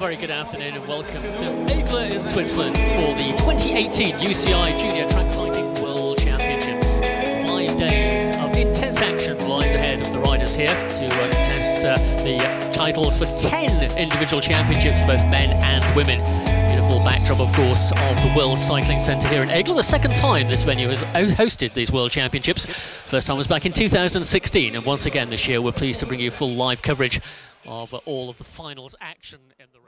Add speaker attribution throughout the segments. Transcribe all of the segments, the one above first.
Speaker 1: very good afternoon and welcome to Aigle in Switzerland for the 2018 UCI Junior Track Cycling World Championships. 5 days of intense action lies ahead of the riders here to contest the titles for 10 individual championships, both men and women. Beautiful backdrop, of course, of the World Cycling Centre here in Aigle. The second time this venue has hosted these World Championships. First time was back in 2016, and once again this year we're pleased to bring you full live coverage of all of the finals action in the race.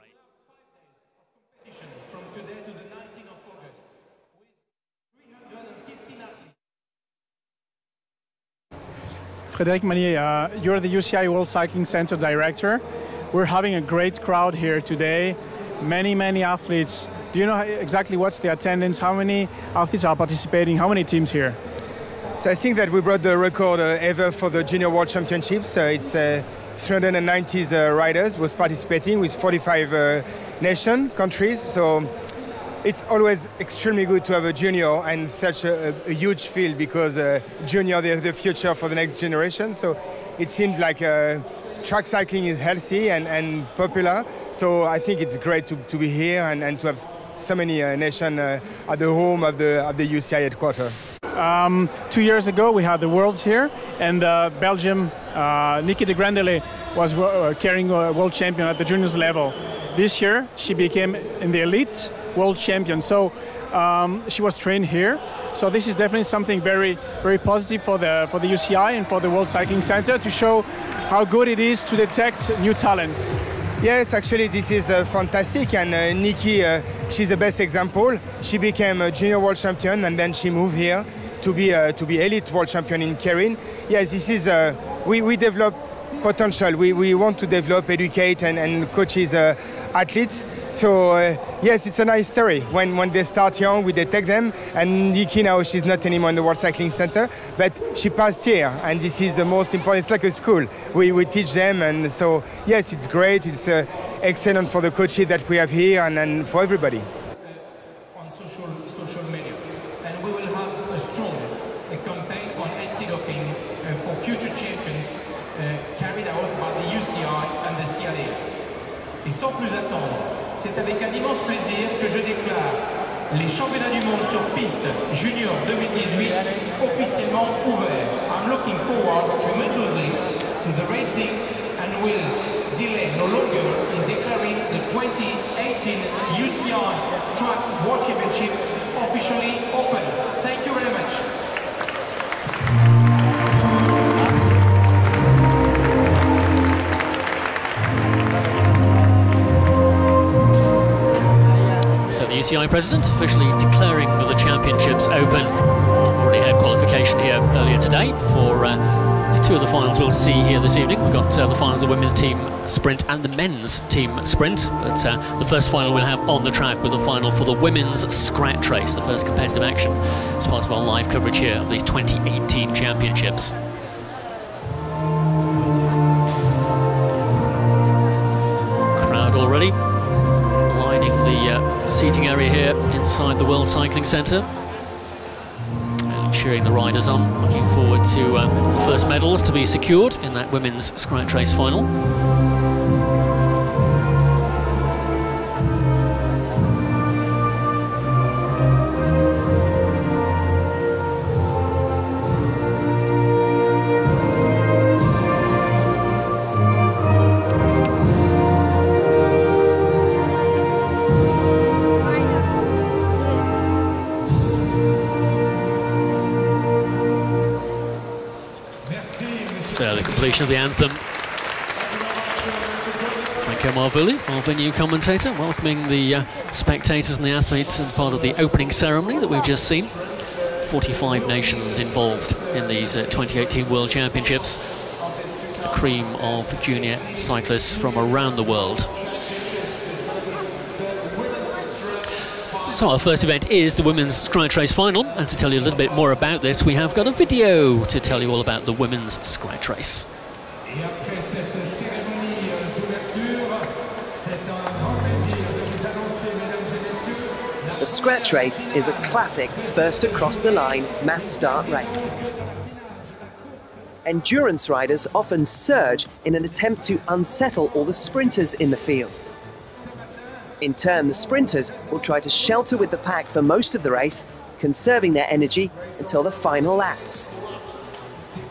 Speaker 2: From today to the 19th of August, with 315 athletes.
Speaker 3: Frédéric Manier, you're the UCI World Cycling Centre Director. We're having a great crowd here today. Many athletes. Do you know exactly what's the attendance? How many athletes are participating? How many teams here?
Speaker 4: So I think that we brought the record ever for the Junior World Championships. It's 390 riders was participating with 45 countries. So it's always extremely good to have a junior and such a huge field, because junior they're the future for the next generation. So it seems like track cycling is healthy and popular. So I think it's great to be here and to have so many nations at the home of the UCI headquarters.
Speaker 3: 2 years ago we had the Worlds here, and Belgium, Niki de Grandele was carrying a world champion at the juniors level. This year she became in the elite world champion, so she was trained here. So this is definitely something very positive for the UCI and for the World Cycling Centre, to show how good it is to detect new talents.
Speaker 4: Yes, actually this is fantastic, and Niki, she's the best example. She became a junior world champion and then she moved here to be elite world champion in carrying. Yes, this is we develop potential. We want to develop, educate and coaches athletes. So yes, it's a nice story. When they start young, we detect them. And Niki now, she's not anymore in the World Cycling Centre, but she passed here, and this is the most important. It's like a school. We teach them, and so yes, it's great. It's excellent for the coaches that we have here and for everybody.
Speaker 2: On social media, and we will have a strong campaign on anti-doping for future champions carried out by the UCI and the CAD. Et sans plus attendre, c'est avec un immense plaisir que je déclare les championnats du monde sur piste junior 2018 officiellement ouverts. I'm looking forward tremendously to the racing and will delay no longer in declaring the 2018 UCI Track World Championship officially open. Thank you very much.
Speaker 1: So the UCI president officially declaring the championships open. Already had qualification here earlier today for these two of the finals we'll see here this evening. We've got the finals of the women's team sprint and the men's team sprint, but the first final we'll have on the track with the final for the women's scratch race, the first competitive action as part of our live coverage here of these 2018 championships. Crowd already seating area here inside the World Cycling Centre, and cheering the riders on, looking forward to the first medals to be secured in that women's scratch race final. So the completion of the anthem. Franco Marvulli, our venue commentator, welcoming the spectators and the athletes as part of the opening ceremony that we've just seen. 45 nations involved in these 2018 World Championships. The cream of junior cyclists from around the world. So our first event is the women's scratch race final, and to tell you a little bit more about this, we have got a video to tell you all about the women's scratch race.
Speaker 5: The scratch race is a classic first across the line mass start race. Endurance riders often surge in an attempt to unsettle all the sprinters in the field. In turn, the sprinters will try to shelter with the pack for most of the race, conserving their energy until the final laps.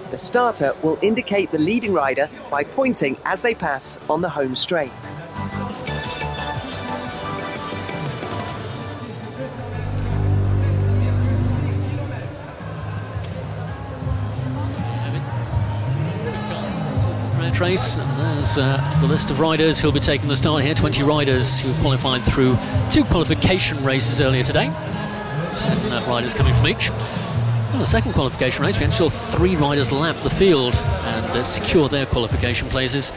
Speaker 5: The starter will indicate the leading rider by pointing as they pass on the home straight.
Speaker 1: Race, and there's the list of riders who'll be taking the start here. 20 riders who qualified through 2 qualification races earlier today. 10 riders coming from each. Well, the second qualification race, we actually saw 3 riders lap the field and secure their qualification places.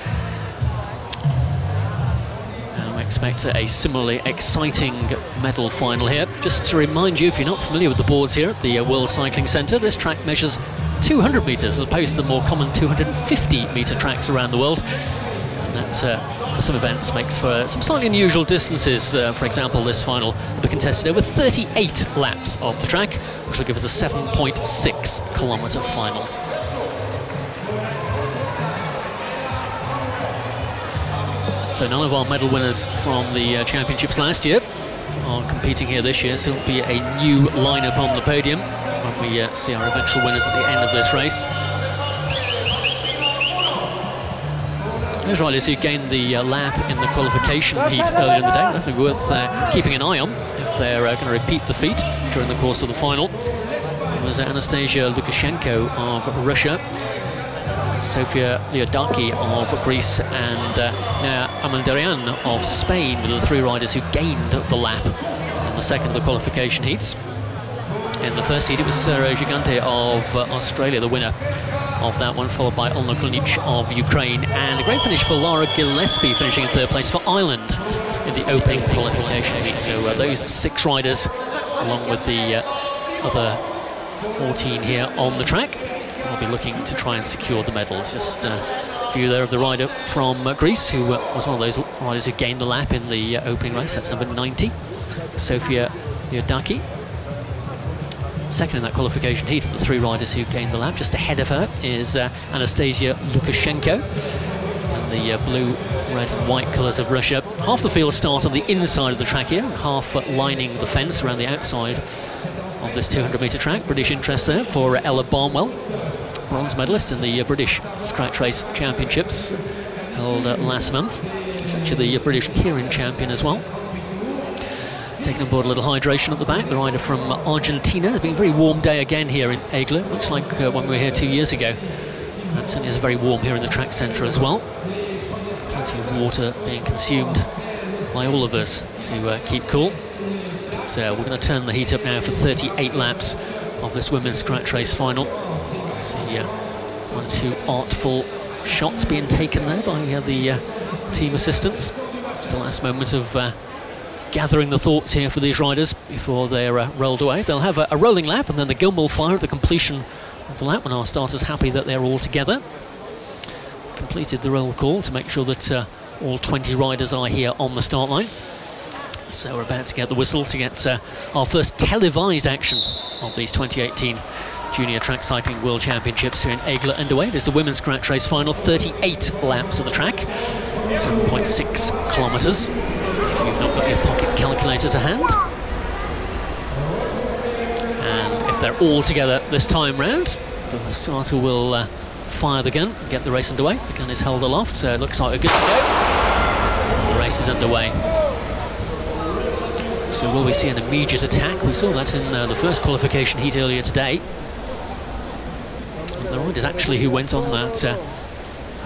Speaker 1: And we expect a similarly exciting medal final here. Just to remind you, if you're not familiar with the boards here at the World Cycling Centre, this track measures 200 metres as opposed to the more common 250-metre tracks around the world. And that, for some events, makes for some slightly unusual distances. For example, this final will be contested over 38 laps of the track, which will give us a 7.6 kilometre final. So none of our medal winners from the championships last year are competing here this year, so it'll be a new lineup on the podium when we see our eventual winners at the end of this race. Those riders who gained the lap in the qualification heat earlier in the day, definitely worth keeping an eye on if they're going to repeat the feat during the course of the final. It was Anastasia Lukashenko of Russia, Sofia Liodaki of Greece, and Amandarian of Spain were the 3 riders who gained the lap in the second of the qualification heats. In the first heat, it was Sara Gigante of Australia, the winner of that one, followed by Olna Klinic of Ukraine, and a great finish for Lara Gillespie, finishing in 3rd place for Ireland in the opening qualification heat. So those 6 riders, along with the other 14 here on the track, will be looking to try and secure the medals. Just a view there of the rider from Greece, who was one of those riders who gained the lap in the opening race. That's number 90, Sofia Liodaki. Second in that qualification heat of the 3 riders who gained the lap. Just ahead of her is Anastasia Lukashenko in the blue, red and white colours of Russia. Half the field start on the inside of the track here, and half lining the fence around the outside of this 200-metre track. British interest there for Ella Barnwell, bronze medalist in the British Scratch Race Championships held last month. She's actually the British Keirin champion as well. Taking on board a little hydration at the back, the rider from Argentina. It's been a very warm day again here in Aigle, much like when we were here 2 years ago. And it certainly is very warm here in the track centre as well. Plenty of water being consumed by all of us to keep cool. But we're going to turn the heat up now for 38 laps of this women's scratch race final. See 1 or 2 artful shots being taken there by the team assistants. It's the last moment of gathering the thoughts here for these riders before they're rolled away. They'll have a rolling lap, and then the gun will fire at the completion of the lap when our starters happy that they're all together. Completed the roll call to make sure that all 20 riders are here on the start line. So we're about to get the whistle to get our first televised action of these 2018 Junior Track Cycling World Championships here in Aigle underway. It is the women's scratch race final, 38 laps of the track, 7.6 kilometres. If you've not got your pocket calculator to hand. And if they're all together this time round, the starter will fire the gun and get the race underway. The gun is held aloft, so it looks like we're good to go. The race is underway. So will we see an immediate attack? We saw that in the first qualification heat earlier today. And the riders actually who went on that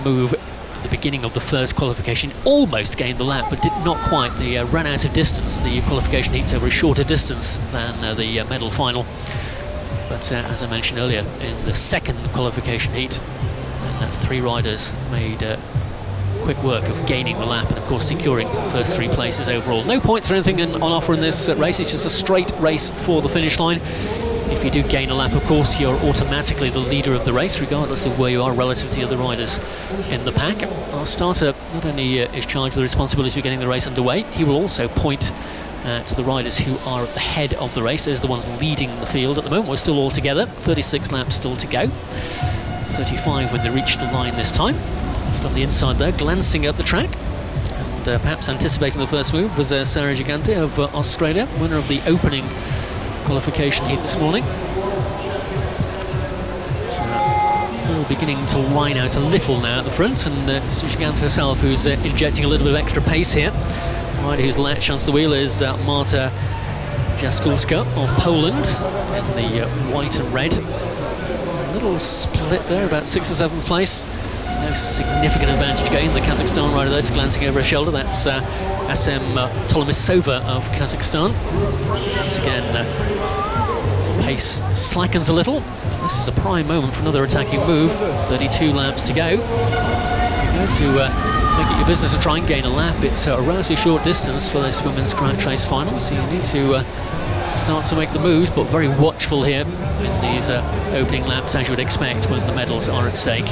Speaker 1: move at the beginning of the first qualification almost gained the lap, but did not quite. They ran out of distance. The qualification heats over a shorter distance than the medal final. But as I mentioned earlier, in the second qualification heat, 3 riders made quick work of gaining the lap and of course securing the first 3 places overall. No points or anything on offer in this race. It's just a straight race for the finish line. If you do gain a lap, of course, you're automatically the leader of the race, regardless of where you are relative to the other riders in the pack. Our starter not only is charged with the responsibility of getting the race underway, he will also point to the riders who are at the head of the race. Those are the ones leading the field at the moment. We're still all together, 36 laps still to go. 35 when they reach the line this time. Just on the inside there, glancing at the track. And perhaps anticipating the first move was Sarah Gigante of Australia, winner of the opening qualification heat this morning. Field beginning to line out a little now at the front, and Gigante herself who's injecting a little bit of extra pace here. The rider who's latched onto the wheel is Marta Jaskulska of Poland in the white and red. A little split there, about 6th or 7th place. No significant advantage gain. The Kazakhstan rider there, just glancing over her shoulder. That's SM Tolomisova of Kazakhstan. Once again, pace slackens a little. This is a prime moment for another attacking move. 32 laps to go. You're going to make it your business to try and gain a lap. It's a relatively short distance for this women's Grand Chase final, so you need to start to make the moves, but very watchful here in these opening laps, as you would expect when the medals are at stake.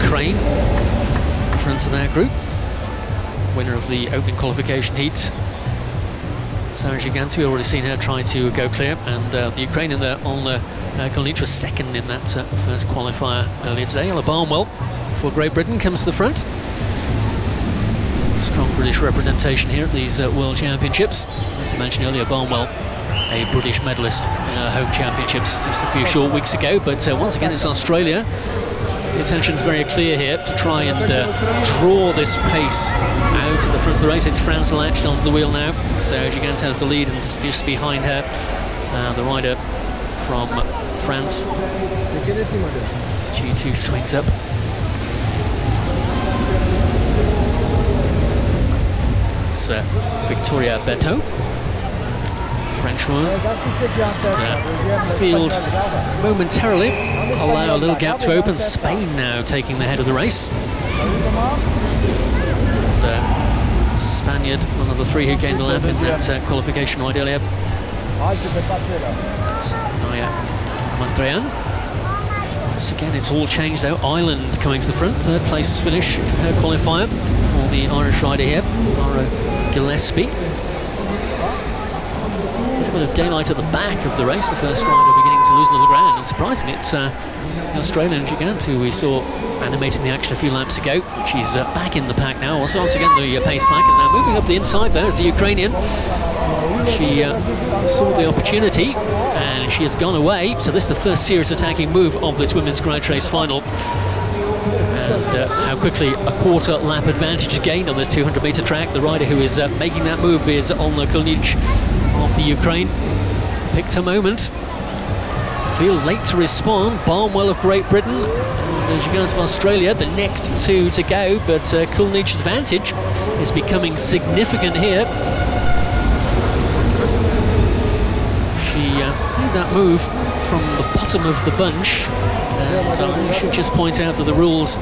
Speaker 1: Ukraine in front of their group, winner of the opening qualification heat, Sarah Gigante. We've already seen her try to go clear, and the Ukrainian there on Kulnich was second in that first qualifier earlier today. Ella Barnwell for Great Britain comes to the front. Strong British representation here at these World Championships. As I mentioned earlier, Barnwell, a British medalist in her home championships just a few short weeks ago, but once again it's Australia. The intention's very clear here to try and draw this pace out at the front of the race. It's France latched onto the wheel now, so Gigante has the lead, and just behind her the rider from France, G2, swings up. It's Victoria Berthaud, French woman. The field momentarily allow a little gap to open. Spain now taking the head of the race. And, Spaniard, one of the three who gained the lap in that qualification ride earlier. That's Naya Mondrian. Once again, it's all changed though. Ireland coming to the front, 3rd place finish in her qualifier for the Irish rider here, Laura Gillespie. A bit of daylight at the back of the race. The first rider beginning to lose a little ground, and surprisingly it's the Australian Gigante who we saw animating the action a few laps ago. She's back in the pack now. Also, once again, the pace slack is now moving up the inside. There's the Ukrainian. She saw the opportunity and she has gone away. So this is the first serious attacking move of this women's Grand Chase final. And how quickly a quarter lap advantage is gained on this 200-metre track. The rider who is making that move is Olna Kulnich of the Ukraine. Picked her moment. Field late to respond. Barnwell of Great Britain and Gigante of Australia, the next two to go, but Kulnich's advantage is becoming significant here. She made that move from the bottom of the bunch, and I should just point out that the rules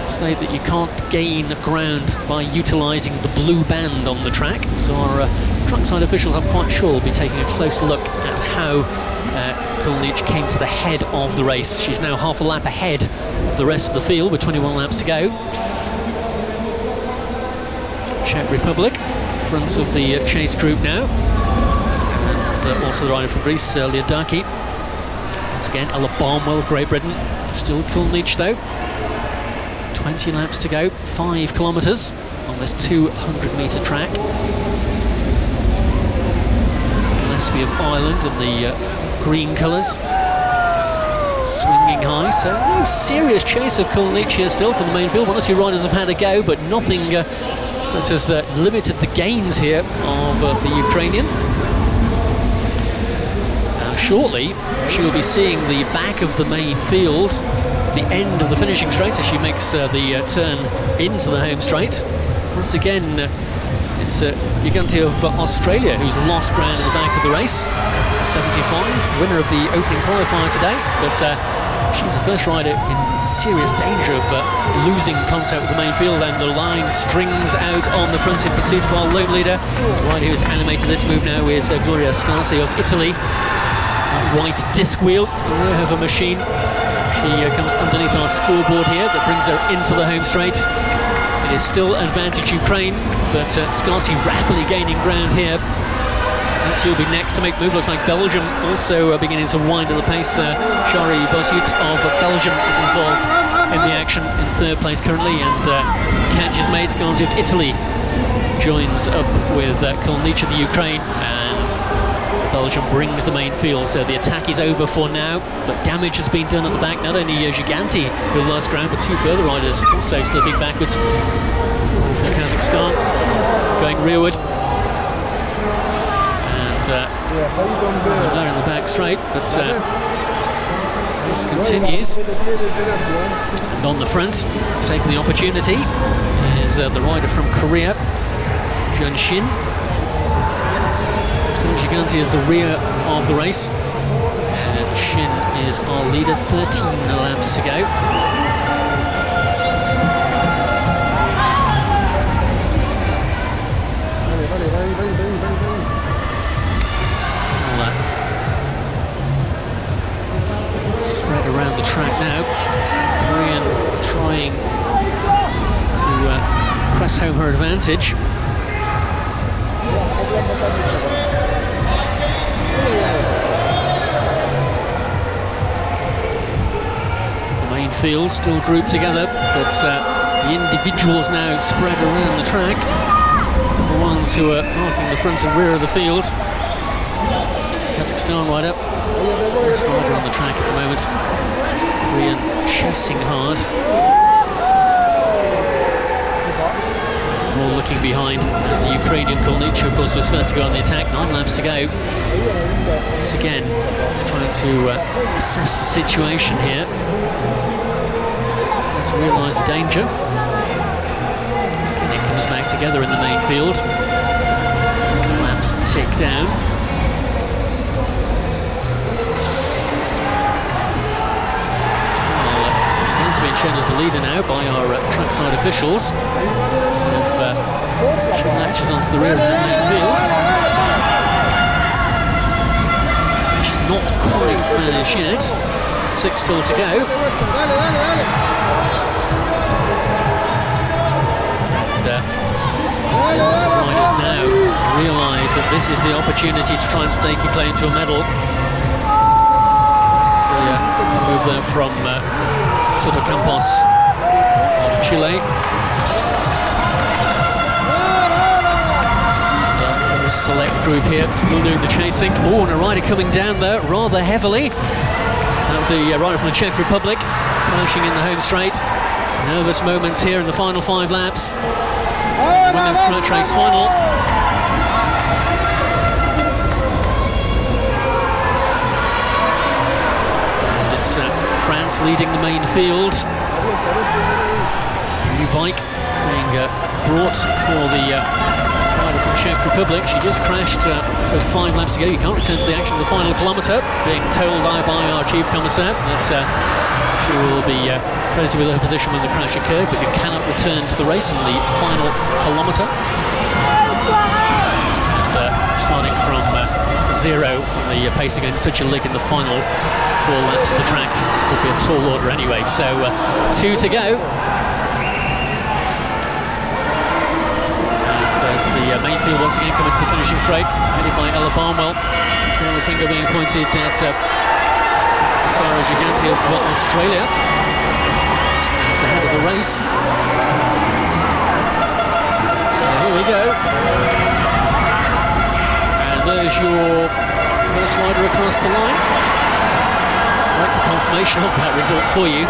Speaker 1: state that you can't gain ground by utilising the blue band on the track, so our trackside officials, I'm quite sure, will be taking a close look at how Kulnich came to the head of the race. She's now half a lap ahead of the rest of the field with 21 laps to go. Czech Republic, front of the chase group now, and also the rider from Greece, Liadaki. Once again, Ella Barnwell of Great Britain. Still Kulnich though. 20 laps to go, 5 kilometres on this 200-metre track. Gillespie of Ireland in the green colours, swinging high, so no serious chase of Kulnich here still from the main field. One or two riders have had a go, but nothing that has limited the gains here of the Ukrainian. Now shortly she will be seeing the back of the main field, the end of the finishing straight, as she makes the turn into the home straight. Once again, it's Gigante of Australia who's lost ground in the back of the race. 75, winner of the opening qualifier today, but she's the first rider in serious danger of losing contact with the main field, and the line strings out on the front in pursuit of our lone leader. The rider who has animated this move now is Gloria Scarsi of Italy. White disc wheel of a machine. She comes underneath our scoreboard here that brings her into the home straight. It is still advantage Ukraine, but Scarsi rapidly gaining ground here. That's who will be next to make move. Looks like Belgium also beginning to wind at the pace. Shari Bosut of Belgium is involved in the action in third place currently, and Kanji's mates, Gazi of Italy, joins up with Kolnic of the Ukraine, and Belgium brings the main field. So the attack is over for now, but damage has been done at the back. Not only Giganti, who lost ground, but two further riders also slipping backwards for Kazakhstan, going rearward. And there in the back straight, but this continues. And on the front, taking the opportunity, is the rider from Korea, Jun Shin. So Giganti is the rear of the race, and Shin is our leader. 13 laps to go. Spread around the track now. Korean trying to press home her advantage. The main field still grouped together, but the individuals now spread around the track. The ones who are marking the front and rear of the field. Kazakhstan rider, best rider on the track at the moment. Korean chasing hard. More looking behind as the Ukrainian Kolnic, of course, was first to go on the attack. 9 laps to go. Once again, trying to assess the situation here, to realise the danger. Once again, it comes back together in the main field as the laps tick down. Being shown as the leader now by our trackside officials. So if she latches onto the rear of the main field, she's not quite managed yet. 6 still to go. And lots of riders now realise that this is the opportunity to try and stake a claim to a medal. So move there from Soto Campos of Chile. The select group here still doing the chasing. Oh, and a rider coming down there rather heavily. That was the rider from the Czech Republic, crashing in the home straight. Nervous moments here in the final 5 laps. Women's scratch race final. And it's France leading the main field. New bike being brought for the rider from Czech Republic. She just crashed with 5 laps to go. You can't return to the action of the final kilometre, being told by our chief commissaire that she will be credited with her position when the crash occurred, but you cannot return to the race in the final kilometre. And starting from 0 on the pace against such a leg in the final 4 laps of the track would be a tall order anyway. So 2 to go. And as the main field once again coming to the finishing straight, headed by Ella Barnwell. So the finger being pointed at Sarah Giganti of Australia. That's the head of the race. So here we go. And there's your first rider across the line. Wait for confirmation of that result for you,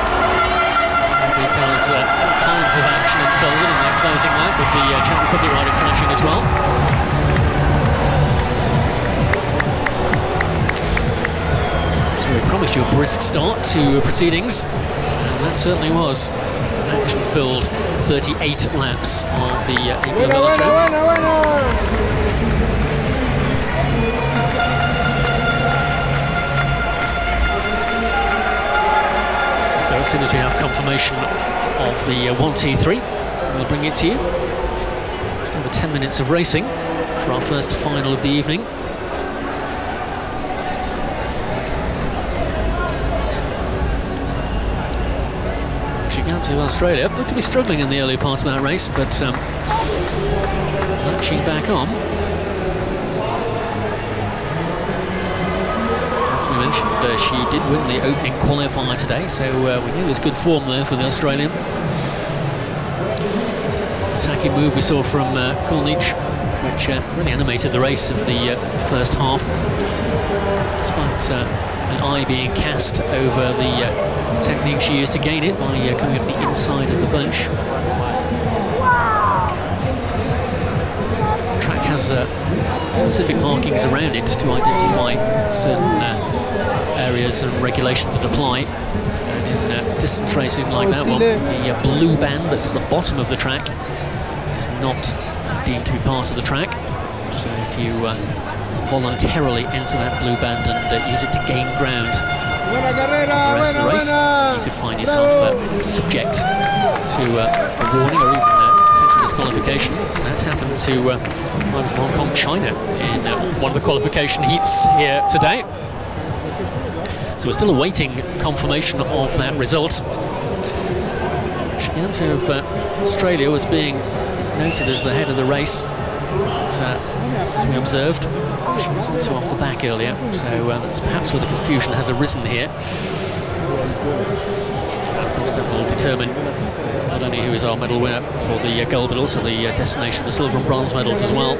Speaker 1: because all kinds of action unfolded in that closing lap with the Czech Republic rider crashing as well. So we promised you a brisk start to proceedings, and that certainly was an action-filled 38 laps of the Aigle Velodrome. So as soon as we have confirmation of the 1-2-3, we'll bring it to you. Just over 10 minutes of racing for our first final of the evening. Giganti of Australia looked to be struggling in the earlier parts of that race, but latching back on. as we mentioned, she did win the opening qualifier today, so we knew there was good form there for the Australian. Attacking move we saw from Kolnich, which really animated the race in the first half, despite an eye being cast over the technique she used to gain it by coming up the inside of the bunch. The track has specific markings around it to identify certain areas and regulations that apply. And in distance racing like that one, the blue band that's at the bottom of the track is not deemed to be part of the track. So if you voluntarily enter that blue band and use it to gain ground the rest of the race, you could find yourself subject to a warning or even potential disqualification. That happened to either from Hong Kong, China in one of the qualification heats here today. So we're still awaiting confirmation of that result. Shiganto of Australia was being noted as the head of the race, but as we observed, she wasn't too off the back earlier, so that's perhaps where the confusion has arisen here. Of course, that will determine not only who is our medal winner for the gold, but also the destination of the silver and bronze medals as well.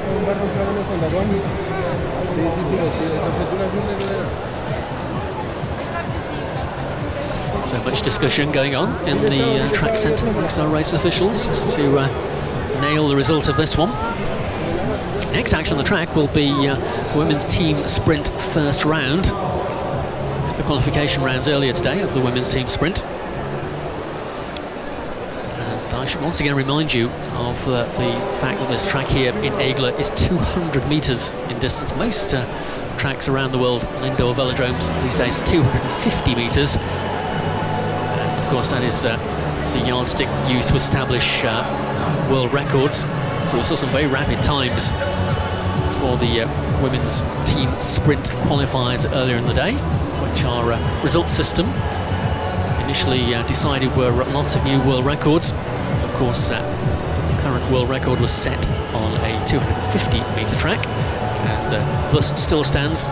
Speaker 1: So much discussion going on in the track centre amongst our race officials just to nail the result of this one. Next action on the track will be women's team sprint first round. The qualification rounds earlier today of the women's team sprint. And I should once again remind you of the fact that this track here in Aigle is 200 metres in distance. Most tracks around the world on indoor velodromes these days are 250 metres. And of course that is the yardstick used to establish world records. So we saw some very rapid times for the women's team sprint qualifiers earlier in the day, which our results system initially decided were lots of new world records. Of course, the current world record was set on a 250-metre track, and thus still stands.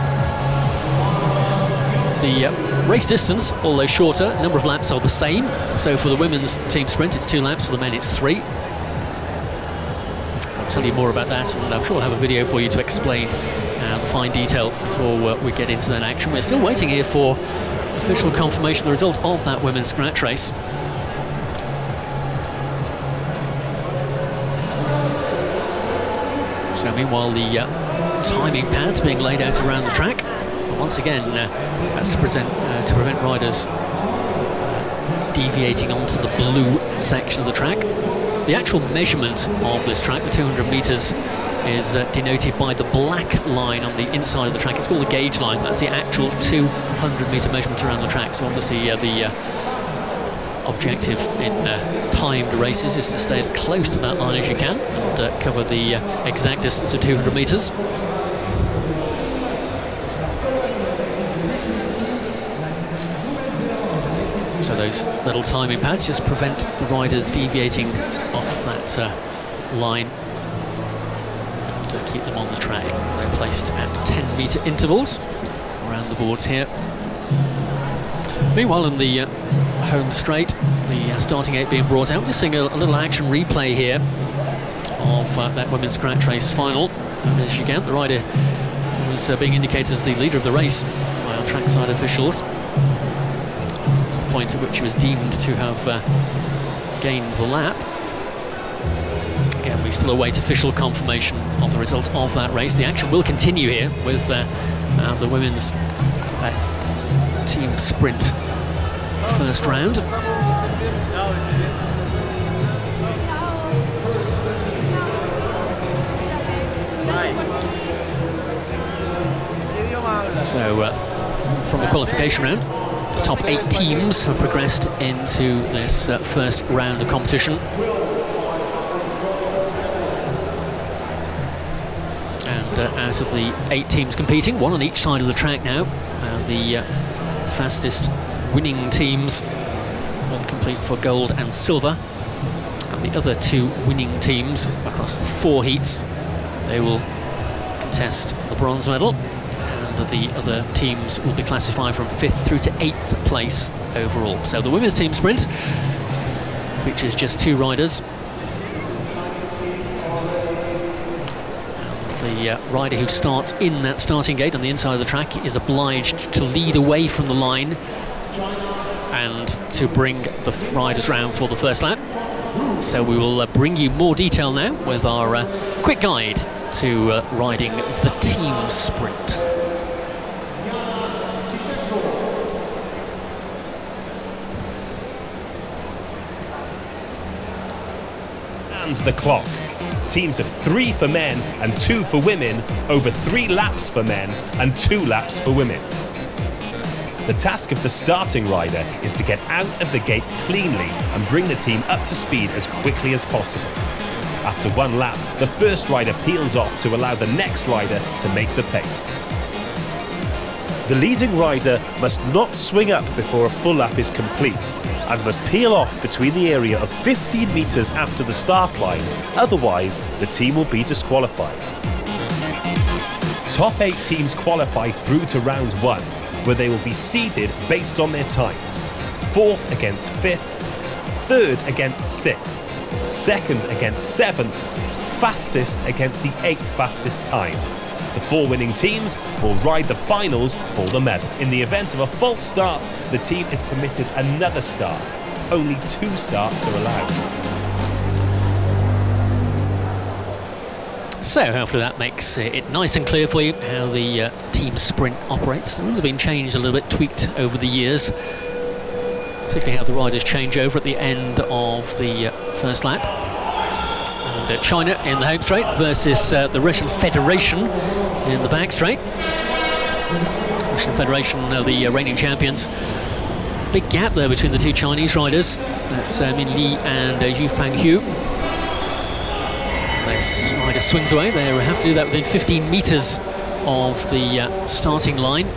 Speaker 1: The race distance, although shorter, number of laps are the same. So for the women's team sprint, it's 2 laps. For the men, it's 3. Tell you more about that, and I'm sure we'll have a video for you to explain the fine detail before we get into that action. We're still waiting here for official confirmation of the result of that women's scratch race. So meanwhile, the timing pads being laid out around the track. And once again, that's to prevent riders deviating onto the blue section of the track. The actual measurement of this track, the 200 metres, is denoted by the black line on the inside of the track. It's called the gauge line. That's the actual 200-metre measurement around the track. So obviously the objective in timed races is to stay as close to that line as you can and cover the exact distance of 200 metres. So those little timing pads just prevent the riders deviating off that line and keep them on the track. They're placed at 10-metre intervals around the boards here. Meanwhile, in the home straight, the starting 8 being brought out. We're just seeing a little action replay here of that women's scratch race final. And as you can, the rider was being indicated as the leader of the race by our trackside officials. That's the point at which he was deemed to have gained the lap. Again, we still await official confirmation of the result of that race. The action will continue here with the women's team sprint first round. So from the qualification round, the top 8 teams have progressed into this first round of competition. And out of the 8 teams competing, 1 on each side of the track now, the fastest winning teams will compete for gold and silver, and the other 2 winning teams across the 4 heats, they will contest the bronze medal. and the other teams will be classified from 5th through to 8th place overall. So the women's team sprint features just 2 riders. The rider who starts in that starting gate on the inside of the track is obliged to lead away from the line and to bring the riders round for the first lap. So we will bring you more detail now with our quick guide to riding the team sprint.
Speaker 6: And the clock. Teams of 3 for men and 2 for women, over 3 laps for men and 2 laps for women. The task of the starting rider is to get out of the gate cleanly and bring the team up to speed as quickly as possible. After 1 lap, the first rider peels off to allow the next rider to make the pace.
Speaker 7: The leading rider must not swing up before a full lap is complete and must peel off between the area of 15 metres after the start line, otherwise the team will be disqualified.
Speaker 6: Top 8 teams qualify through to round 1, where they will be seeded based on their times. 4th against 5th, 3rd against 6th, 2nd against 7th, fastest against the 8th fastest time. The 4 winning teams will ride the finals for the medal. In the event of a false start, the team is permitted another start. Only 2 starts are allowed.
Speaker 1: So hopefully that makes it nice and clear for you how the team sprint operates. The rules have been changed a little bit, tweaked over the years, particularly how the riders change over at the end of the first lap. And China in the home straight versus the Russian Federation in the back straight. Russian Federation are the reigning champions. Big gap there between the 2 Chinese riders. That's Min Li and Yu Fanghu. This rider swings away. They have to do that within 15 metres of the starting line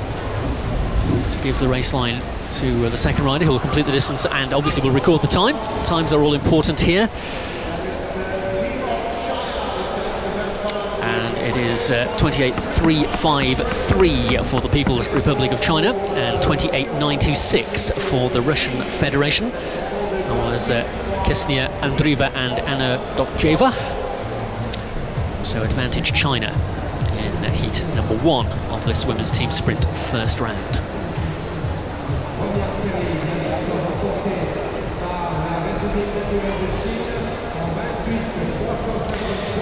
Speaker 1: to give the race line to the second rider, who will complete the distance and obviously will record the time. Times are all important here. And it is 28.353 for the People's Republic of China and 28.926 for the Russian Federation. That was Ksenia Andreeva and Anna Dokcheva. So advantage China in heat number 1 of this women's team sprint first round.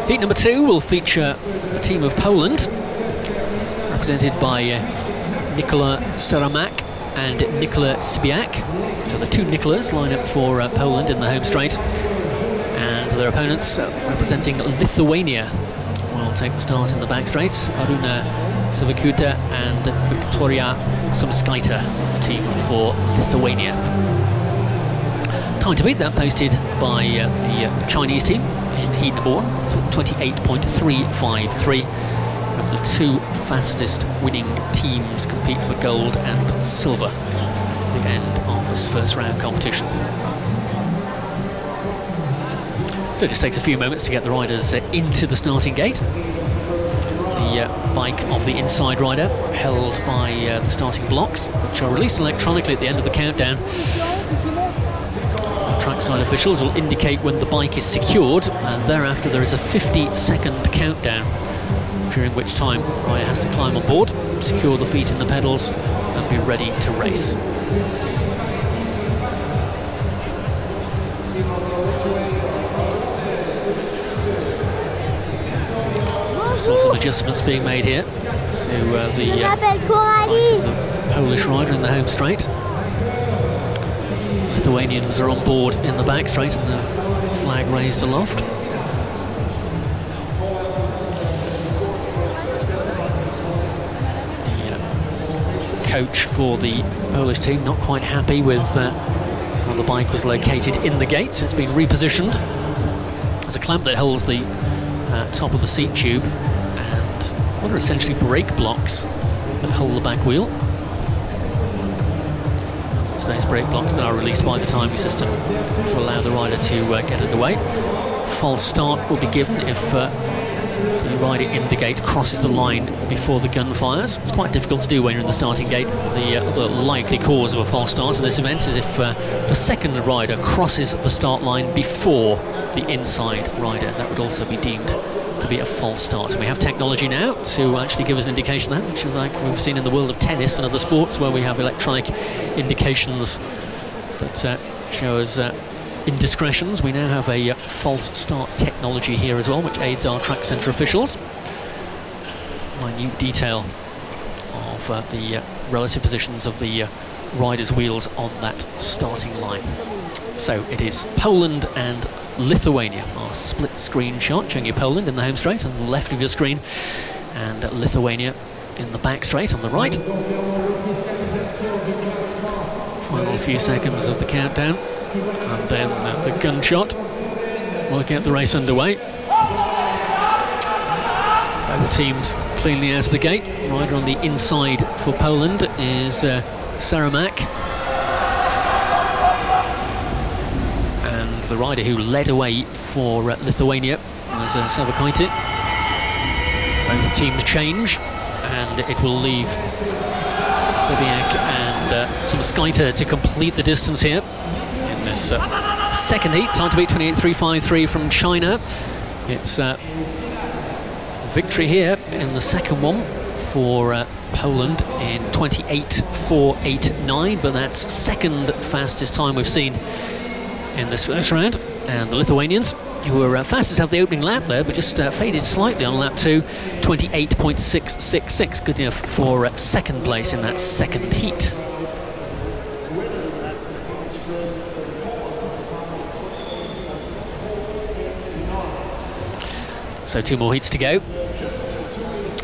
Speaker 1: Heat number 2 will feature the team of Poland, represented by Nikola Saramak and Nikola Sibiak. So the 2 Nikolas line up for Poland in the home straight, and their opponents representing Lithuania will take the start in the back straight. Aruna Savakuta and Victoria Sumskaita, the team for Lithuania. Time to beat that posted by the Chinese team in heat number 1, 28.353. The 2 fastest winning teams compete for gold and silver at the end of this first round competition. So it just takes a few moments to get the riders into the starting gate. The bike of the inside rider held by the starting blocks, which are released electronically at the end of the countdown. Trackside officials will indicate when the bike is secured, and thereafter there is a 50-second countdown, during which time the rider has to climb on board, secure the feet in the pedals and be ready to race. So still some adjustments being made here to the Polish rider in the home straight. Lithuanians are on board in the back straight and the flag raised aloft. The coach for the Polish team not quite happy with how the bike was located in the gate, so it's been repositioned. There's a clamp that holds the top of the seat tube, and what are essentially brake blocks that hold the back wheel. It's those brake blocks that are released by the timing system to allow the rider to get underway. False start will be given if The rider in the gate crosses the line before the gun fires. It's quite difficult to do when you're in the starting gate. The likely cause of a false start in this event is if the second rider crosses the start line before the inside rider. That would also be deemed to be a false start. And we have technology now to actually give us an indication of that, which is like we've seen in the world of tennis and other sports where we have electronic indications that show us indiscretions. We now have a false start technology here as well, which aids our track centre officials. Minute detail of the relative positions of the riders' wheels on that starting line. So it is Poland and Lithuania. Our split screen shot showing you Poland in the home straight on the left of your screen, and Lithuania in the back straight on the right. Final few seconds of the countdown, and then the gunshot will get the race underway. Both teams cleanly out of the gate. Rider on the inside for Poland is Saramak, and the rider who led away for Lithuania was Savakaiti. Both teams change, and it will leave Sobiak and Samskaita to complete the distance here in this second heat. Time to beat 28.353 from China. It's victory here in the second one for Poland in 28.489, but that's second fastest time we've seen in this first round. And the Lithuanians, who were fastest of the opening lap there, but just faded slightly on lap 2, 28.666, good enough for second place in that second heat. So 2 more heats to go.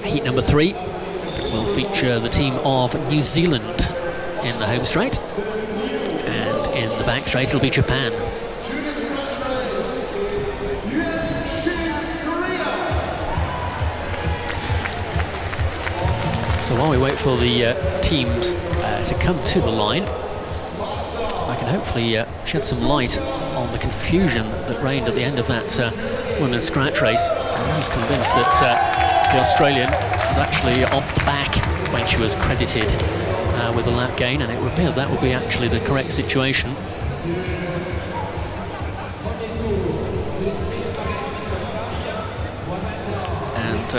Speaker 1: Heat number 3 will feature the team of New Zealand in the home straight, and in the back straight it'll be Japan. So while we wait for the teams to come to the line, I can hopefully shed some light on the confusion that reigned at the end of that women's scratch race. I was convinced that the Australian was actually off the back when she was credited with a lap gain, and it would appear that would be actually the correct situation. And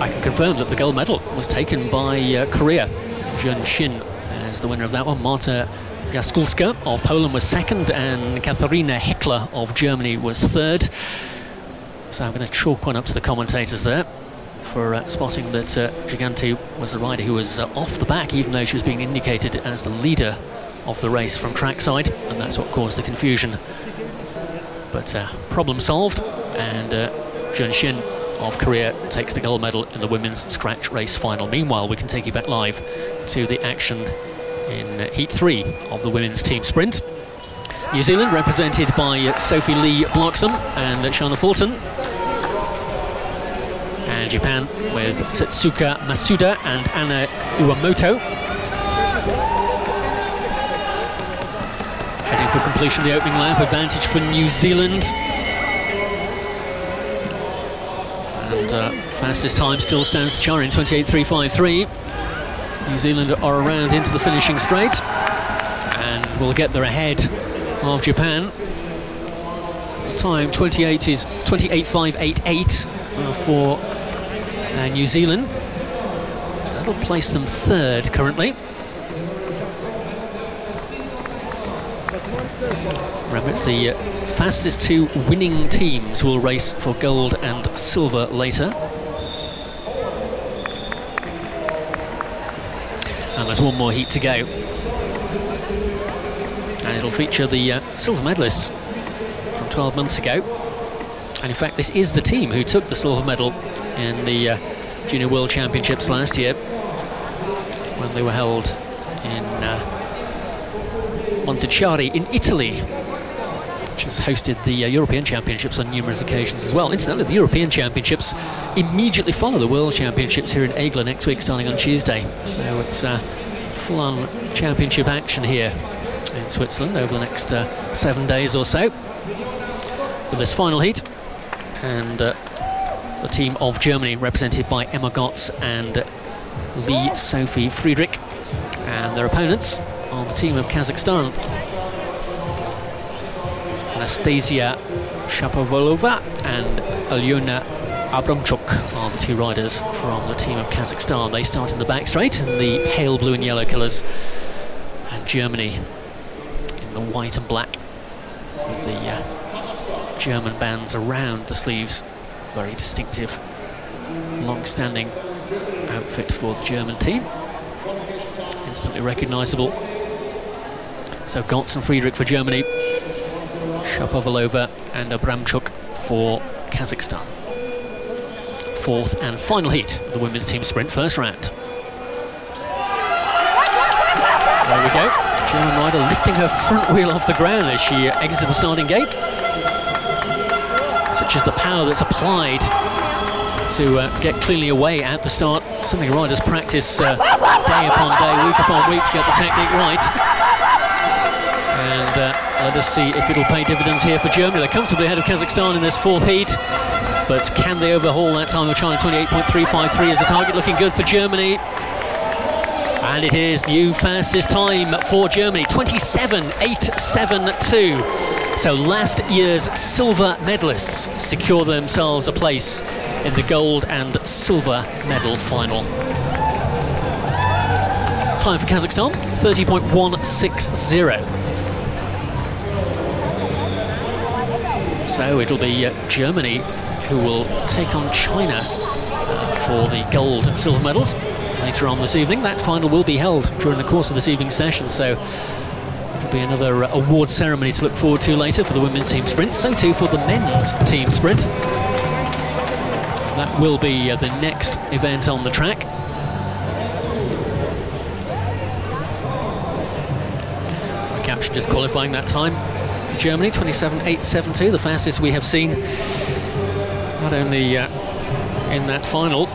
Speaker 1: I can confirm that the gold medal was taken by Korea. Jun Shin as the winner of that one. Marta Jaskulska of Poland was second, and Katharina Heckler of Germany was third. So I'm going to chalk one up to the commentators there for spotting that Giganti was the rider who was off the back, even though she was being indicated as the leader of the race from trackside, and that's what caused the confusion. But problem solved, and Jun Shin of Korea takes the gold medal in the women's scratch race final. Meanwhile, we can take you back live to the action in Heat 3 of the women's team sprint. New Zealand represented by Sophie Lee Bloxham and Shana Fulton. And Japan with Setsuka Masuda and Anna Uemoto. Heading for completion of the opening lap, advantage for New Zealand. And fastest time still stands to China in 28.353. New Zealand are around into the finishing straight and will get there ahead of Japan. Time 28 is 28.588 for New Zealand. So that'll place them third currently. Remember, it's the fastest 2 winning teams who will race for gold and silver later. And there's one more heat to go. And it'll feature the silver medalists from 12 months ago. And in fact, this is the team who took the silver medal in the Junior World Championships last year, when they were held in Montichiari in Italy, which has hosted the European Championships on numerous occasions as well. Incidentally, the European Championships immediately follow the World Championships here in Aigle next week, starting on Tuesday. So it's full-on championship action here in Switzerland over the next 7 days or so, with this final heat. And the team of Germany, represented by Emma Gotz and Lee Sophie Friedrich, and their opponents are the team of Kazakhstan. Anastasia Shapovalova and Alyona Abramchuk are the two riders from the team of Kazakhstan. They start in the back straight in the pale blue and yellow colours, and Germany in the white and black with the German bands around the sleeves. Very distinctive, long-standing outfit for the German team. Instantly recognisable. So Gotz and Friedrich for Germany, Shapovalova and Abramchuk for Kazakhstan. Fourth and final heat of the women's team sprint, first round. There we go. German rider lifting her front wheel off the ground as she exited the starting gate. Such is the power that's applied to get cleanly away at the start. Something riders practice day upon day, week upon week to get the technique right. And let us see if it'll pay dividends here for Germany. They're comfortably ahead of Kazakhstan in this fourth heat, but can they overhaul that time of China? 28.353 is the target, looking good for Germany. And it is new fastest time for Germany, 27.872. So last year's silver medalists secure themselves a place in the gold and silver medal final. Time for Kazakhstan, 30.160. So it'll be Germany who will take on China for the gold and silver medals later on this evening. That final will be held during the course of this evening's session, so it'll be another award ceremony to look forward to later for the women's team sprint. So too for the men's team sprint. That will be the next event on the track. I captured just qualifying that time for Germany, 27.872, the fastest we have seen, not only in that final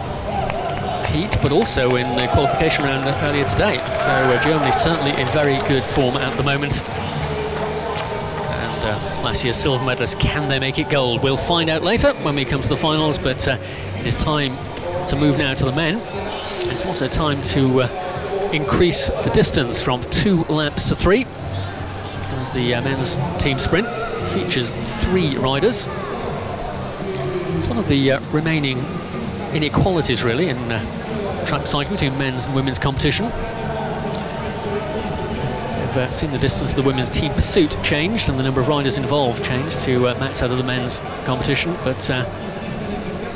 Speaker 1: heat, but also in the qualification round earlier today. So Germany certainly in very good form at the moment. And last year's silver medalists, can they make it gold? We'll find out later when we come to the finals, but it is time to move now to the men. And it's also time to increase the distance from 2 laps to 3, because the men's team sprint features 3 riders. It's one of the remaining inequalities, really, in track cycling between men's and women's competition. We've seen the distance of the women's team pursuit changed and the number of riders involved changed to match that of the men's competition, but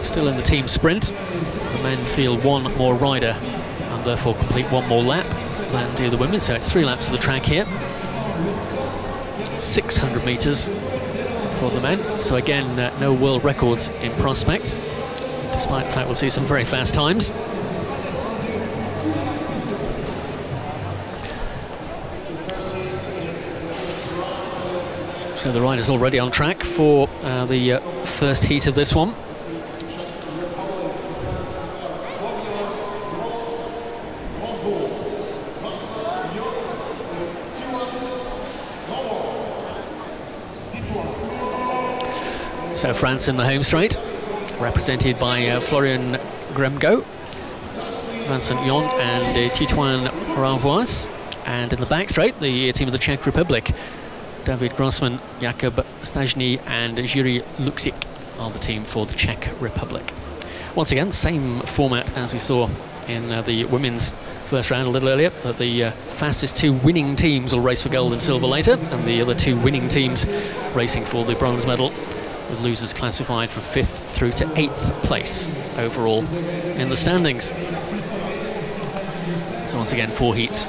Speaker 1: still in the team sprint, the men field 1 more rider and therefore complete 1 more lap than do the women. So it's 3 laps of the track here, 600 metres for the men. So again, no world records in prospect, despite the fact we'll see some very fast times. So the riders already on track for the first heat of this one. So France in the home straight, represented by Florian Gremgo, Vincent Yond and Titouan Ravois. And in the back straight, the team of the Czech Republic, David Grossman, Jakub Stajny and Jiří Luksik are the team for the Czech Republic. Once again, same format as we saw in the women's first round a little earlier, that the fastest 2 winning teams will race for gold and silver later, and the other 2 winning teams racing for the bronze medal, with losers classified from 5th through to 8th place overall in the standings. So once again, 4 heats,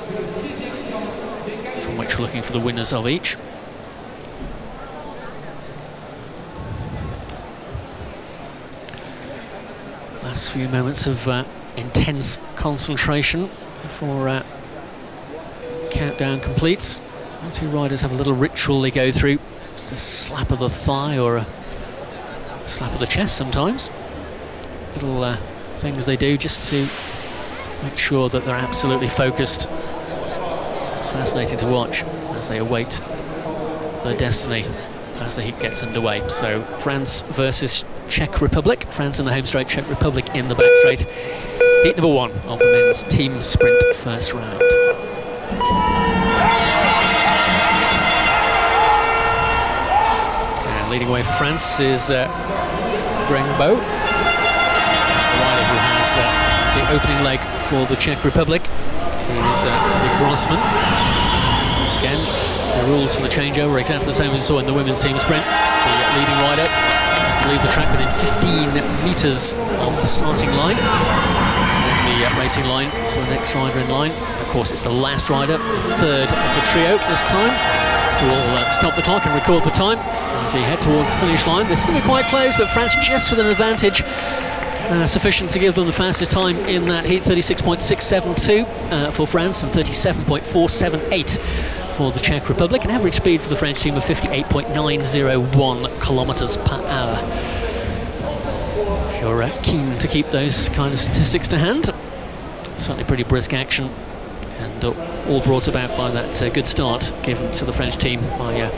Speaker 1: from which we're looking for the winners of each. Last few moments of intense concentration before countdown completes. The 2 riders have a little ritual they go through. It's a slap of the thigh or a slap of the chest sometimes. Little things they do just to make sure that they're absolutely focused. It's fascinating to watch as they await their destiny as the heat gets underway. So France versus Czech Republic. France in the home straight, Czech Republic in the back straight. Heat number 1 of the men's team sprint first round. And leading away for France is Grengbo, the rider who has the opening leg for the Czech Republic. Is the Grossman. Once again, the rules for the changeover are exactly the same as you saw in the women's team sprint. The leading rider has to leave the track within 15 metres of the starting line. And the racing line to the next rider in line. Of course, it's the last rider, the third of the trio this time, who will stop the clock and record the time as we head towards the finish line. This is going to be quite close, but France just with an advantage. Sufficient to give them the fastest time in that heat, 36.672 for France and 37.478 for the Czech Republic. An average speed for the French team of 58.901 kilometres per hour. If you're keen to keep those kind of statistics to hand, certainly pretty brisk action, and all brought about by that good start given to the French team by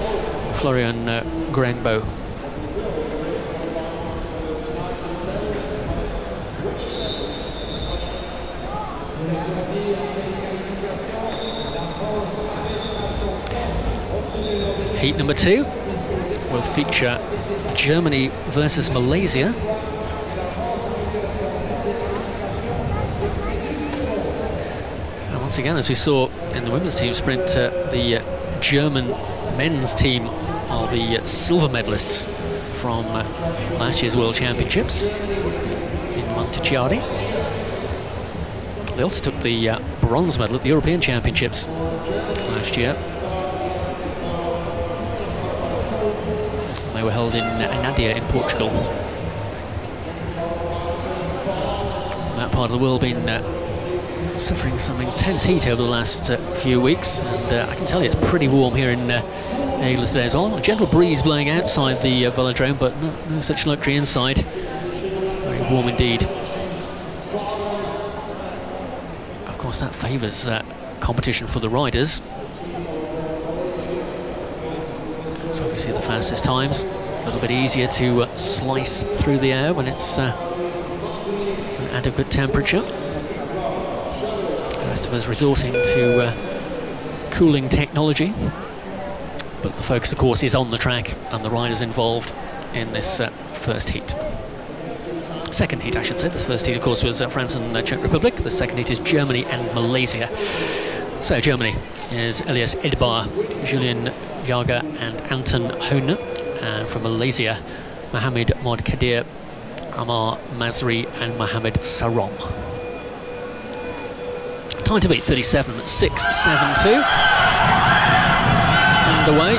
Speaker 1: Florian Grengbo. Heat number 2 will feature Germany versus Malaysia. And once again, as we saw in the women's team sprint, the German men's team are the silver medalists from last year's World Championships in Montichiari. They also took the bronze medal at the European Championships last year. They were held in Anadia in Portugal. That part of the world been suffering some intense heat over the last few weeks, and I can tell you it's pretty warm here in Aigle today as well. A gentle breeze blowing outside the velodrome, but no such luxury inside. Very warm indeed. Of course, that favours competition for the riders. That's where we see the fastest times. A little bit easier to slice through the air when it's an adequate temperature. The rest of us resorting to cooling technology. But the focus, of course, is on the track and the riders involved in this first heat. Second heat, I should say. The first heat, of course, was France and the Czech Republic. The second heat is Germany and Malaysia. So Germany is Elias Edbar, Julian Jager and Anton Hohne. And from Malaysia, Mohamed Modkadir, Amar Masri and Mohamed Sarom. Time to beat, 37.672. Underway.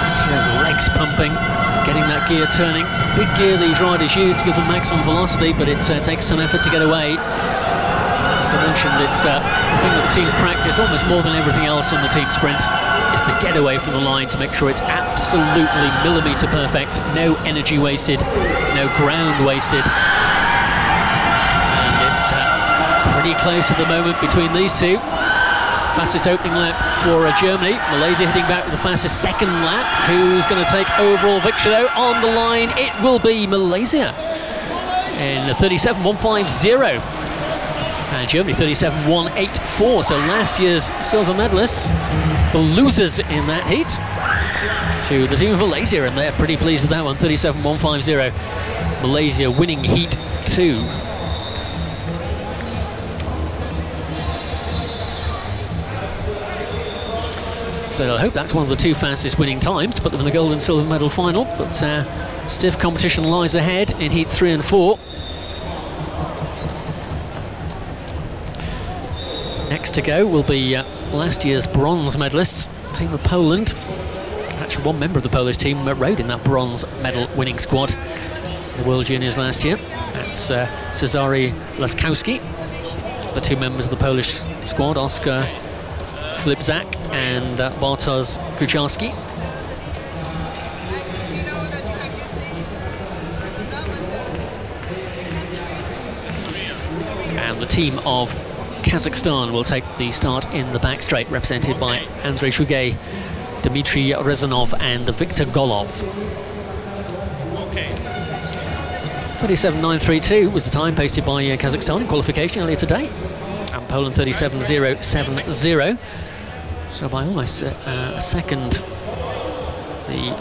Speaker 1: See those legs pumping, getting that gear turning. It's a big gear these riders use to give them maximum velocity, but it takes some effort to get away. As I mentioned, it's the thing that the teams practice almost more than everything else in the team sprint, is the getaway from the line to make sure it's absolutely millimetre perfect, no energy wasted, no ground wasted. And it's pretty close at the moment between these two. Fastest opening lap for Germany. Malaysia hitting back with the fastest second lap. Who's going to take overall victory though? On the line, it will be Malaysia in 37.150. And Germany 37.184. So last year's silver medalists, the losers in that heat, to the team of Malaysia, and they're pretty pleased with that one. 37.150. Malaysia winning heat 2. So I hope that's one of the two fastest winning times to put them in the gold and silver medal final. But stiff competition lies ahead in heats 3 and 4. Next to go will be last year's bronze medalists, team of Poland. Actually, one member of the Polish team rode in that bronze medal winning squad in the World Juniors last year. That's Cezary Laskowski. The two members of the Polish squad, Oskar Flipzak and Bartosz Kucharski. And the team of Kazakhstan will take the start in the back straight, represented by Andrei Shugay, Dmitry Rezanov and Viktor Golov. 37.932 was the time posted by Kazakhstan in qualification earlier today, and Poland 37.070. So by almost a second, the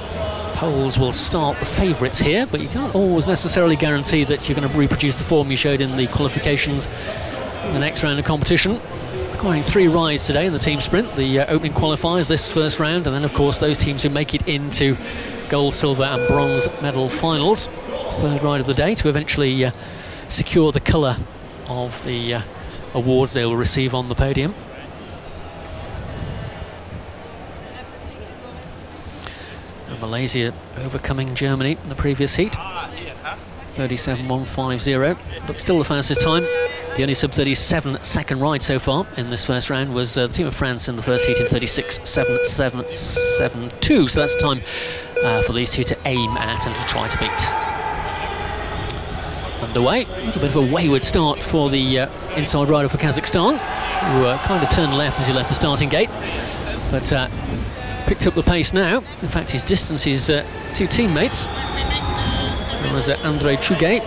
Speaker 1: Poles will start the favourites here, but you can't always necessarily guarantee that you're going to reproduce the form you showed in the qualifications in the next round of competition. Requiring 3 rides today in the team sprint, the opening qualifiers this first round, and then of course those teams who make it into gold, silver and bronze medal finals. Third ride of the day to eventually secure the colour of the awards they will receive on the podium. And Malaysia overcoming Germany in the previous heat. 37.150, but still the fastest time. The only sub-37 second ride so far in this first round was the team of France in the first heat in 36.772. So that's the time for these two to aim at and to try to beat. Underway, a little bit of a wayward start for the inside rider for Kazakhstan, who kind of turned left as he left the starting gate, but picked up the pace now. In fact, his distance is 2 teammates. There was Andrei Chugay.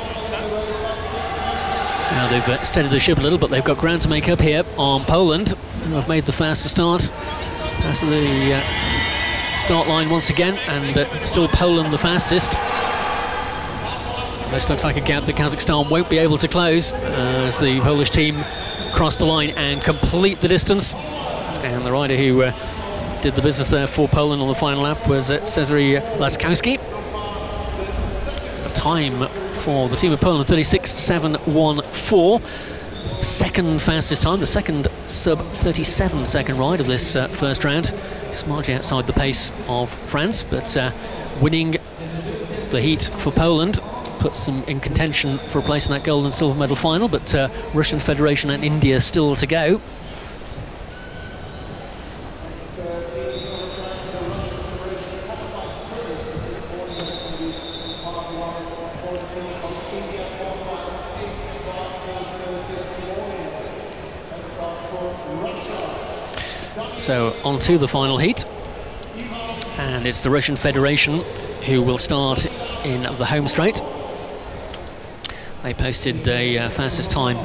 Speaker 1: Now they've steadied the ship a little, but they've got ground to make up here on Poland, who have made the fastest start. That's the start line once again, and still Poland the fastest. This looks like a gap that Kazakhstan won't be able to close as the Polish team cross the line and complete the distance. And the rider who did the business there for Poland on the final lap was Cezary Laskowski. The time for the team of Poland, 36.714. Second fastest time, the second sub-37 second ride of this first round. Just marginally outside the pace of France, but winning the heat for Poland puts them in contention for a place in that gold and silver medal final, but Russian Federation and India still to go. So on to the final heat, and it's the Russian Federation who will start in the home straight. They posted the fastest time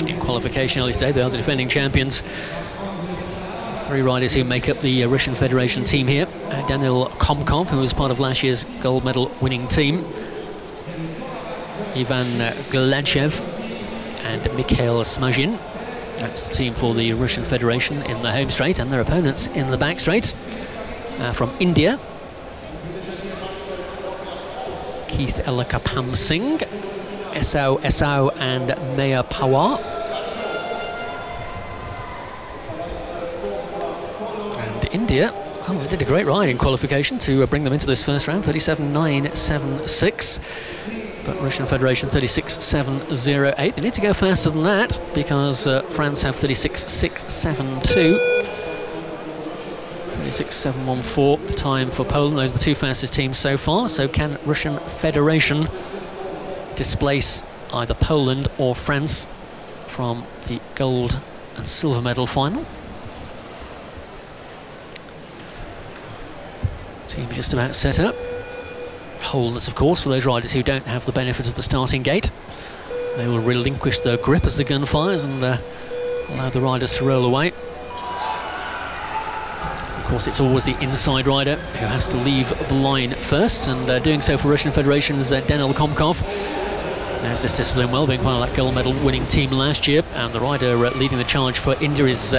Speaker 1: in qualification earlier today. They are the defending champions. 3 riders who make up the Russian Federation team here. Daniil Komkov, who was part of last year's gold medal winning team. Ivan Gladchev and Mikhail Smazhin. That's the team for the Russian Federation in the home straight, and their opponents in the back straight. From India, Keith Elakapam Singh, Esau and Maya Pawar. And India, well, they did a great ride in qualification to bring them into this first round, 37.976. But Russian Federation 36.708. They need to go faster than that because France have 36.672. 36.714 the time for Poland. Those are the 2 fastest teams so far. So can Russian Federation displace either Poland or France from the gold and silver medal final? Team just about set up. Holders, of course, for those riders who don't have the benefit of the starting gate. They will relinquish their grip as the gun fires and allow the riders to roll away. Of course, it's always the inside rider who has to leave the line first, and doing so for Russian Federation's Daniil Komkov knows this discipline well, being part of that gold medal winning team last year. And the rider leading the charge for India is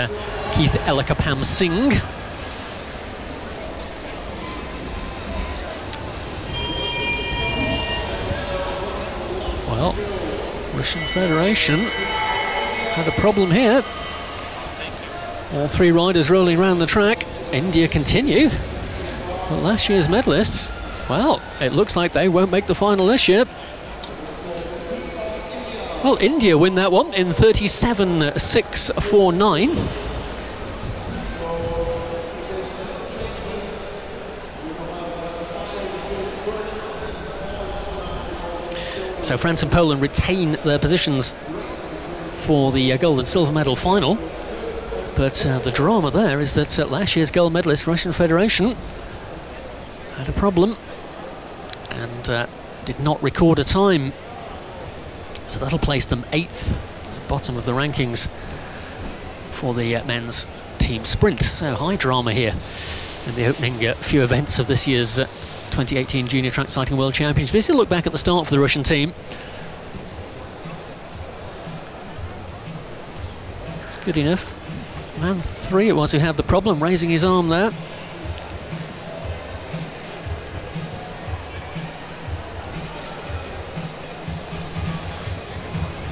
Speaker 1: Keith Elakapam Singh. Well, Russian Federation had a problem here. All 3 riders rolling around the track. India continue. But last year's medalists, well, it looks like they won't make the final this year. Well, India win that one in 37.649. So France and Poland retain their positions for the gold and silver medal final. But the drama there is that last year's gold medalist, Russian Federation, had a problem. And did not record a time, so that'll place them 8th, bottom of the rankings for the men's team sprint. So high drama here in the opening few events of this year's 2018 Junior Track Cycling World Championships. Let's look back at the start for the Russian team. It's good enough. Man 3 it was who had the problem, raising his arm there.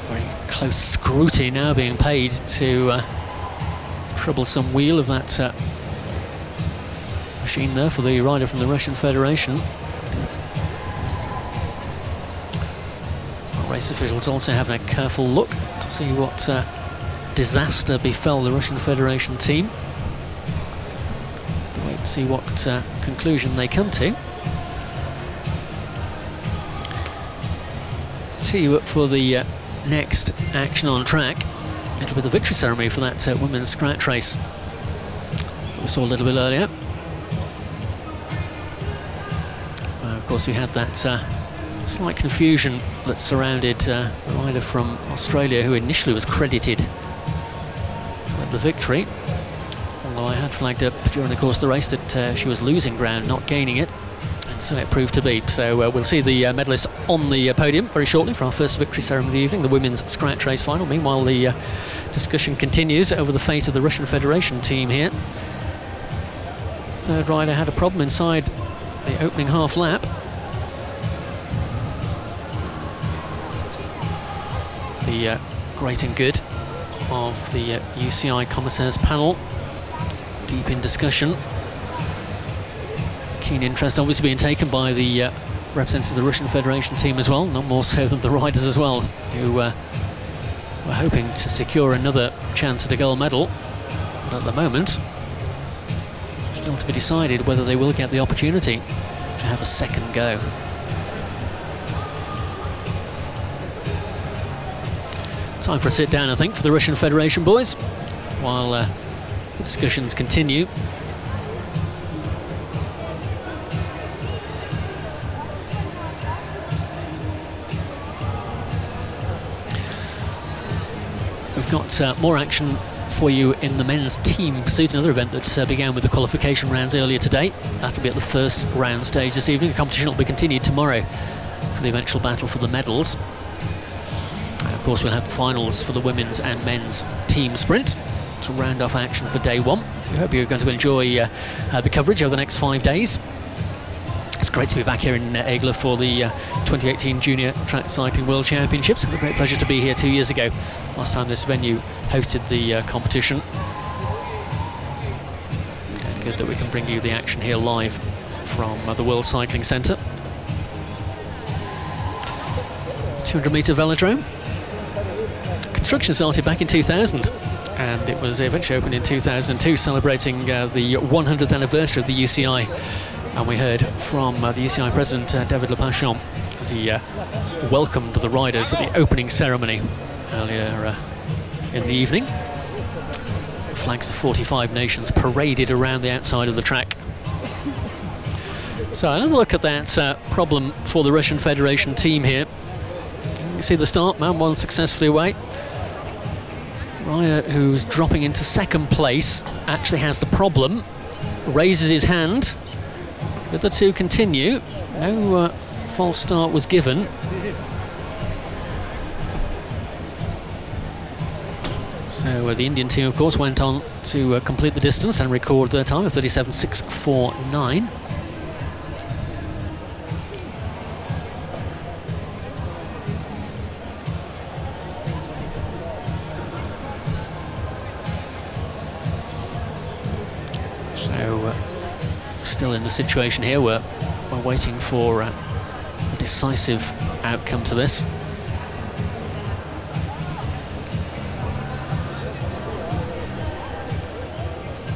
Speaker 1: Very close scrutiny now being paid to troublesome wheel of that machine there for the rider from the Russian Federation. Well, race officials also having a careful look to see what disaster befell the Russian Federation team. Wait and see what conclusion they come to. Tee you up for the next action on track. It'll be the victory ceremony for that women's scratch race we saw a little bit earlier. Of course, we had that slight confusion that surrounded a rider from Australia who initially was credited with the victory, although I had flagged up during the course of the race that she was losing ground, not gaining it, and so it proved to be. So we'll see the medalists on the podium very shortly for our first victory ceremony of the evening, the women's scratch race final. Meanwhile, the discussion continues over the fate of the Russian Federation team here. Third rider had a problem inside the opening half lap. The great and good of the UCI commissaires panel, deep in discussion. Keen interest obviously being taken by the representatives of the Russian Federation team as well, not more so than the riders as well, who were hoping to secure another chance at a gold medal. But at the moment, still to be decided whether they will get the opportunity to have a second go. Time for a sit down, I think, for the Russian Federation boys, while the discussions continue. We've got more action for you in the men's team pursuit, another event that began with the qualification rounds earlier today. That'll be at the first round stage this evening. The competition will be continued tomorrow for the eventual battle for the medals. Of course, we'll have the finals for the women's and men's team sprint to round off action for day one. We hope you're going to enjoy the coverage over the next 5 days. It's great to be back here in Aigle for the 2018 Junior Track Cycling World Championships. It's a great pleasure to be here 2 years ago, last time this venue hosted the competition. And good that we can bring you the action here live from the World Cycling Centre. 200-metre velodrome. Construction started back in 2000, and it was eventually opened in 2002, celebrating the 100th anniversary of the UCI. And we heard from the UCI president, David Lepachon, as he welcomed the riders at the opening ceremony earlier in the evening. Flags of 45 nations paraded around the outside of the track. So another look at that problem for the Russian Federation team here. You can see the start, man one successfully away. Rider who's dropping into second place actually has the problem, raises his hand. The other two continue. No false start was given. So the Indian team, of course, went on to complete the distance and record their time of 37.649. So still in the situation here where we're waiting for a decisive outcome to this.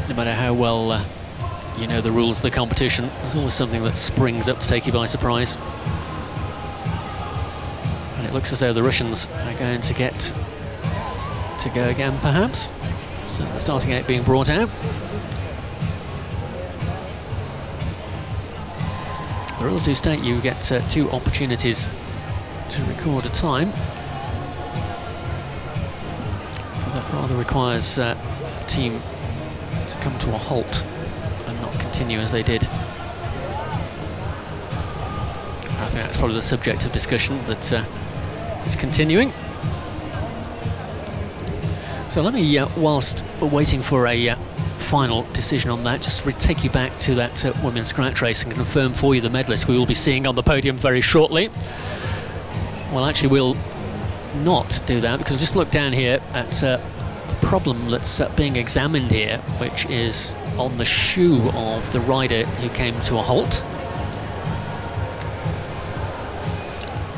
Speaker 1: No matter how well you know the rules of the competition, there's always something that springs up to take you by surprise. And it looks as though the Russians are going to get to go again, perhaps. So the starting gate being brought out. the rules do state you get 2 opportunities to record a time. That rather requires the team to come to a halt and not continue as they did. I think that's probably the subject of discussion that is continuing. So let me, whilst we're waiting for a final decision on that, just take you back to that women's scratch race and confirm for you the medalists we will be seeing on the podium very shortly. Well, actually, we'll not do that, because just look down here at the problem that's being examined here, which is on the shoe of the rider who came to a halt.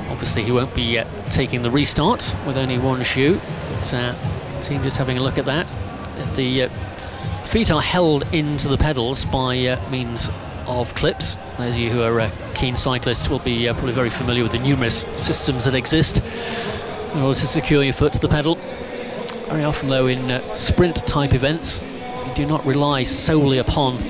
Speaker 1: Obviously, he won't be taking the restart with only one shoe, but team just having a look at that. The feet are held into the pedals by means of clips. Those of you who are keen cyclists will be probably very familiar with the numerous systems that exist in order to secure your foot to the pedal. Very often, though, in sprint-type events, you do not rely solely upon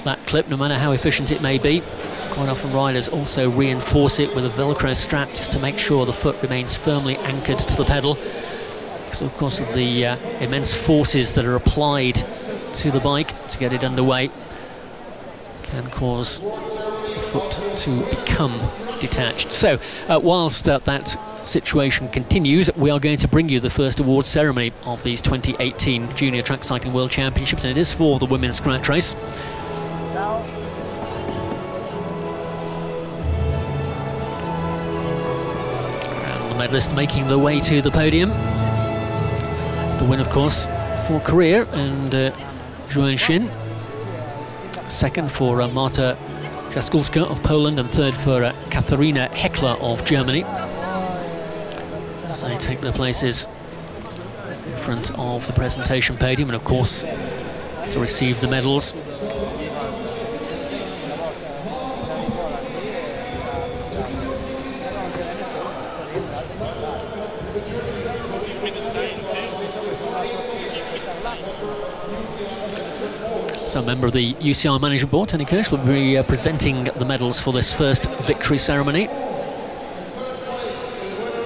Speaker 1: that clip, no matter how efficient it may be. Quite often, riders also reinforce it with a Velcro strap just to make sure the foot remains firmly anchored to the pedal. Because, of course, of the immense forces that are applied to the bike to get it underway can cause the foot to become detached. So, whilst that situation continues, we are going to bring you the first award ceremony of these 2018 Junior Track Cycling World Championships, and it is for the women's scratch race. And the medalists making their way to the podium. The win, of course, for Korea and Juan Shin. Second for Marta Jaskulska of Poland, and third for Katharina Heckler of Germany, as they take their places in front of the presentation podium, and of course to receive the medals. So a member of the UCI Management Board, Tony Kirsch, will be presenting the medals for this first victory ceremony.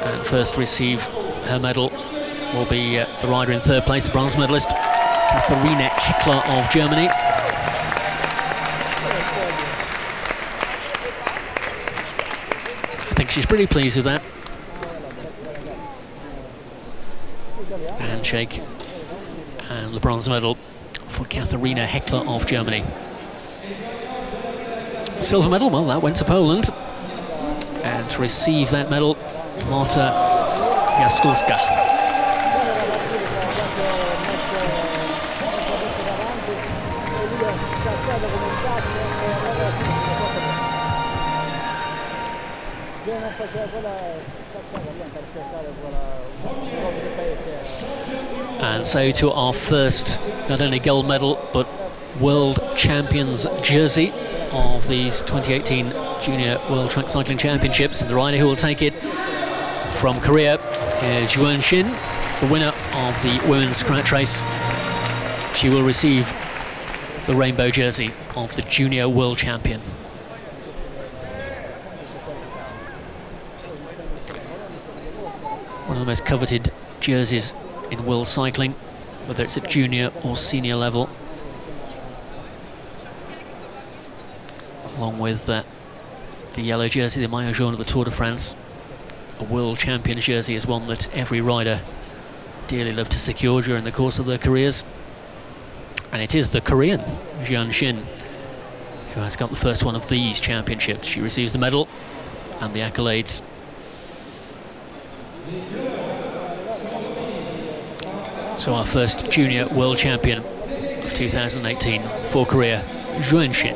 Speaker 1: And first to receive her medal will be the rider in third place, the bronze medalist, Katharina Heckler of Germany. I think she's pretty pleased with that. Handshake, and the bronze medal for Katharina Heckler of Germany. Silver medal, well, that went to Poland. And to receive that medal, Marta Jaskulska. And so to our first, not only gold medal, but world champions jersey of these 2018 Junior World Track Cycling Championships. And the rider who will take it from Korea is Juan Shin, the winner of the women's scratch race. She will receive the rainbow jersey of the Junior World Champion. One of the most coveted jerseys in world cycling, whether it's at junior or senior level. Along with the yellow jersey, the maillot jaune of the Tour de France. A world champion jersey is one that every rider dearly love to secure during the course of their careers. And it is the Korean, Juan Shin, who has got the first one of these championships. She receives the medal and the accolades. So our first junior world champion of 2018 for Korea, Juan Shin.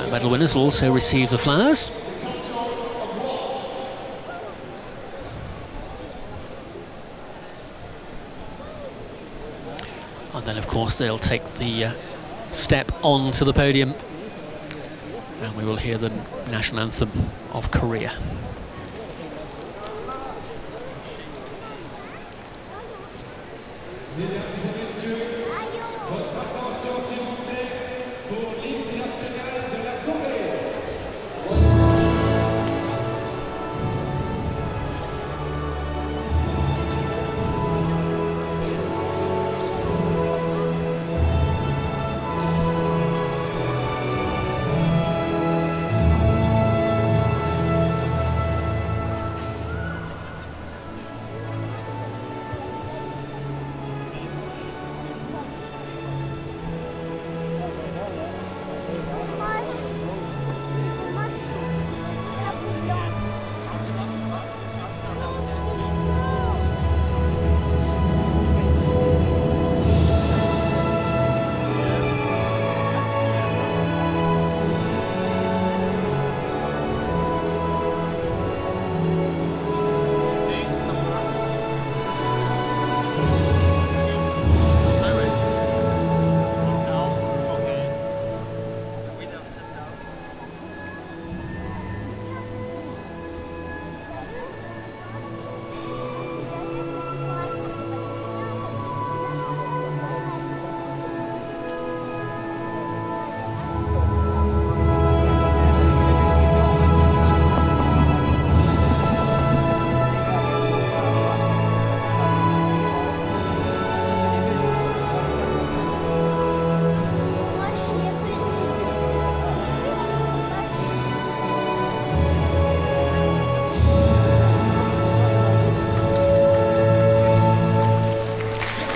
Speaker 1: Medal winners will also receive the flowers. And then, of course, they'll take the step onto the podium, and we will hear the national anthem of Korea.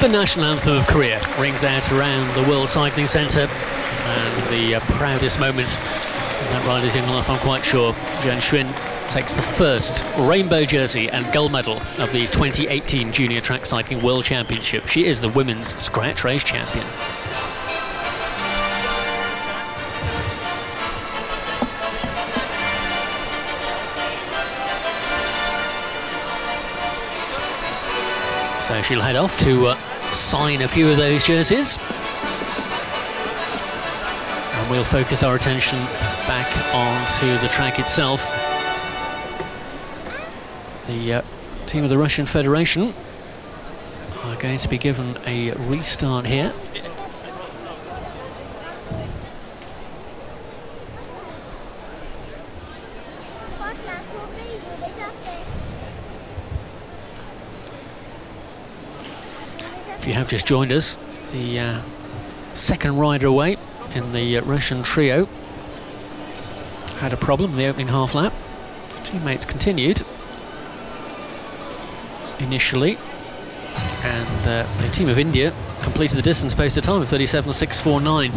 Speaker 1: The national anthem of Korea rings out around the World Cycling Centre, and the proudest moment in that rider's young life, I'm quite sure. Jian Xuan takes the first rainbow jersey and gold medal of the 2018 Junior Track Cycling World Championship. She is the women's scratch race champion. So she'll head off to sign a few of those jerseys. And we'll focus our attention back onto the track itself. The team of the Russian Federation are going to be given a restart here. If you have just joined us, the second rider away in the Russian trio had a problem in the opening half lap. His teammates continued initially, and the team of India completed the distance, posted a time of 37.649.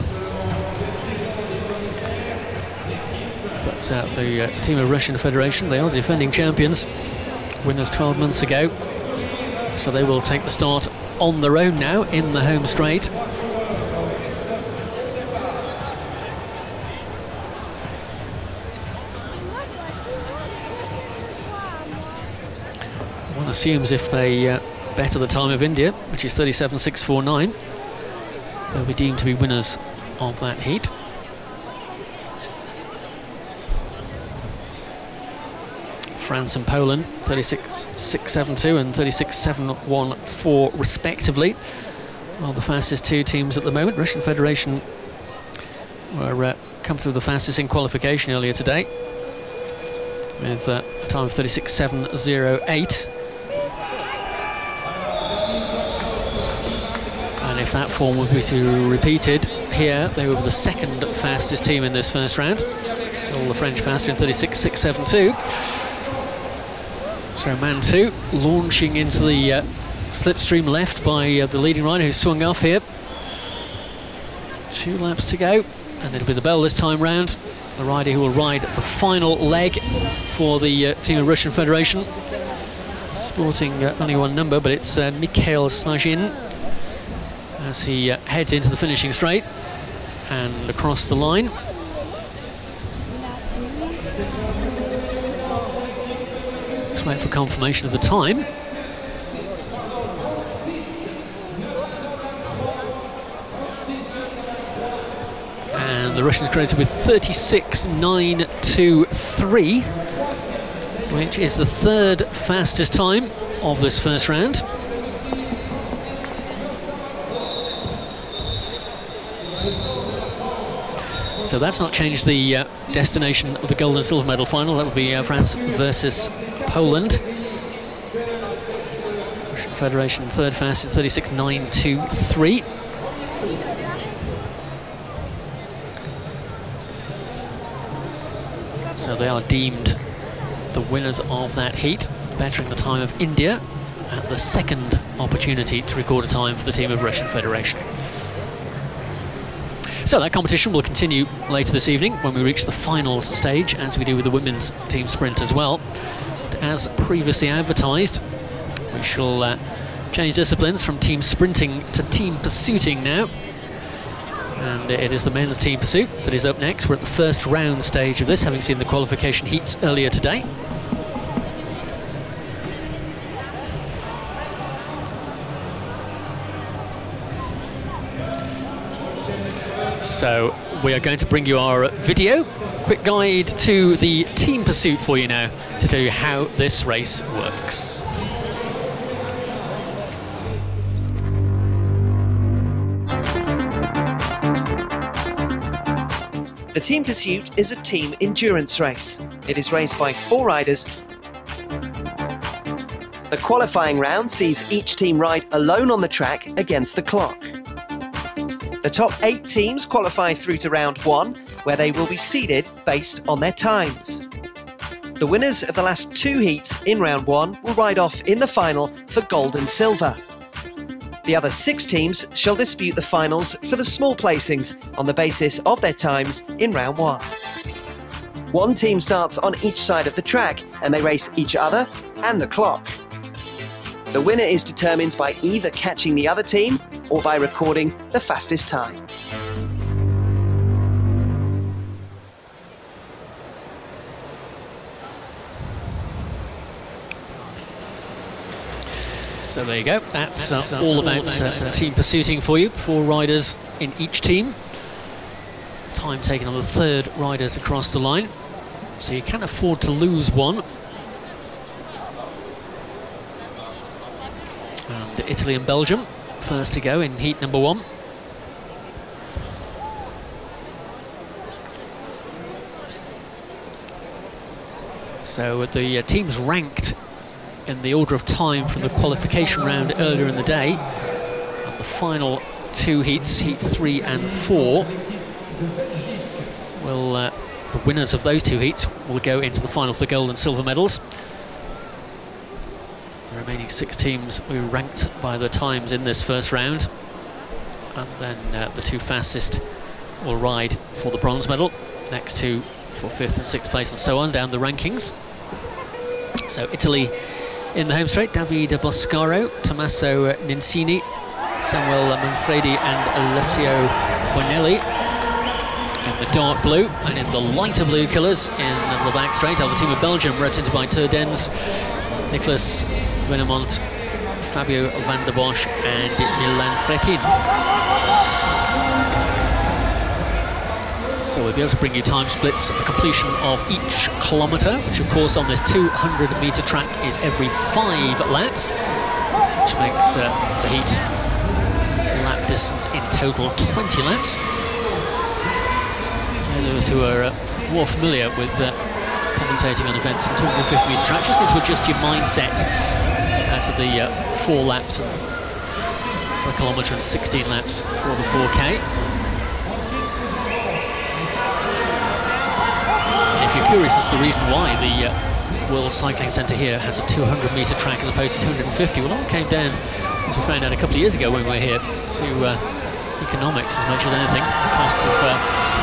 Speaker 1: But the team of Russian Federation, they are the defending champions, winners 12 months ago, so they will take the start on their own now in the home straight. One assumes if they better the time of India, which is 37.649, they'll be deemed to be winners of that heat. France and Poland, 36.672 and 36.714 respectively, are the fastest two teams at the moment. Russian Federation were comfortably the fastest in qualification earlier today, with a time of 36.708. And if that form would be repeated here, they were the second fastest team in this first round. Still the French faster in 36.672. So man 2 launching into the slipstream left by the leading rider, who swung off here. 2 laps to go, and it'll be the bell this time round. The rider who will ride the final leg for the team of Russian Federation, sporting only one number, but it's Mikhail Smazhin, as he heads into the finishing straight and across the line. Let's wait for confirmation of the time. And the Russians created with 36.923, which is the third fastest time of this first round. So that's not changed the destination of the gold and silver medal final. That would be France versus Poland. Russian Federation third fastest, 36.923. So they are deemed the winners of that heat, bettering the time of India at the second opportunity to record a time for the team of Russian Federation. So that competition will continue later this evening when we reach the finals stage, as we do with the women's team sprint as well. But as previously advertised, we shall change disciplines from team sprinting to team pursuiting now. And it is the men's team pursuit that is up next. We're at the first round stage of this, having seen the qualification heats earlier today. So we are going to bring you our video, quick guide to the team pursuit for you now, to tell you how this race works.
Speaker 5: The team pursuit is a team endurance race. It is raced by 4 riders. The qualifying round sees each team ride alone on the track against the clock. The top 8 teams qualify through to round 1, where they will be seeded based on their times. The winners of the last 2 heats in round 1 will ride off in the final for gold and silver. The other 6 teams shall dispute the finals for the small placings on the basis of their times in round 1. 1 team starts on each side of the track and they race each other and the clock. The winner is determined by either catching the other team or by recording the fastest time.
Speaker 1: So there you go, that's all about team pursuing for you. 4 riders in each team. Time taken on the 3rd riders across the line. So you can afford to lose one. And Italy and Belgium, first to go in heat number 1. So the teams ranked in the order of time from the qualification round earlier in the day. And the final 2 heats, heat 3 and 4, will the winners of those 2 heats will go into the final for the gold and silver medals. The remaining 6 teams were ranked by the times in this first round, and then the 2 fastest will ride for the bronze medal, next 2 for 5th and 6th place, and so on down the rankings. So Italy in the home straight, Davide Boscaro, Tommaso Nincini, Samuel Manfredi and Alessio Bonelli in the dark blue, and in the lighter blue colours in the back straight are the team of Belgium, represented by Turdens, Nicolas Venemont, Fabio van der Bosch and Milan Fretin. So we'll be able to bring you time splits at the completion of each kilometre, which of course on this 200-metre track is every 5 laps, which makes the heat lap distance in total 20 laps. Those of us who are more familiar with commentating on events in 250-metre tracks just need to adjust your mindset out of the 4 laps per kilometre and 16 laps for the 4K. If you're curious as to the reason why the World Cycling Centre here has a 200-metre track as opposed to 250, well, it all came down, as we found out a couple of years ago when we were here, to economics as much as anything. The cost of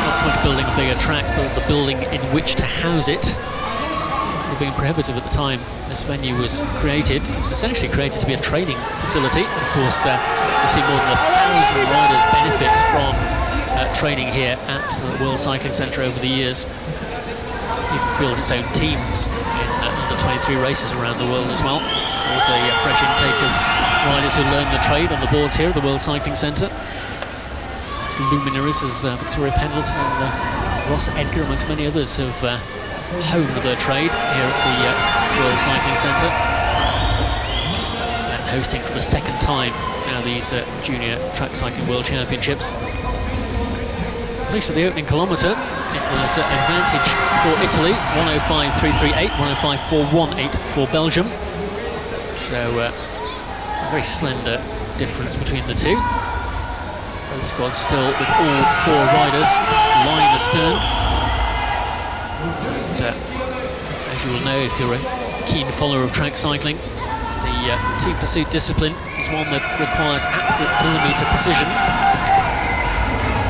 Speaker 1: not so much building a bigger track, but the building in which to house it would be prohibitive at the time this venue was created. It was essentially created to be a training facility. Of course, we've seen more than 1,000 riders benefit from training here at the World Cycling Centre over the years. Even fields its own teams in under-23 races around the world as well. There's a fresh intake of riders who learn the trade on the boards here at the World Cycling Centre. Such luminaries as Victoria Pendleton and Ross Edgar, amongst many others, have honed their trade here at the World Cycling Centre. And hosting for the 2nd time now these Junior Track Cycling World Championships. At least for the opening kilometre, it was advantage for Italy, 105.338, 105.418 for Belgium. So a very slender difference between the two. The squad still with all 4 riders lying astern. And, as you will know if you're a keen follower of track cycling, the team pursuit discipline is one that requires absolute millimetre precision.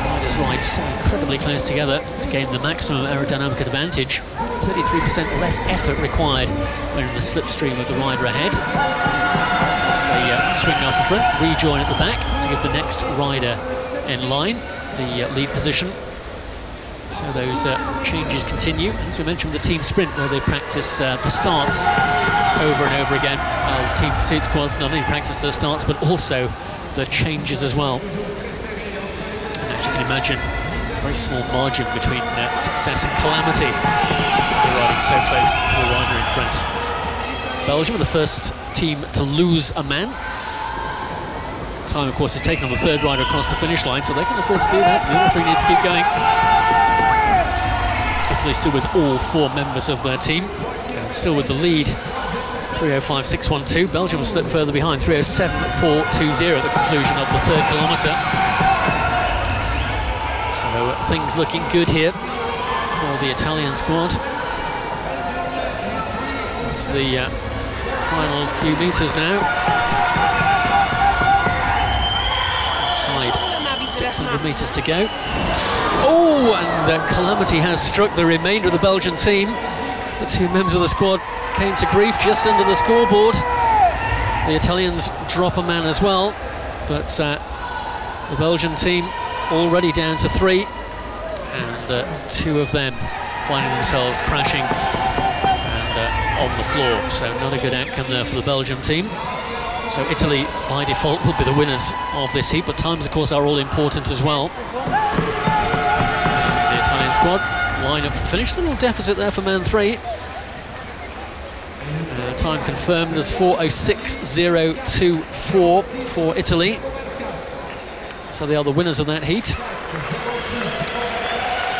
Speaker 1: Riders ride so incredibly close together to gain the maximum aerodynamic advantage. 33% less effort required when in the slipstream of the rider ahead. As they swing off the front, rejoin at the back to give the next rider in line the lead position. So those changes continue. As we mentioned, the team sprint, where they practice the starts over and over again. The team pursuit squads not only practice their starts, but also the changes as well. And as you can imagine, there's a very small margin between success and calamity. They're riding so close to the rider in front. Belgium are the first team to lose a man. Time, of course, is taken on the 3rd rider across the finish line, so they can afford to do that. The other 3 need to keep going. Italy still with all 4 members of their team, and still with the lead, 3:05.612. Belgium will slip further behind, 3:07.420 at the conclusion of the 3rd kilometre. So things looking good here for the Italian squad. It's the final few metres now. 600 metres to go. Oh, and calamity has struck the remainder of the Belgian team. The two members of the squad came to grief just under the scoreboard. The Italians drop a man as well, but the Belgian team already down to 3, and 2 of them finding themselves crashing and on the floor. So not a good outcome there for the Belgian team. So Italy, by default, will be the winners of this heat, but times, of course, are all important as well. And the Italian squad line up for the finish. Little deficit there for man 3. Time confirmed as 4:06.024 for Italy. So they are the winners of that heat.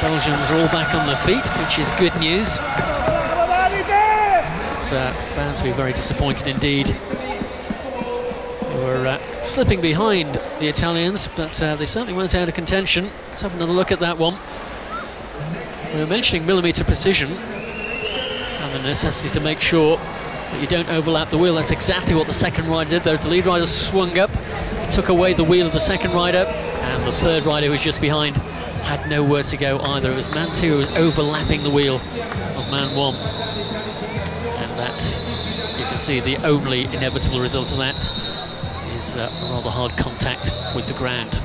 Speaker 1: Belgians are all back on their feet, which is good news. It's bound to be very disappointed indeed. They were slipping behind the Italians, but they certainly weren't out of contention. Let's have another look at that one. We were mentioning millimetre precision and the necessity to make sure that you don't overlap the wheel. That's exactly what the second rider did. There's the lead rider swung up, took away the wheel of the second rider, and the third rider who was just behind had nowhere to go either. It was man 2 who was overlapping the wheel of man 1. And that, you can see, the only inevitable result of that is a rather hard contact with the ground.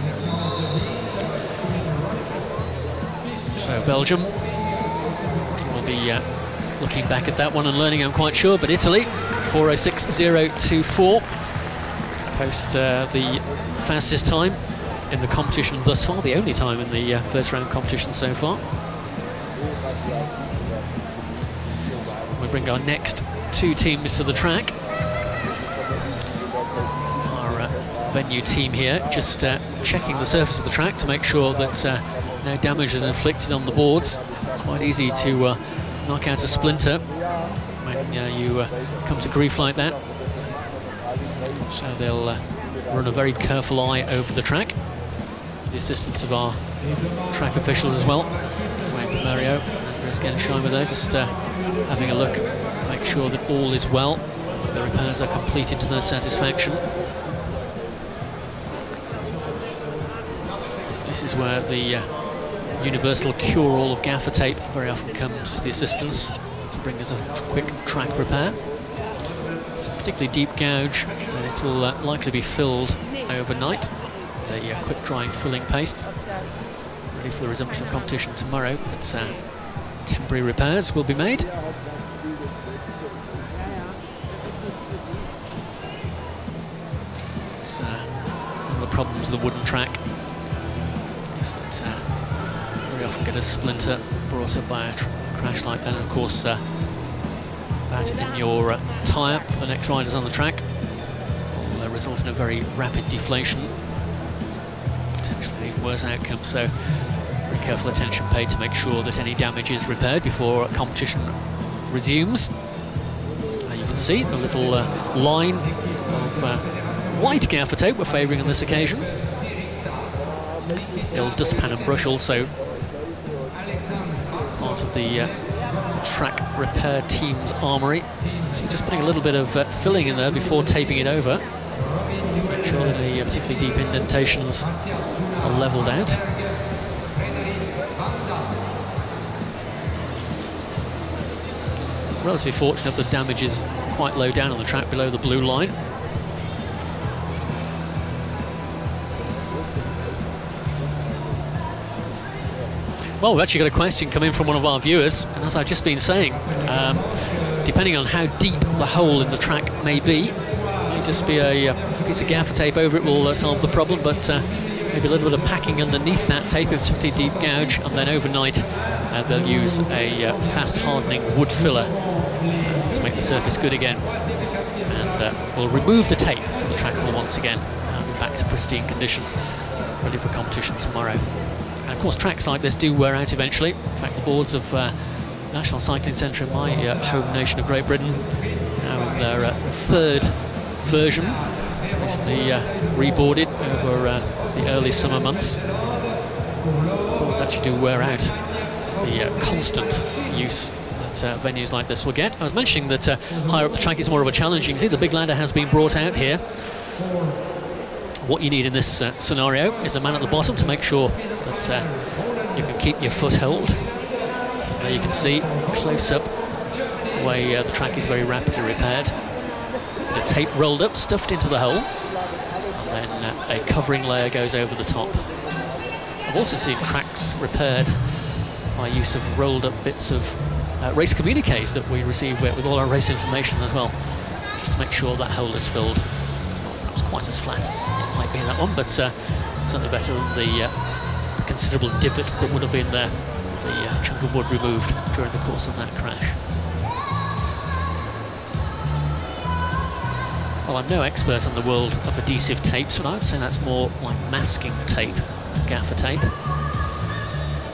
Speaker 1: So Belgium will be looking back at that one and learning, I'm quite sure, but Italy, 4:06.024, post the fastest time in the competition thus far, the only time in the first round competition so far. We bring our next 2 teams to the track. Our venue team here just checking the surface of the track to make sure that no damage is inflicted on the boards. Quite easy to knock out a splinter when you come to grief like that. So they'll run a very careful eye over the track, with the assistance of our track officials as well. Wayne Mario and Andres Gensheimer there, just having a look, make sure that all is well, that the repairs are completed to their satisfaction. This is where the universal cure-all of gaffer tape very often comes to the assistance to bring us a quick track repair. It's a particularly deep gouge, and it will likely be filled overnight with a quick drying filling paste, ready for the resumption of competition tomorrow, but temporary repairs will be made. It's one of the problems with the wooden track is that very often get a splinter brought up by a crash like that, and of course that in your tyre for the next riders on the track will result in a very rapid deflation, potentially an even worse outcome. So very careful attention paid to make sure that any damage is repaired before competition resumes. You can see the little line of white gaffer tape we're favouring on this occasion. The old dustpan and brush also part of the track repair team's armoury. So just putting a little bit of filling in there before taping it over, to make sure that the particularly deep indentations are levelled out. Relatively fortunate the damage is quite low down on the track below the blue line. Well, we've actually got a question coming from one of our viewers, and as I've just been saying, depending on how deep the hole in the track may be, it may just be a piece of gaffer tape over it will solve the problem, but maybe a little bit of packing underneath that tape, if it's a pretty deep gouge, and then overnight they'll use a fast hardening wood filler to make the surface good again. And we'll remove the tape, so the track will once again be back to pristine condition, ready for competition tomorrow. And of course, tracks like this do wear out eventually. In fact, the boards of National Cycling Centre in my home nation of Great Britain, now in their 3rd version, recently reboarded over the early summer months. The boards actually do wear out, the constant use that venues like this will get. I was mentioning that higher up the track is more of a challenge. You can see the big ladder has been brought out here. What you need in this scenario is a man at the bottom to make sure that you can keep your foothold. You can see close up the way the track is very rapidly repaired. The tape rolled up, stuffed into the hole, and then a covering layer goes over the top. I've also seen tracks repaired by use of rolled up bits of race communiques that we receive with all our race information as well, just to make sure that hole is filled. Not perhaps quite as flat as it might be in that one, but certainly better than the considerable divot that would have been there, the chunk of wood removed during the course of that crash. Well, I'm no expert on the world of adhesive tapes, but I would say that's more like masking tape, gaffer tape.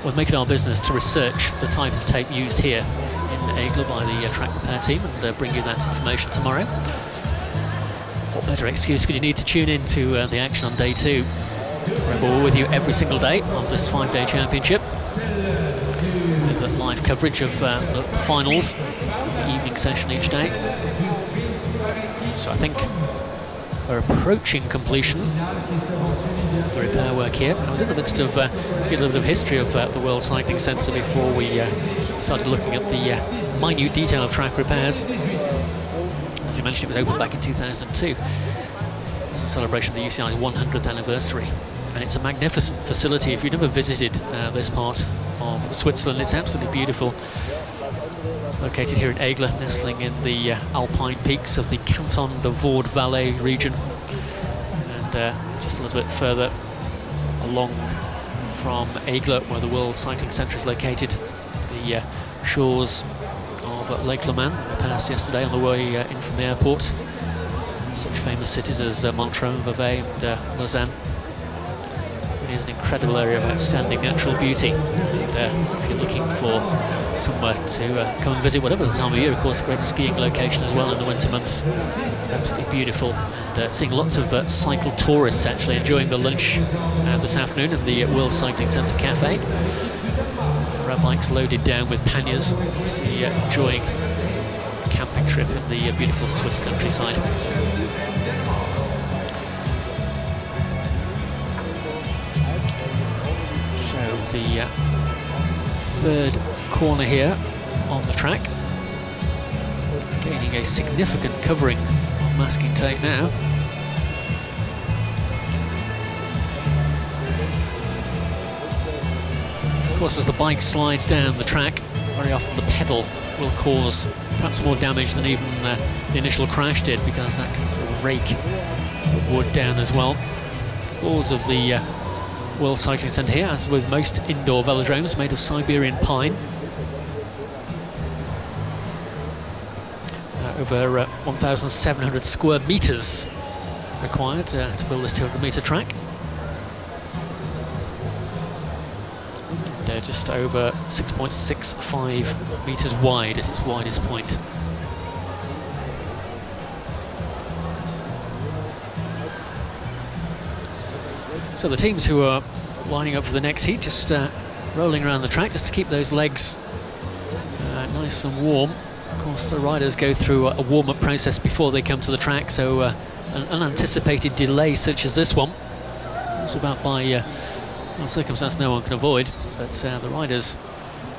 Speaker 1: We're making our business to research the type of tape used here in Aigle by the track repair team and bring you that information tomorrow. What better excuse could you need to tune in to the action on day 2? Remember, we're with you every single day of this 5-day championship with a live coverage of the finals, the evening session each day. So I think we're approaching completion of the repair work here. I was in the midst of to get a little bit of history of the World Cycling Centre before we started looking at the minute detail of track repairs. As you mentioned, it was opened back in 2002 as a celebration of the UCI's 100th anniversary. And it's a magnificent facility. If you've never visited this part of Switzerland, it's absolutely beautiful. Located here in Aigle, nestling in the alpine peaks of the Canton de Vaud Valley region. And just a little bit further along from Aigle, where the World Cycling Centre is located, the shores of Lake Le Mans we passed yesterday on the way in from the airport. Such famous cities as Montreux, Vevey and Lausanne. It is an incredible area of outstanding natural beauty. And if you're looking for somewhere to come and visit, whatever the time of year, of course, a great skiing location as well in the winter months. Absolutely beautiful. And seeing lots of cycle tourists actually enjoying the lunch this afternoon in the World Cycling Centre Cafe. Road bikes loaded down with panniers, obviously enjoying a camping trip in the beautiful Swiss countryside. So the third corner here on the track, gaining a significant covering of masking tape now. Of course, as the bike slides down the track, very often the pedal will cause perhaps more damage than even the initial crash did, because that can sort of rake the wood down as well. Boards of the World Cycling Centre here, as with most indoor velodromes, made of Siberian pine. Over 1,700 square metres required to build this 200-metre track. And just over 6.65 metres wide at its widest point. So the teams who are lining up for the next heat, just rolling around the track just to keep those legs nice and warm. Of course, the riders go through a warm-up process before they come to the track, so an unanticipated delay such as this one, it's about by a circumstance no one can avoid, but the riders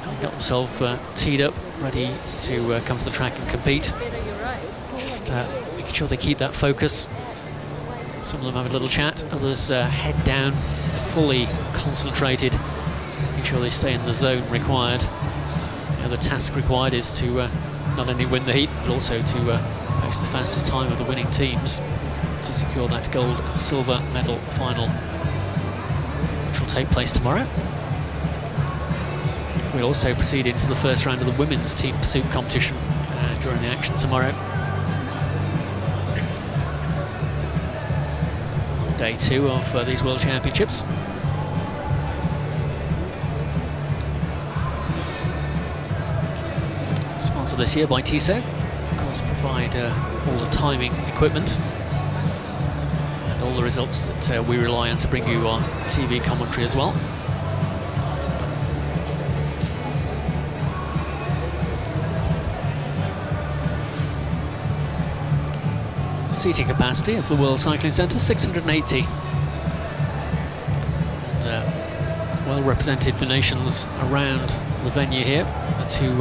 Speaker 1: have got themselves teed up, ready to come to the track and compete. Just making sure they keep that focus. Some of them have a little chat, others head down, fully concentrated, making sure they stay in the zone required. The task required is to not only win the heat, but also to post the fastest time of the winning teams to secure that gold and silver medal final, which will take place tomorrow. We'll also proceed into the first round of the women's team pursuit competition during the action tomorrow. Day 2 of these World Championships. Sponsored this year by Tissot, of course, provide all the timing equipment and all the results that we rely on to bring you our TV commentary as well. seating capacity of the World Cycling Centre, 680. And well represented the nations around the venue here. The two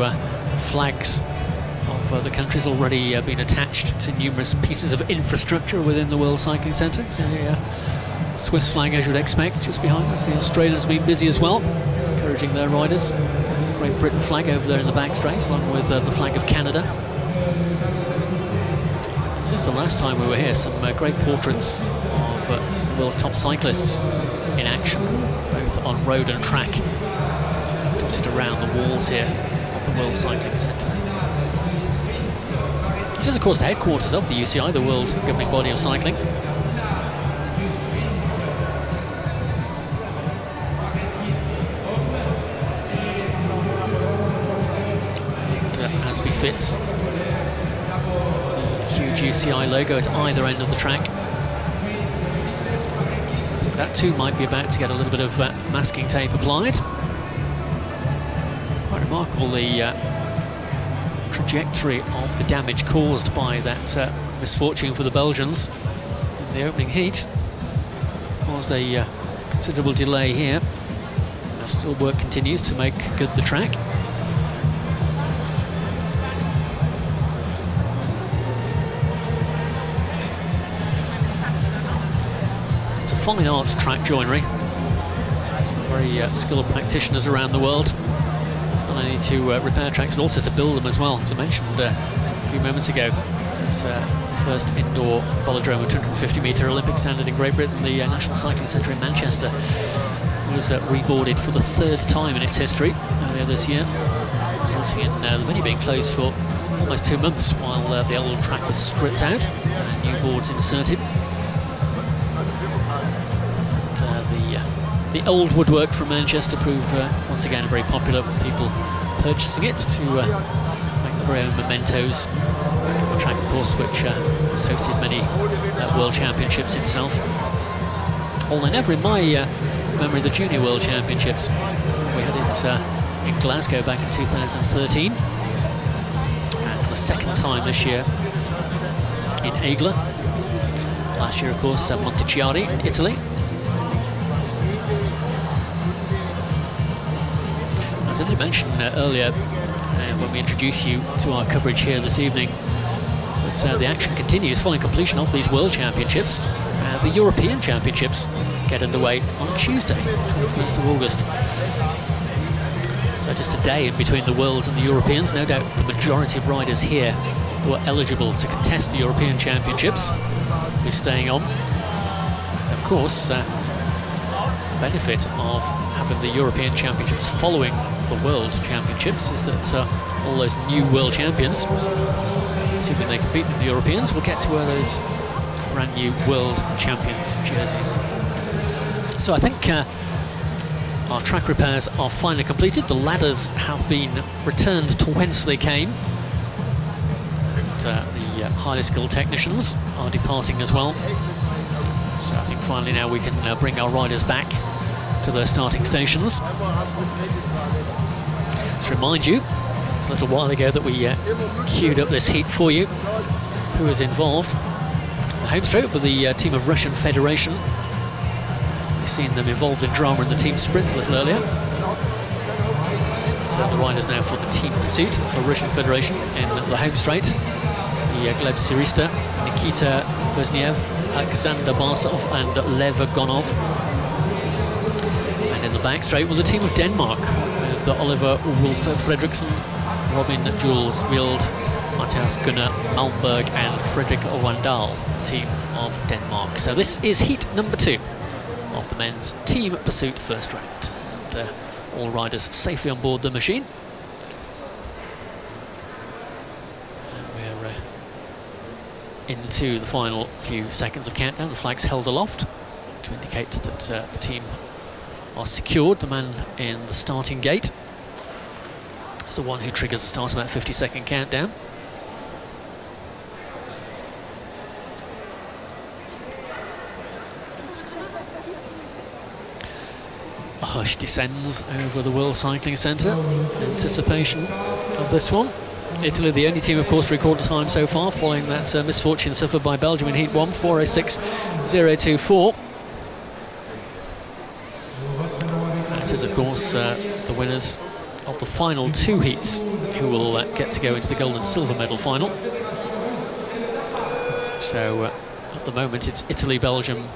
Speaker 1: flags of the countries already been attached to numerous pieces of infrastructure within the World Cycling Centre. So the Swiss flag, as you'd expect, just behind us. The Australians have been busy as well, encouraging their riders. Great Britain flag over there in the back straight, along with the flag of Canada. And since the last time we were here, some great portraits of some of the world's top cyclists in action, both on road and track, dotted around the walls here of the World Cycling Centre. This is, of course, the headquarters of the UCI, the world governing body of cycling. As befits the huge UCI logo at either end of the track. I think that too might be about to get a little bit of masking tape applied. Quite remarkable, the trajectory of the damage caused by that misfortune for the Belgians in the opening heat. Caused a considerable delay here. Now still work continues to make good the track. It's a fine art track joinery. Some very skilled practitioners around the world, not only to repair tracks but also to build them as well. As I mentioned a few moments ago, it's the first indoor velodrome of 250-metre Olympic standard in Great Britain. The National Cycling Centre in Manchester was reboarded for the third time in its history earlier this year, resulting in the venue being closed for almost 2 months while the old track was stripped out and new boards inserted. The old woodwork from Manchester proved once again very popular, with people purchasing it to make their very own mementos. A track, of course, which has hosted many World Championships itself. Although never in my memory the Junior World Championships. We had it in Glasgow back in 2013, and for the second time this year in Aigle. Last year, of course, Montichiari in Italy. As I did mention earlier when we introduced you to our coverage here this evening, that the action continues following completion of these World Championships. The European Championships get underway on Tuesday, 21st of August. So just a day in between the Worlds and the Europeans. No doubt the majority of riders here who are eligible to contest the European Championships will be staying on. And of course, the benefit of having the European Championships following the World Championships is that all those new World Champions, assuming they compete in the Europeans, will get to wear those brand new World Champions jerseys. So I think our track repairs are finally completed. The ladders have been returned to whence they came. And the highly skilled technicians are departing as well. So I think finally now we can bring our riders back to their starting stations. Let's remind you, it's a little while ago that we queued up this heat for you. Who is involved? The home straight with the team of Russian Federation. We've seen them involved in drama in the team sprint a little earlier. So the riders now for the team pursuit for Russian Federation in the home straight. The Gleb Sirista, Nikita Bezniev, Alexander Barsov and Lev Gonov. And in the back straight with the team of Denmark, with Oliver Wolf Fredriksson, Robin Jules Wild, Matthias Gunnar Malmberg and Fredrik Wandal, the team of Denmark. So this is heat number 2 of the men's team pursuit first round. And all riders safely on board the machine. And we're into the final few seconds of countdown. The flag's held aloft to indicate that the team are secured. The man in the starting gate is the one who triggers the start of that 50-second countdown. A hush descends over the World Cycling Centre in anticipation of this one. Italy, the only team, of course, to record the time so far, following that misfortune suffered by Belgium in Heat 1, 4:06.024. That is, of course, the winners of the final 2 heats who will get to go into the gold and silver medal final. So at the moment it's Italy, Belgium,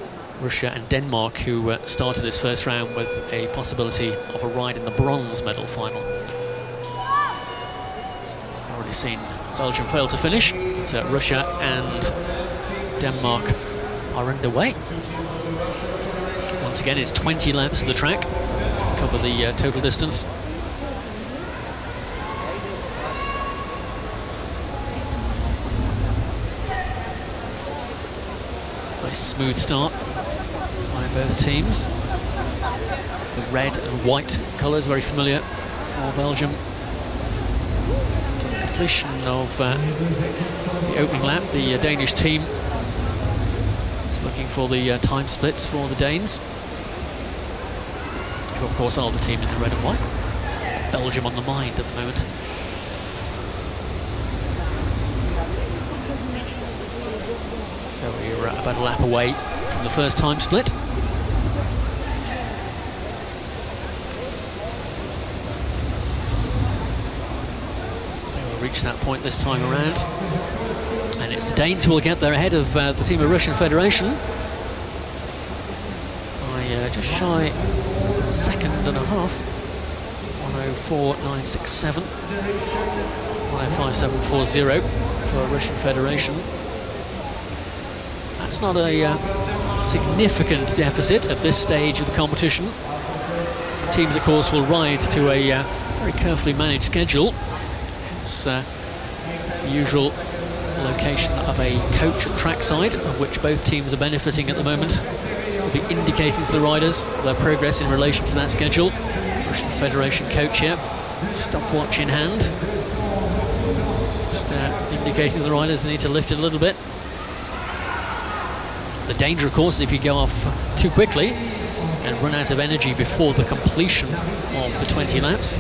Speaker 1: Russia and Denmark who started this first round with a possibility of a ride in the bronze medal final. Already seen Belgium fail to finish, but Russia and Denmark are underway. Once again, it's 20 laps of the track to cover the total distance. Nice smooth start by both teams. The red and white colours very familiar for Belgium. To the completion of the opening lap, the Danish team is looking for the time splits for the Danes, who of course are the team in the red and white. Belgium on the mind at the moment. So we're about a lap away from the first time split. They will reach that point this time around. And it's the Danes who will get there ahead of the team of Russian Federation by just shy a second and a half. 1:04.967, 1:05.740 for Russian Federation. That's not a significant deficit at this stage of the competition. Teams, of course, will ride to a very carefully managed schedule. It's the usual location of a coach at trackside, of which both teams are benefiting at the moment. Will be indicating to the riders their progress in relation to that schedule. Russian Federation coach here, stopwatch in hand, just indicating to the riders they need to lift it a little bit. The danger, of course, is if you go off too quickly and run out of energy before the completion of the 20 laps.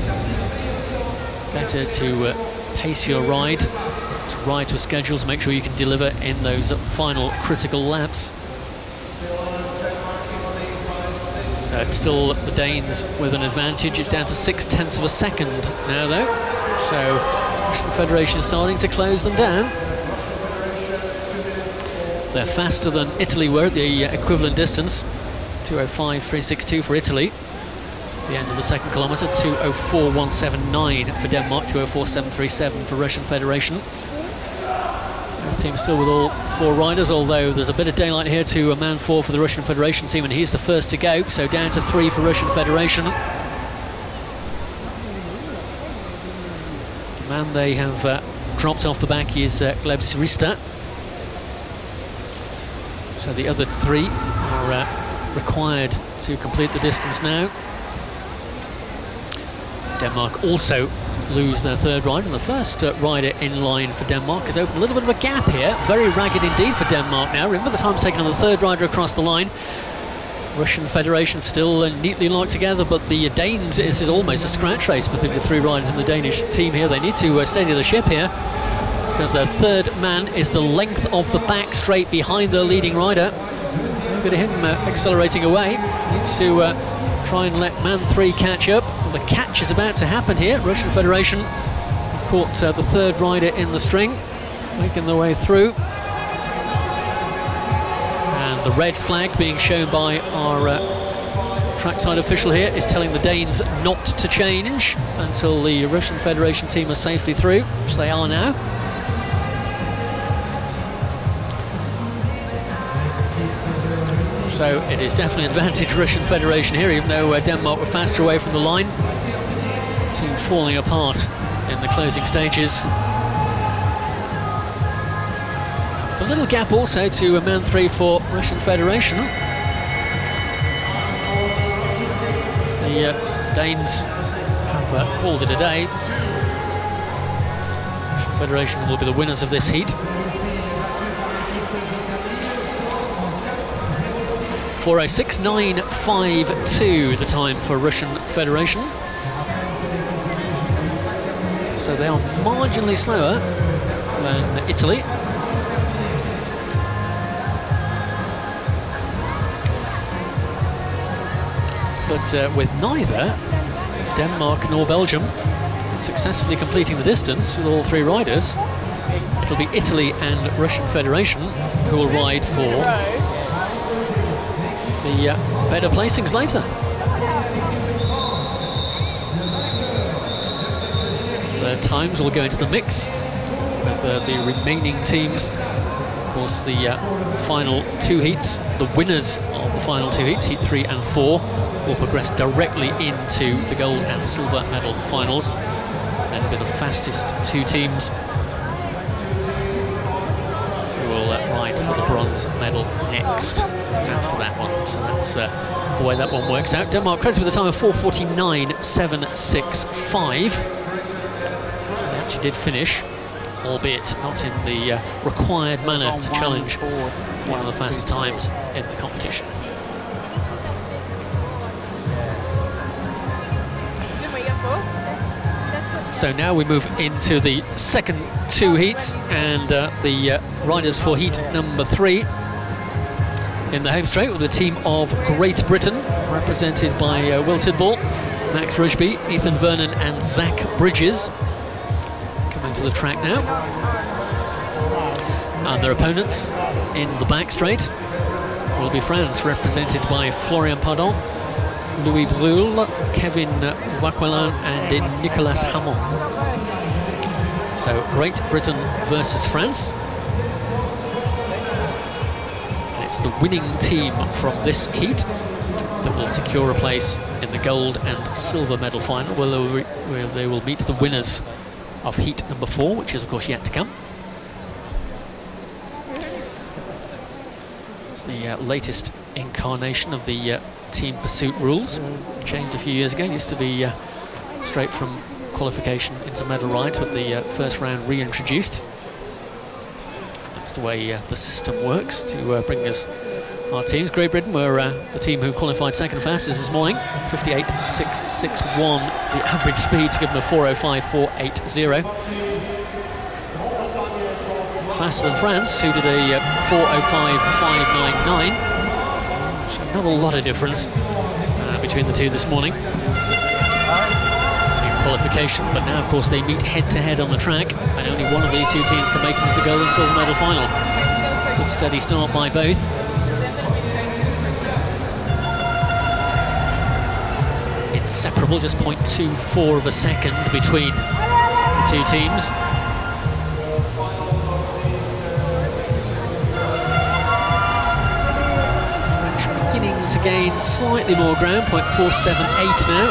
Speaker 1: Better to pace your ride, to ride to a schedule to make sure you can deliver in those final critical laps. So it's still the Danes with an advantage. It's down to 0.6 of a second now, though. So the Russian Federation is starting to close them down. They're faster than Italy were at the equivalent distance. 2:05.362 for Italy. At the end of the second kilometre, 2:04.179 for Denmark, 2:04.737 for Russian Federation. Both teams still with all 4 riders, although there's a bit of daylight here to a man 4 for the Russian Federation team, and he's the first to go, so down to 3 for Russian Federation. The man they have dropped off the back is Gleb Sirista. So the other 3 are required to complete the distance now. Denmark also lose their 3rd rider, and the first rider in line for Denmark has opened a little bit of a gap here. Very ragged indeed for Denmark now. Remember the time's taken on the 3rd rider across the line. Russian Federation still neatly locked together, but the Danes, this is almost a scratch race between the 3 riders in the Danish team here. They need to steady the ship here, because their 3rd man is the length of the back straight behind their leading rider. Look at him accelerating away. Needs to try and let man 3 catch up. Well, the catch is about to happen here. Russian Federation caught the 3rd rider in the string, making their way through. And the red flag being shown by our trackside official here is telling the Danes not to change until the Russian Federation team are safely through, which they are now. So it is definitely advantage Russian Federation here, even though Denmark were faster away from the line. Team falling apart in the closing stages. A little gap also to a man 3 for Russian Federation. The Danes have called it a day. Russian Federation will be the winners of this heat. 4:06.952 the time for Russian Federation. so they are marginally slower than Italy. But with neither Denmark nor Belgium successfully completing the distance with all three riders, it'll be Italy and Russian Federation who will ride for the better placings later. Their times will go into the mix with the remaining teams. Of course, the final two heats, the winners of the final two heats, heat 3 and 4, will progress directly into the gold and silver medal finals. Then it'll be the fastest two teams who will ride for the bronze medal next after that one. So that's the way that one works out. Denmark credited with a time of 4:49.765. They actually did finish, albeit not in the required manner to challenge one of the fastest times in the competition. So now we move into the second two heats, and the riders for heat number 3 in the home straight with the team of Great Britain, represented by Will Tidball, Max Rusby, Ethan Vernon and Zach Bridges. Coming to the track now. And their opponents in the back straight will be France, represented by Florian Pardon, Louis Brul, Kevin Vauquelin and Nicolas Hamon. So Great Britain versus France. And it's the winning team from this heat that will secure a place in the gold and silver medal final, where they will meet the winners of heat number 4, which is of course yet to come. It's the latest incarnation of the team pursuit rules. Changed a few years ago. Used to be straight from qualification into medal rides, with the first round reintroduced. That's the way the system works to bring us our teams. Great Britain were the team who qualified second fastest this morning, 58.661 the average speed to give them a 4:05.480. Faster than France, who did a 4:05.599. So not a lot of difference between the two this morning in qualification, but now of course they meet head-to-head on the track, and only one of these two teams can make it into the gold and silver medal final. Good steady start by both. Inseparable, just 0.24 of a second between the two teams. To gain slightly more ground, 0.478 now.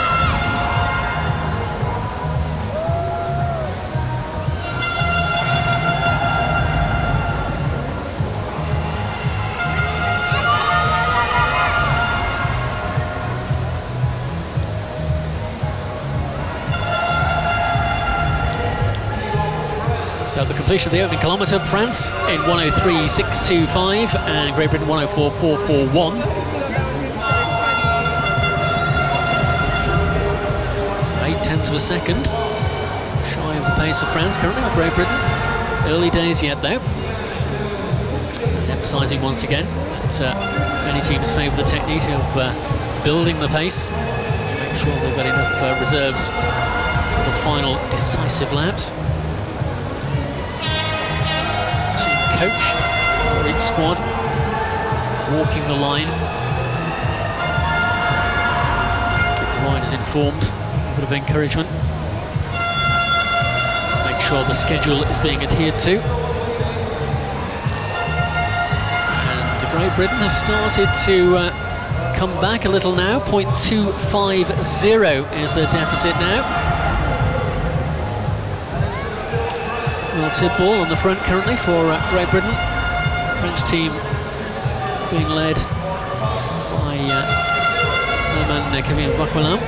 Speaker 1: So the completion of the opening kilometre, France in 1:03.625 and Great Britain 1:04.441. 0.8 of a second shy of the pace of France currently with Great Britain. Early days yet though. And emphasising once again that many teams favour the technique of building the pace to make sure they've got enough reserves for the final decisive laps. Team coach for each squad walking the line to keep the riders informed. Bit of encouragement. Make sure the schedule is being adhered to. And Great Britain have started to come back a little now. 0.250 is their deficit now. Will Tidball on the front currently for Great Britain. French team being led by their man Kevin Vauquelin.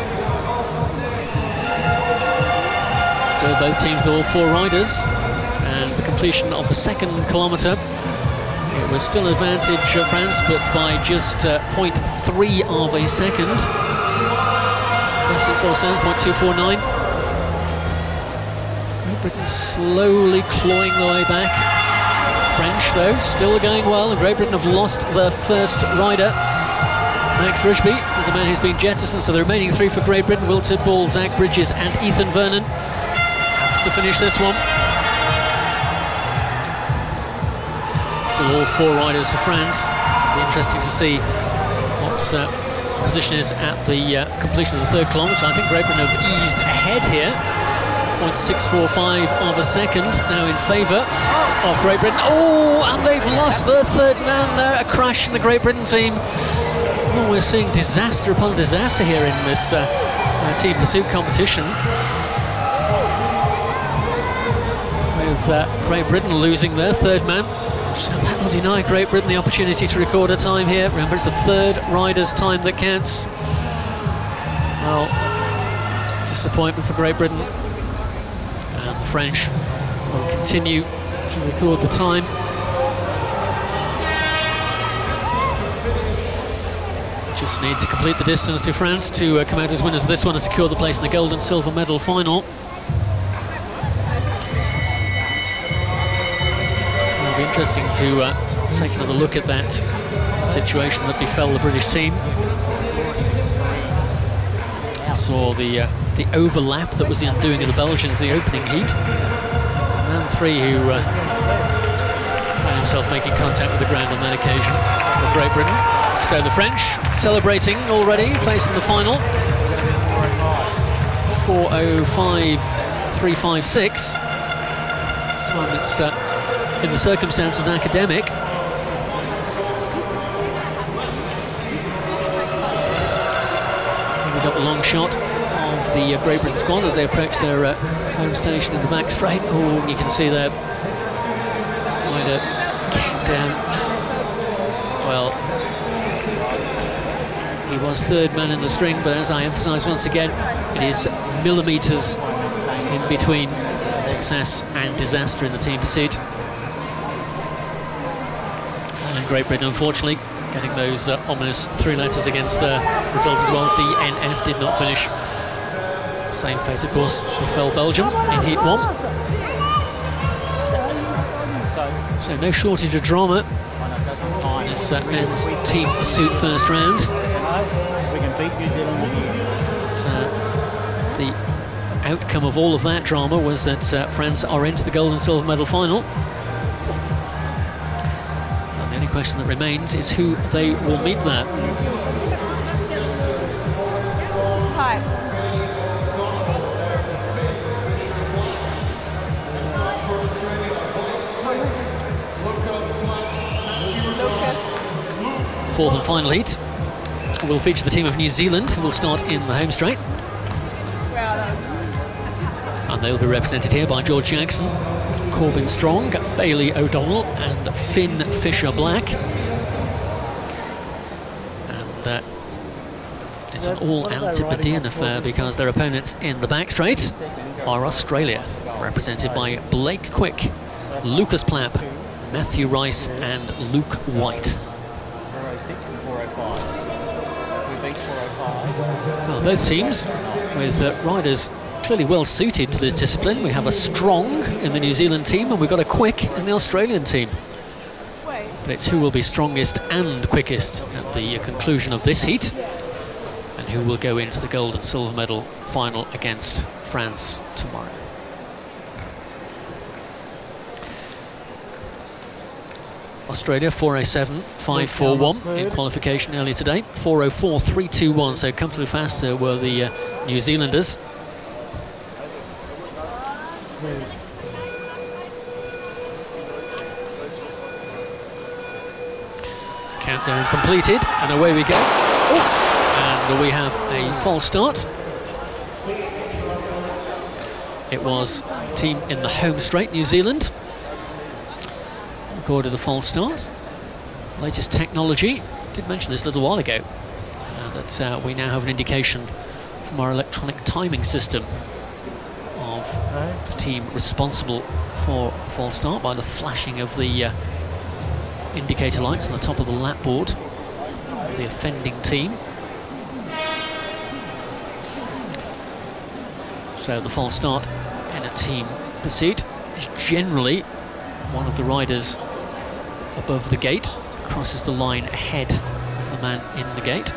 Speaker 1: So both teams with all 4 riders, and the completion of the second kilometre, it was still advantage France, but by just 0.3 of a second. Deficit still stands 0.249. Britain slowly clawing their way back. French, though, still going well, and Great Britain have lost their first rider. Max Rushby is the man who's been jettisoned, so the remaining three for Great Britain, Will Tidball, Zach Bridges and Ethan Vernon, have to finish this one. Still all four riders for France. It'll be interesting to see what position is at the completion of the third kilometre. I think Great Britain have eased ahead here. 0.645 of a second now in favour of Great Britain. Oh, and they've lost their third man there. A crash in the Great Britain team. Oh, we're seeing disaster upon disaster here in this team pursuit competition. With Great Britain losing their third man. So that will deny Great Britain the opportunity to record a time here. Remember, it's the third rider's time that counts. Well, disappointment for Great Britain. And the French will continue to record the time. Just need to complete the distance to France to come out as winners of this one and secure the place in the gold and silver medal final. It'll be interesting to take another look at that situation that befell the British team. We saw the overlap that was the undoing of the Belgians, the opening heat. Man 3 who found himself making contact with the ground on that occasion for Great Britain. So the French celebrating already, placing the final. 4:05.356. Time that's in the circumstances academic. We got the long shot of the Great Britain squad as they approach their home station in the back straight. Oh, and you can see there rider countdown. Well, he was third man in the string, but as I emphasise once again, it is millimetres in between success and disaster in the team pursuit. And Great Britain, unfortunately, getting those ominous three letters against the result as well. DNF did not finish. Same fate, of course, befell Belgium in Heat 1. So no shortage of drama in this men's team pursuit first round. The outcome of all of that drama was that France are into the gold and silver medal final. And the only question that remains is who they will meet there. Fourth and final heat will feature the team of New Zealand, who will start in the home straight. And they'll be represented here by George Jackson, Corbin Strong, Bailey O'Donnell and Finn Fisher-Black. And it's an all-Antipodean affair because their opponents in the back straight are Australia, represented by Blake Quick, Lucas Plapp, Matthew Rice and Luke White. Well, both teams with riders clearly well suited to this discipline. We have a Strong in the New Zealand team and we've got a Quick in the Australian team. But it's who will be strongest and quickest at the conclusion of this heat and who will go into the gold and silver medal final against France tomorrow. Australia 4:07.541 in qualification earlier today. 4:04.321, so comfortably faster were the New Zealanders. Countdown completed, and away we go. Oh, and we have a false start. It was team in the home straight, New Zealand. Recorded the false start. Latest technology, did mention this a little while ago, that we now have an indication from our electronic timing system of the team responsible for false start by the flashing of the indicator lights on the top of the lap board of the offending team. So the false start in a team pursuit is generally one of the riders above the gate, crosses the line ahead of the man in the gate.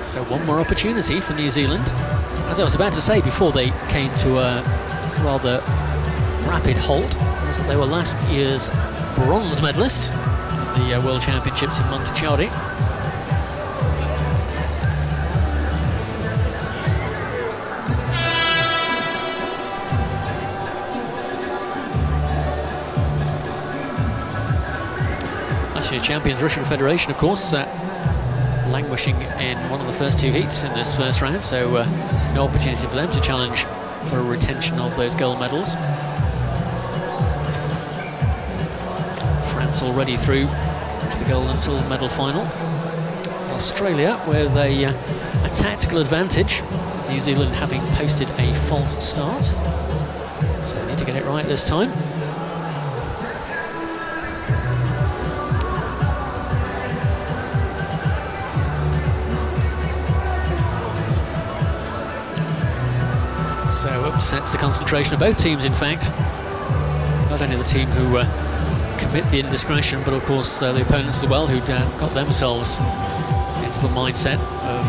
Speaker 1: So one more opportunity for New Zealand. As I was about to say before they came to a rather rapid halt, was that they were last year's bronze medalists at the World Championships in Monticello. Last year's champions, Russian Federation, of course, languishing in one of the first two heats in this first round, so no opportunity for them to challenge for a retention of those gold medals. France already through to the gold and silver medal final. Australia with a tactical advantage, New Zealand having posted a false start, so they need to get it right this time. So upsets the concentration of both teams, in fact. Not only the team who commit the indiscretion, but of course the opponents as well, who'd got themselves into the mindset of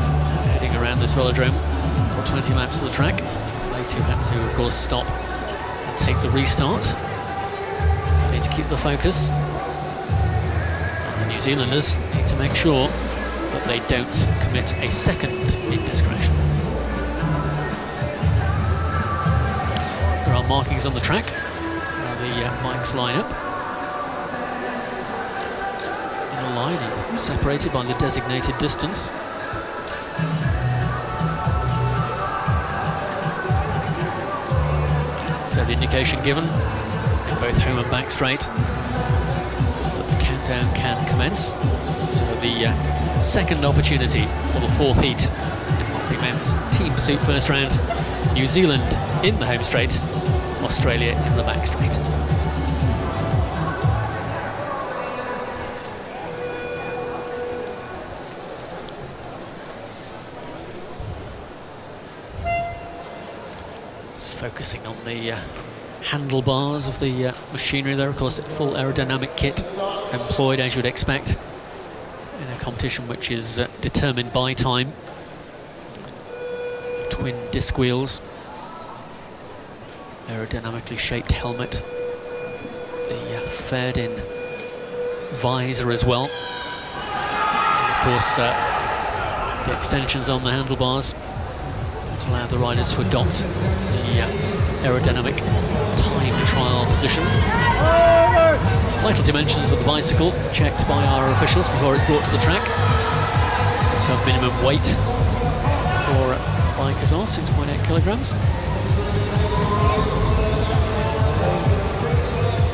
Speaker 1: heading around this velodrome for 20 laps of the track. They too had to, of course, stop and take the restart. So they need to keep the focus. And the New Zealanders need to make sure that they don't commit a second indiscretion. There are markings on the track where the bikes line up in a line and separated by the designated distance. So the indication given in both home and back straight that the countdown can commence. So the second opportunity for the fourth heat of the men's team pursuit first round. New Zealand in the home straight, Australia in the back straight. It's focusing on the handlebars of the machinery there, of course, full aerodynamic kit employed, as you would expect, in a competition which is determined by time. Twin disc wheels, aerodynamically shaped helmet, the fared-in visor as well, and of course the extensions on the handlebars that allow the riders to adopt the aerodynamic time trial position. Vital dimensions of the bicycle checked by our officials before it's brought to the track. It's a minimum weight for bike as well, 6.8 kilograms.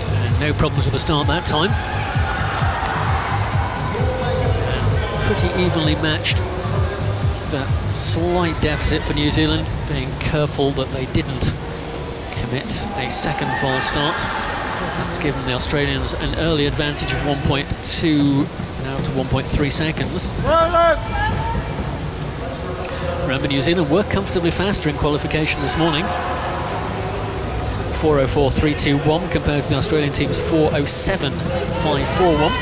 Speaker 1: And no problems with the start that time. And pretty evenly matched. Just a slight deficit for New Zealand, being careful that they didn't commit a second false start. That's given the Australians an early advantage of 1.2, now to 1.3 seconds. Remember, New Zealand were comfortably faster in qualification this morning. 4:04.321 compared to the Australian team's 4:07.541.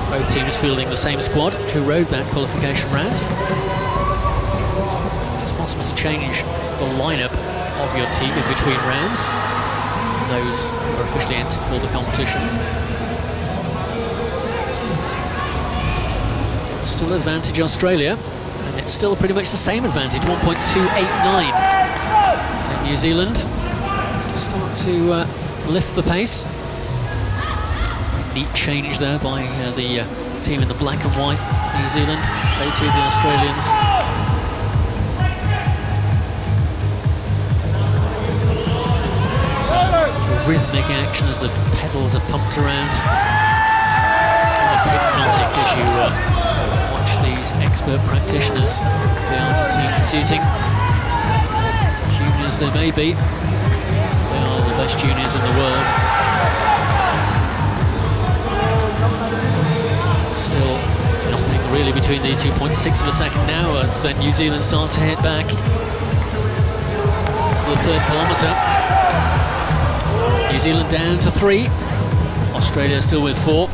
Speaker 1: Both teams fielding the same squad who rode that qualification round. It's possible to change the lineup of your team in between rounds for those who are officially entered for the competition. It's still advantage Australia, and it's still pretty much the same advantage, 1.289. So New Zealand have to start to lift the pace. Neat change there by the team in the black and white, New Zealand, so too the Australians. It's rhythmic action as the pedals are pumped around. Almost hypnotic as you watch these expert practitioners of the art of team pursuiting. as there may be, they are the best juniors in the world. Still nothing really between these 2.6 of a second now as New Zealand start to head back to the third kilometre. New Zealand down to 3, Australia still with 4.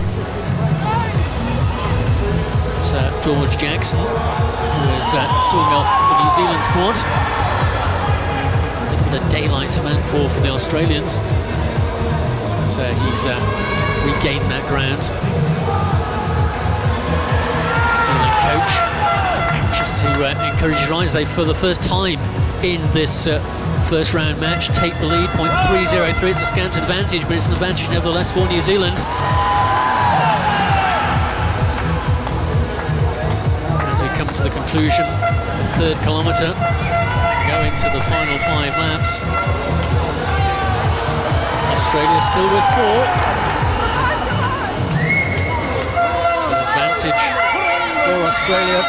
Speaker 1: It's George Jackson who is suing off the New Zealand squad. A little bit of daylight to man for the Australians. But he's regained that ground. New Zealand coach anxious to encourage his rise. They, for the first time in this first round match, take the lead, 0.303. It's a scant advantage, but it's an advantage nevertheless for New Zealand. As we come to the conclusion of the third kilometre, going to the final 5 laps, Australia still with 4. An advantage for Australia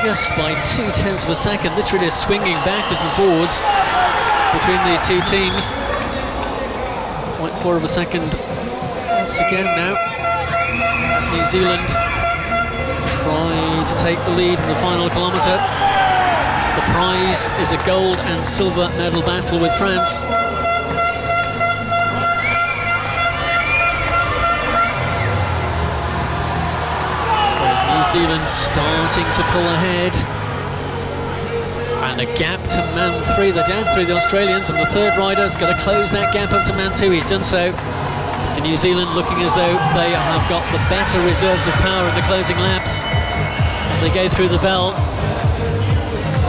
Speaker 1: just by 0.2 of a second. This really is swinging backwards and forwards between these two teams. 0.4 of a second once again now as New Zealand try to take the lead in the final kilometre. The prize is a gold and silver medal battle with France. New Zealand starting to pull ahead, and a gap to man 3. They're down to 3, the Australians, and the third rider's got to close that gap up to man 2. He's done so. The New Zealand looking as though they have got the better reserves of power in the closing laps as they go through the bell.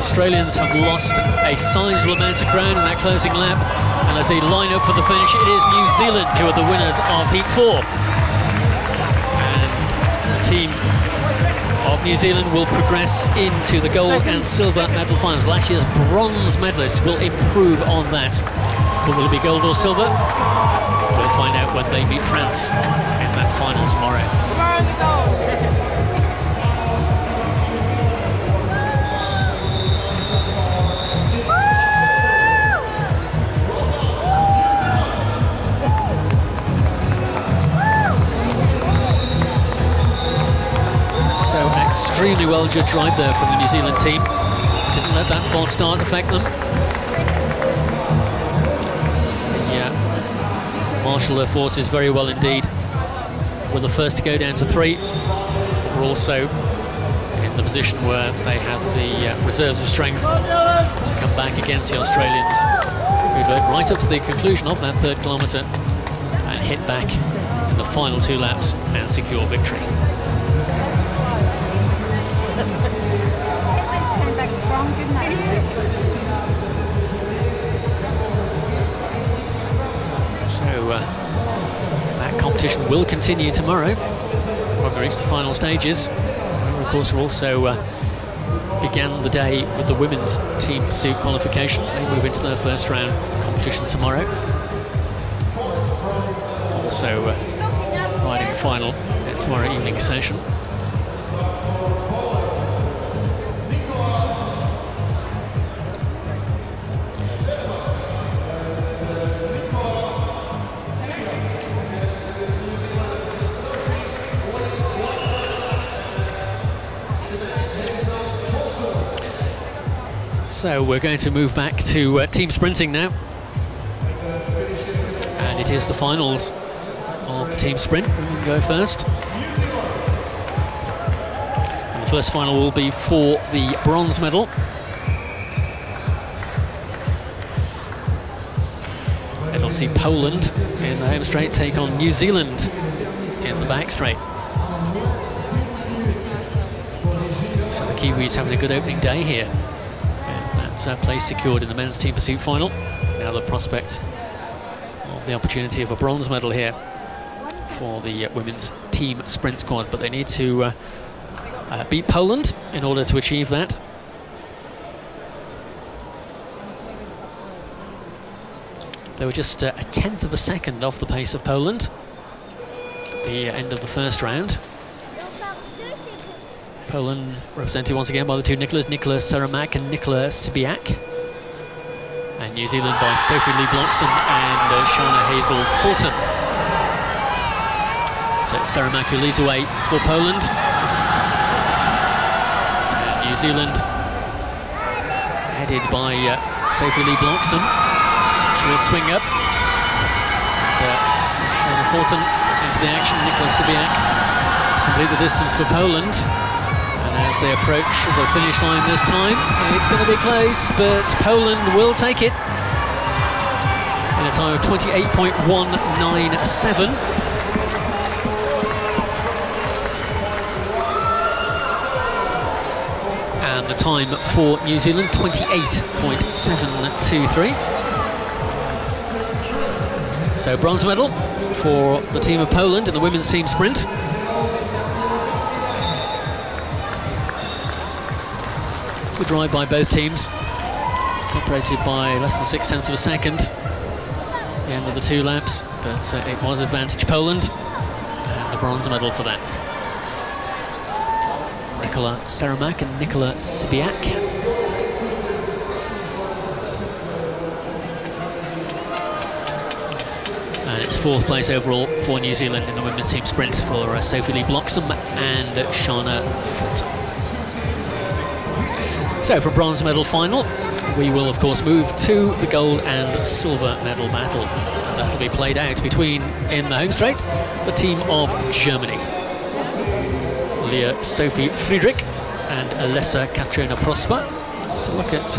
Speaker 1: Australians have lost a sizable amount of ground in that closing lap, and as they line up for the finish, it is New Zealand who are the winners of Heat 4. And the team of New Zealand will progress into the gold and silver medal finals. Last year's bronze medalist will improve on that. But will it be gold or silver? We'll find out when they meet France in that final tomorrow. So extremely well judged ride there from the New Zealand team. Didn't let that false start affect them. Marshal their forces very well indeed. Were the first to go down to 3. Were also in the position where they had the reserves of strength to come back against the Australians, who led right up to the conclusion of that third kilometre and hit back in the final 2 laps and secure victory.
Speaker 8: Came back strong, didn't they?
Speaker 1: So that competition will continue tomorrow when we reach the final stages. And of course, we also began the day with the women's team pursuit qualification. They move into their first round competition tomorrow. Also riding the final tomorrow evening session. So we're going to move back to team sprinting now, and it is the finals of the team sprint. We can go first, and the first final will be for the bronze medal. It'll see Poland in the home straight take on New Zealand in the back straight. So the Kiwis having a good opening day here. Place secured in the men's team pursuit final. Now the prospect of the opportunity of a bronze medal here for the women's team sprint squad, but they need to beat Poland in order to achieve that. They were just a 1/10 of a second off the pace of Poland at the end of the first round. Poland represented once again by the 2 Nicolas Cermak and Nicola Sibiak. And New Zealand by Sophie Lee Bloxham and Shana Hazel Fulton. So it's Cermak who leads away for Poland. And New Zealand headed by Sophie Lee Bloxham. She will swing up. And, Shana Fulton into the action. Nicola Sibiak to complete the distance for Poland. And as they approach the finish line this time, it's going to be close, but Poland will take it in a time of 28.197. And the time for New Zealand, 28.723. So bronze medal for the team of Poland in the women's team sprint. Good ride by both teams, separated by less than 0.6 of a second at the end of the 2 laps, but it was advantage Poland, and the bronze medal for that. Nicola Cermak and Nicola Sibiak. And it's 4th place overall for New Zealand in the women's team sprint for Sophie Lee Bloxham and Shana Fulton. So for bronze medal final, we will of course move to the gold and silver medal battle. And that'll be played out between, in the home straight, the team of Germany. Leah Sophie Friedrich and Alessa Katrina Prosper. So look at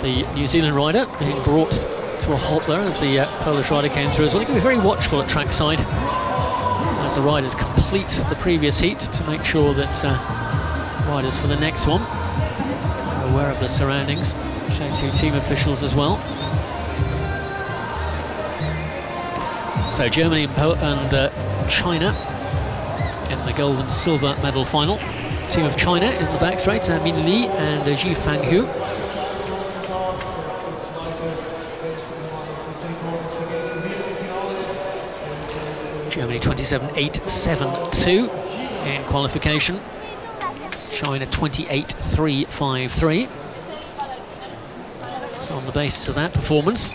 Speaker 1: the New Zealand rider being brought to a halt there as the Polish rider came through as well. You can be very watchful at trackside as the riders complete the previous heat to make sure that riders for the next one are aware of the surroundings. So to team officials as well. So Germany and China in the gold and silver medal final. Team of China in the back straight, Min Li and Ji Fanghu. Germany 27.872 in qualification. China 28.353. So on the basis of that performance,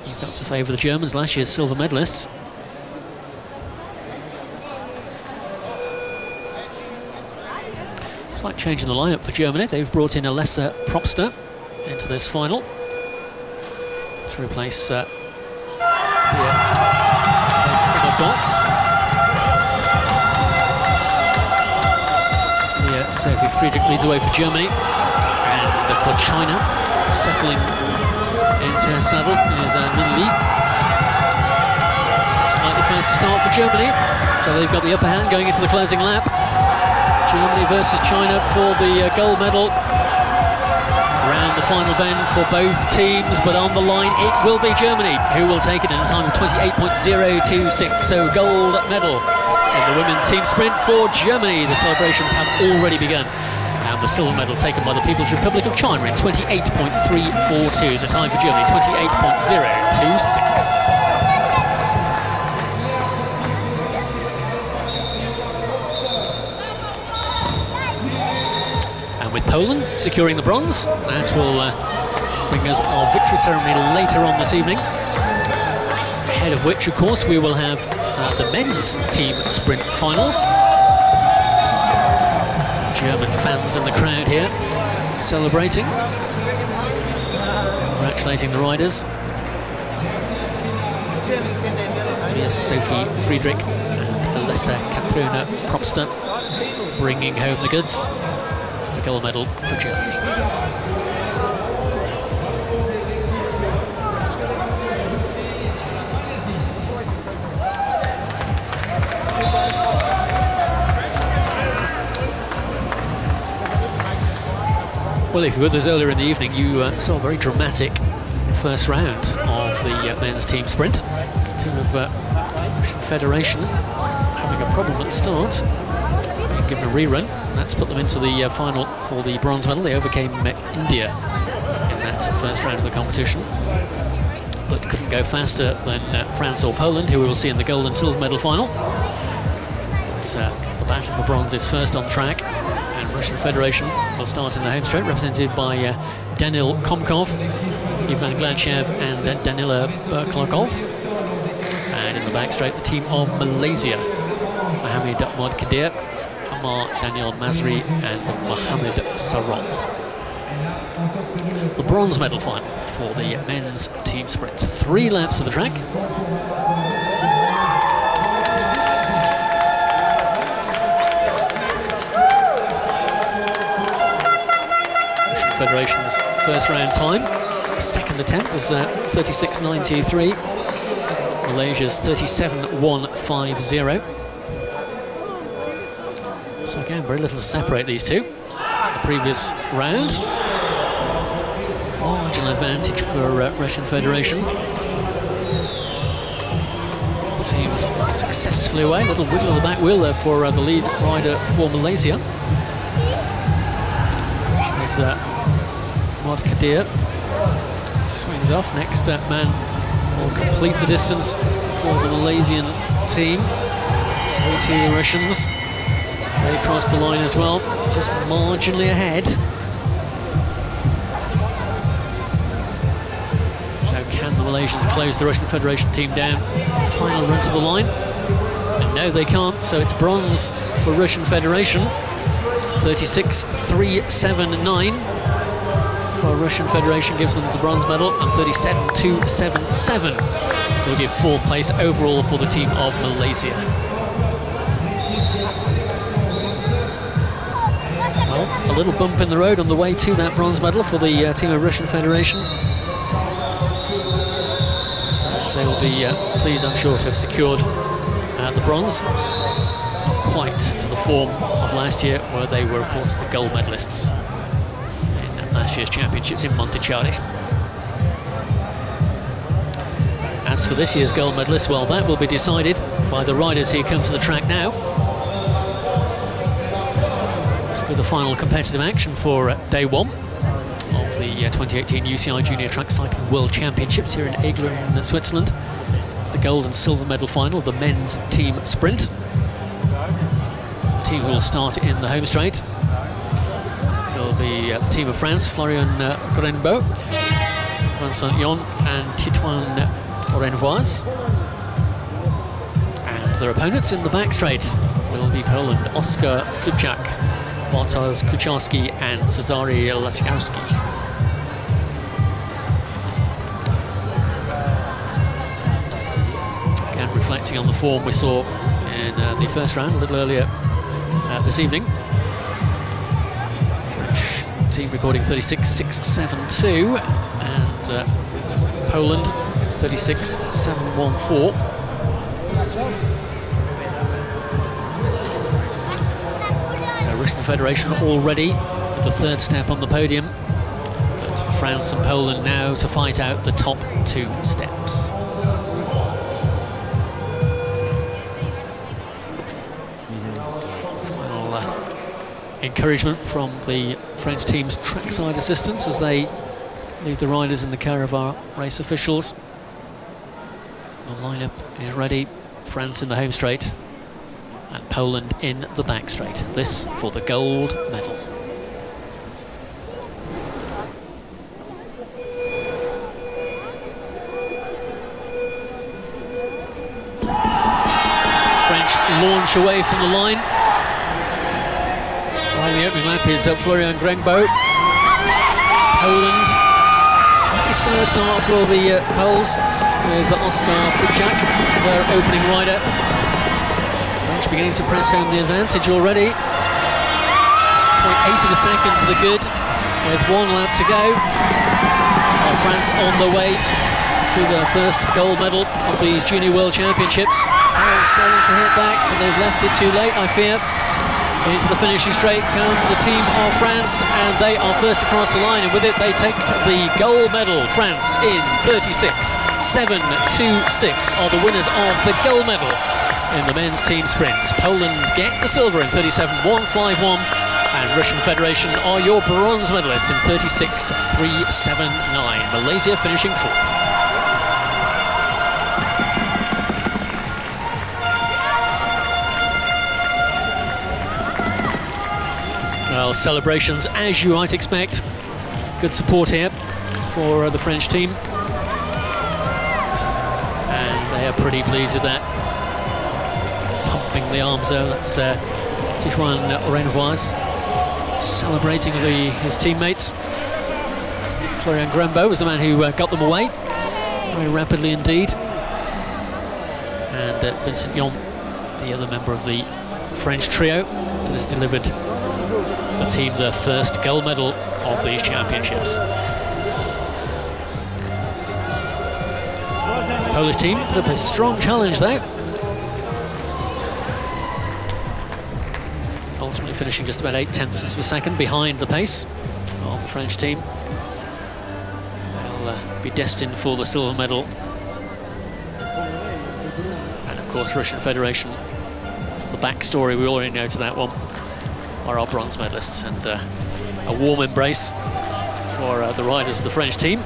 Speaker 1: you've got to favour the Germans, last year's silver medalists. It's like changing the lineup for Germany. They've brought in Alessa Propster into this final to replace Emma Gotts. Sophie Friedrich leads away for Germany, and for China, settling into her saddle is Min Li. Slightly faster start for Germany, so they've got the upper hand going into the closing lap. Germany versus China for the gold medal. Around the final bend for both teams, but on the line it will be Germany who will take it in a time of 28.026. So gold medal in the women's team sprint for Germany. The celebrations have already begun. And the silver medal taken by the People's Republic of China in 28.342. The time for Germany, 28.026. With Poland securing the bronze, that will bring us our victory ceremony later on this evening. Ahead of which, of course, we will have the men's team sprint finals. German fans in the crowd here celebrating, congratulating the riders. Here's Sophie Friedrich and Alessa Katrina Propster bringing home the goods. Gold medal for Germany. Well, if you were with us earlier in the evening, you saw a very dramatic first round of the men's team sprint. Team of Russian Federation having a problem at the start, being given a rerun. That's put them into the final for the bronze medal. They overcame India in that first round of the competition, but couldn't go faster than France or Poland, who we will see in the gold and silver medal final. But, the battle for bronze is first on track, and Russian Federation will start in the home straight, represented by Danil Komkov, Ivan Gladchev and Danila Berklakov. And in the back straight, the team of Malaysia, Mohamed Modkadir, Amar Daniel Masri and Mohamed Sarong. The bronze medal final for the men's team sprint. 3 laps of the track. Federation's first round time. The second attempt was 36.93. Malaysia's 37.150. So again, very little to separate these two. The previous round, marginal advantage for Russian Federation. Teams successfully away. A little wiggle of the back wheel there for the lead rider for Malaysia. There's Modkadir swings off. Next man will complete the distance for the Malaysian team. So too the Russians. They cross the line as well, just marginally ahead. So can the Malaysians close the Russian Federation team down? Final run to the line. And no, they can't, so it's bronze for Russian Federation. 36.379 for Russian Federation gives them the bronze medal, and 37.277 will give 4th place overall for the team of Malaysia. Well, a little bump in the road on the way to that bronze medal for the team of Russian Federation. So they will be pleased, I'm sure, to have secured the bronze. Not quite to the form of last year, where they were, of course, the gold medalists in last year's championships in Monticello. As for this year's gold medalists, well, that will be decided by the riders who come to the track now. This will be the final competitive action for day 1 of the 2018 UCI Junior Track Cycling World Championships here in Aigle in Switzerland. It's the gold and silver medal final of the men's team sprint. The team who will start in the home straight will be the team of France, Florian Gorenbeau, Vincent Yon and Titouan Orenvoise. And their opponents in the back straight will be Poland, Oskar Flipczak, Bartosz Kucharski and Cezary Laskowski. Again, reflecting on the form we saw in the first round a little earlier this evening. French team recording 36.672 and Poland 36.714. So Russian Federation already with the 3rd step on the podium, but France and Poland now to fight out the top 2 steps. Final encouragement from the French team's trackside assistants as they leave the riders in the care of our race officials. The lineup is ready. France in the home straight and Poland in the back straight. This for the gold medal. French launch away from the line. Behind the opening lap is Florian Gorenbeau. Poland, slightly slower start for the Poles, with Oskar Flipczak, their opening rider. French beginning to press home the advantage already. 0.8 of a second to the good, with 1 lap to go. France on the way to their first gold medal of these Junior World Championships. Starting to hit back, but they've left it too late, I fear. Into the finishing straight come the team of France, and they are first across the line, and with it they take the gold medal. France in 36.726 are the winners of the gold medal in the men's team sprint. Poland get the silver in 37.151, and Russian Federation are your bronze medalists in 36.379. Malaysia finishing 4th. Well, Well, celebrations as you might expect. Good support here for the French team. And they are pretty pleased with that. Pumping the arms there, that's Tijuan Renvoise celebrating with his teammates. Florian Grembo was the man who got them away very rapidly indeed. And Vincent Yon, the other member of the French trio, that has delivered the team their first gold medal of these championships. The Polish team put up a strong challenge though, ultimately finishing just about 0.8 of a second behind the pace of the French team. They'll be destined for the silver medal. And of course, Russian Federation, the backstory we already know to that one, are our bronze medalists, and a warm embrace for the riders of the French team.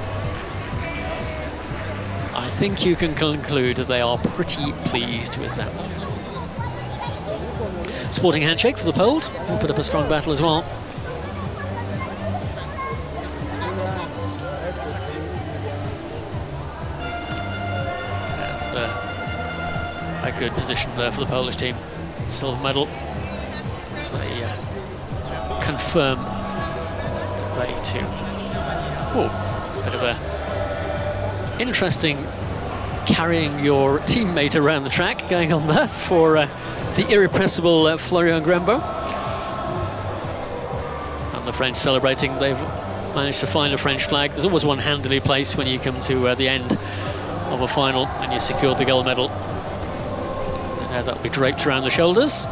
Speaker 1: I think you can conclude that they are pretty pleased with that one. Sporting handshake for the Poles, who put up a strong battle as well. And a good position there for the Polish team. Silver medal as they confirm they too. Oh, bit of a interesting carrying your teammate around the track going on there for the irrepressible Florian Grembo. And the French celebrating. They've managed to find a French flag. There's always one handily placed when you come to the end of a final and you secured the gold medal. And that'll be draped around the shoulders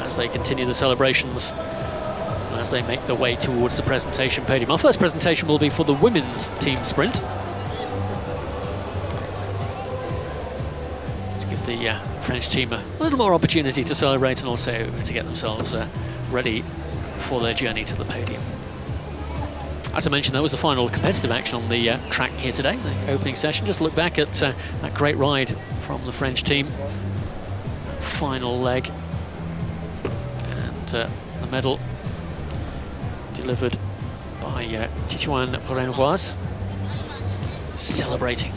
Speaker 1: as they continue the celebrations, as they make their way towards the presentation podium. Our first presentation will be for the women's team sprint. Let's give the French team a little more opportunity to celebrate and also to get themselves ready for their journey to the podium. As I mentioned, that was the final competitive action on the track here today, the opening session. Just look back at that great ride from the French team. Final leg, and the medal delivered by Tijuan Renvoise, celebrating.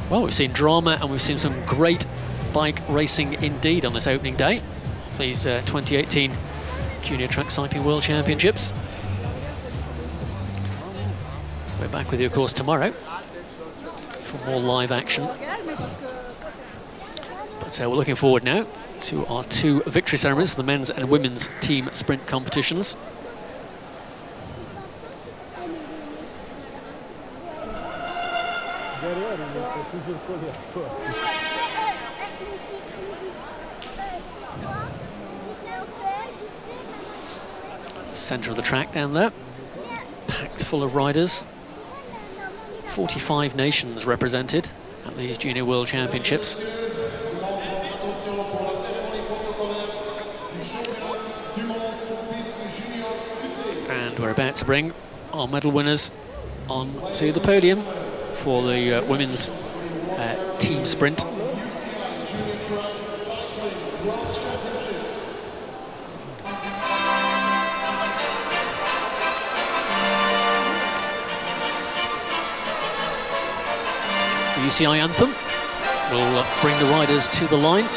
Speaker 1: Well, we've seen drama and we've seen some great bike racing indeed on this opening day of these 2018 Junior Track Cycling World Championships. We're back with you, of course, tomorrow for more live action. But we're looking forward now to our two victory ceremonies for the men's and women's team sprint competitions. Centre of the track down there, packed full of riders. 45 nations represented at these Junior World Championships. And we're about to bring our medal winners onto the podium for the women's team sprint. The UCI anthem will bring the riders to the line,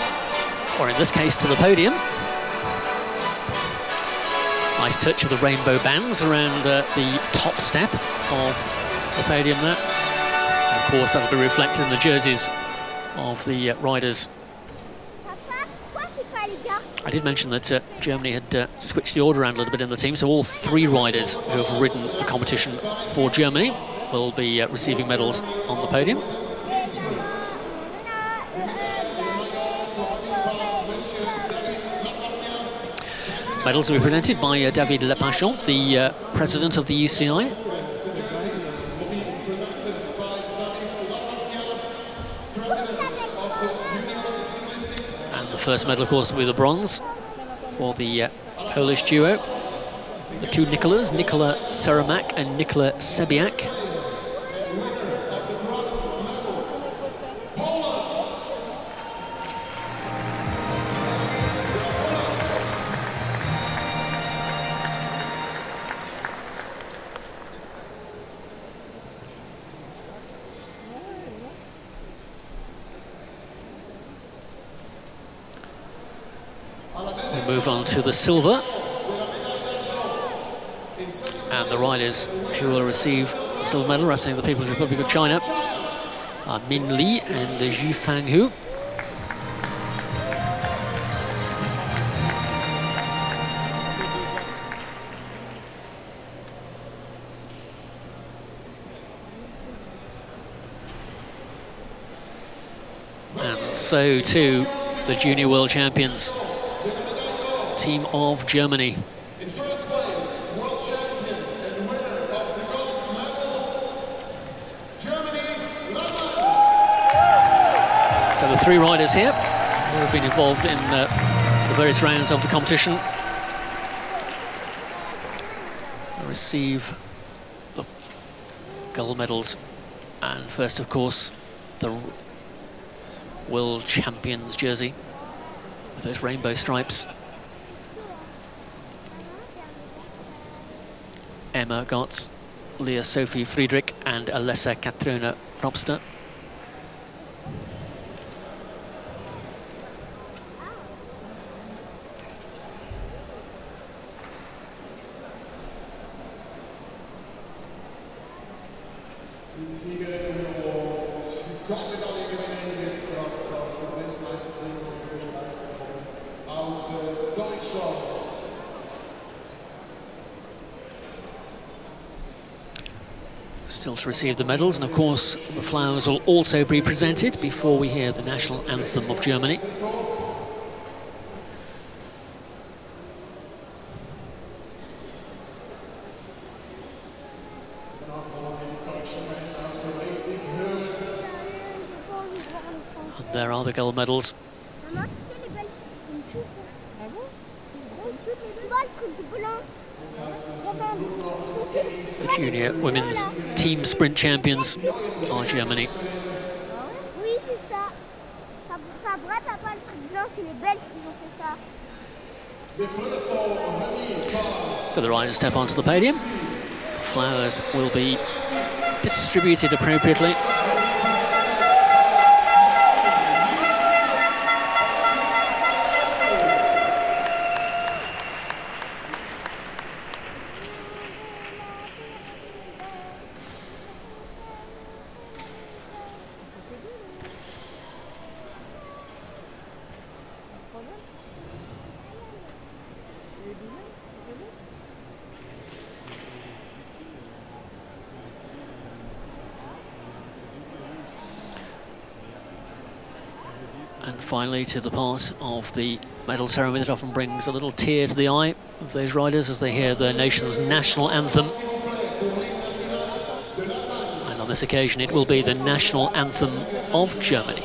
Speaker 1: or in this case to the podium. Nice touch of the rainbow bands around the top step of the podium there. And of course that'll be reflected in the jerseys of the riders. I did mention that Germany had switched the order around a little bit in the team, so all three riders who have ridden the competition for Germany will be receiving medals on the podium. Medals will be presented by David Lepachon, the president of the UCI. And the first medal, of course, will be the bronze for the Polish duo. The two Nicolas, Nikola Cermak and Nikola Sebiak. We move on to the silver. And the riders who will receive the silver medal representing the People's Republic of China are Min Li and Zhu Fanghu. And so too the junior world champions, team of Germany. So the three riders here who have been involved in the various rounds of the competition receive the gold medals. And first, of course, the world champions jersey with those rainbow stripes. Emma Gotz, Leah Sophie Friedrich and Alessa Katrina Robster. Still to receive the medals, and of course the flowers will also be presented before we hear the national anthem of Germany. And there are the gold medals. The junior women's team sprint champions are Germany. So the riders step onto the podium. The flowers will be distributed appropriately. And finally to the part of the medal ceremony that often brings a little tear to the eye of those riders as they hear their nation's national anthem. And on this occasion it will be the national anthem of Germany.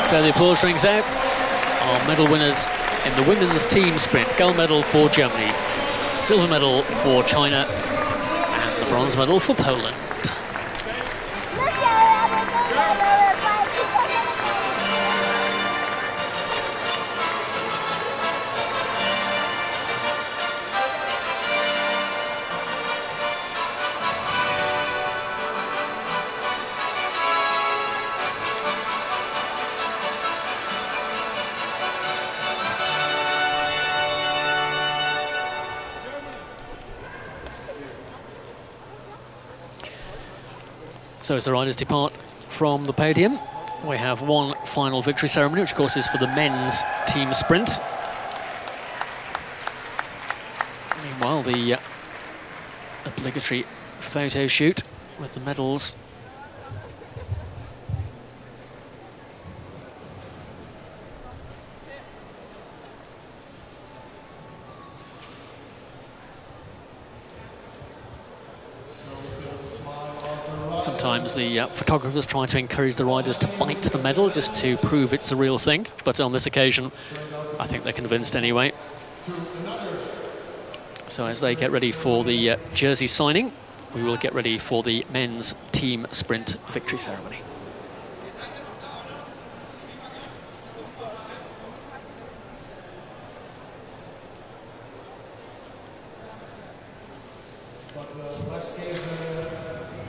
Speaker 1: So the applause rings out. Our medal winners in the women's team sprint. Gold medal for Germany, silver medal for China, and the bronze medal for Poland. So as the riders depart from the podium, we have one final victory ceremony, which of course is for the men's team sprint. Meanwhile, the obligatory photo shoot with the medals. Sometimes the photographers try to encourage the riders to bite the medal just to prove it's the real thing, but on this occasion I think they're convinced anyway. So as they get ready for the jersey signing, we will get ready for the men's team sprint victory ceremony.
Speaker 9: But let's give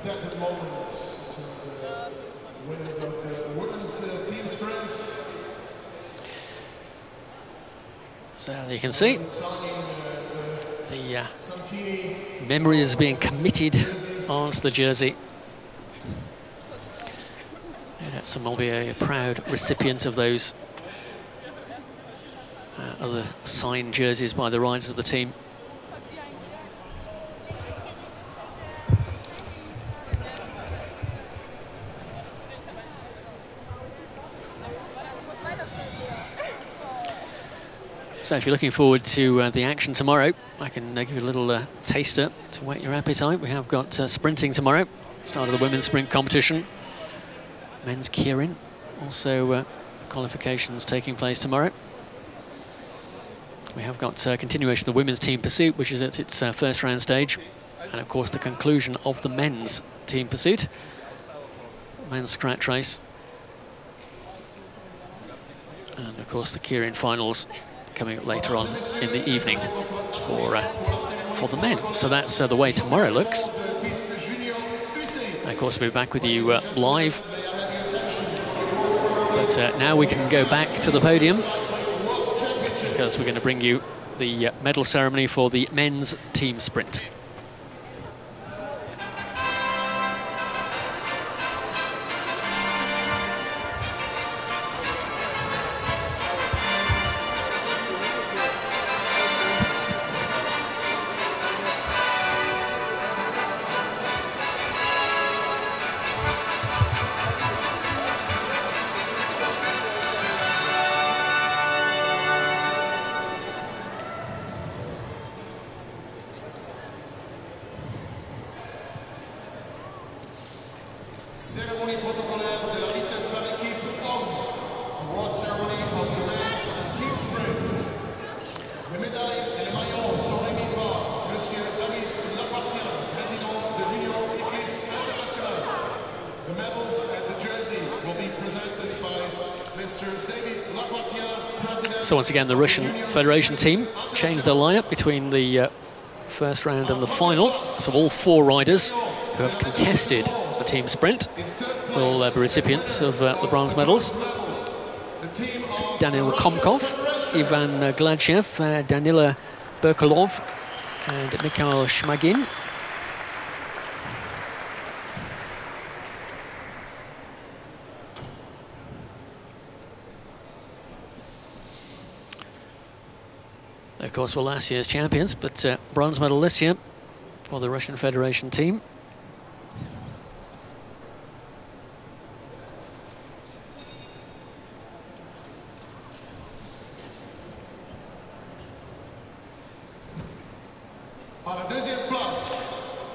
Speaker 9: that moment to the winners of the women's team sprint.
Speaker 1: So you can see the memory is being committed onto the jersey. And someone will be a proud recipient of those other signed jerseys by the riders of the team. So if you're looking forward to the action tomorrow, I can give you a little taster to whet your appetite. We have got sprinting tomorrow, start of the women's sprint competition. Men's keirin, also qualifications taking place tomorrow. We have got continuation of the women's team pursuit, which is at its first round stage. And of course the conclusion of the men's team pursuit. Men's scratch race. And of course the keirin finals coming up later on in the evening for the men. So that's the way tomorrow looks. And of course we'll be back with you live. But now we can go back to the podium because we're going to bring you the medal ceremony for the men's team sprint.
Speaker 9: Ceremony protocolaire de la vitesse par équipe homme. Award ceremony of the men's team sprint. Les médailles et les maillots sont remis par Monsieur David Lapartien, président de l'Union cycliste internationale. The medals and the jersey will be presented by Mr. David Lapartien, president.
Speaker 1: So once again, the Russian Federation team changed their lineup between the first round and the final. So all four riders who have contested the team sprint will be recipients of the bronze medals. Daniil Komkov, Ivan Gladchev, Danila Berkolov and Mikhail Shmagin. They, of course, were last year's champions, but bronze medal this year for the Russian Federation team.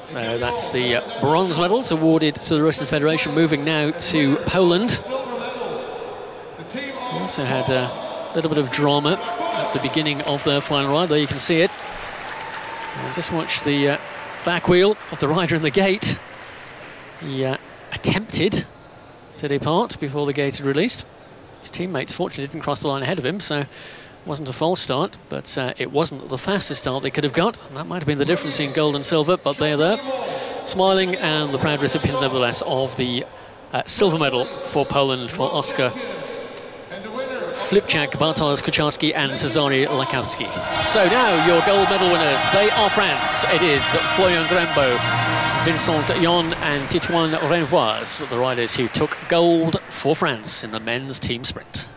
Speaker 1: So that's the bronze medals awarded to the Russian Federation. Moving now to Poland. We also had a little bit of drama at the beginning of their final ride. There you can see it. And just watch the back wheel of the rider in the gate. He attempted to depart before the gate had released. His teammates fortunately didn't cross the line ahead of him, so it wasn't a false start, but it wasn't the fastest start they could have got. And that might have been the difference in gold and silver, but they're there, smiling, and the proud recipients, nevertheless, of the silver medal for Poland, for Oskar Flipchak, Bartosz Kucharski and Cezary Lakowski. So now your gold medal winners, they are France. It is Florian Grembo Vincent Yon and Titouan Renvoise, the riders who took gold for France in the men's team sprint.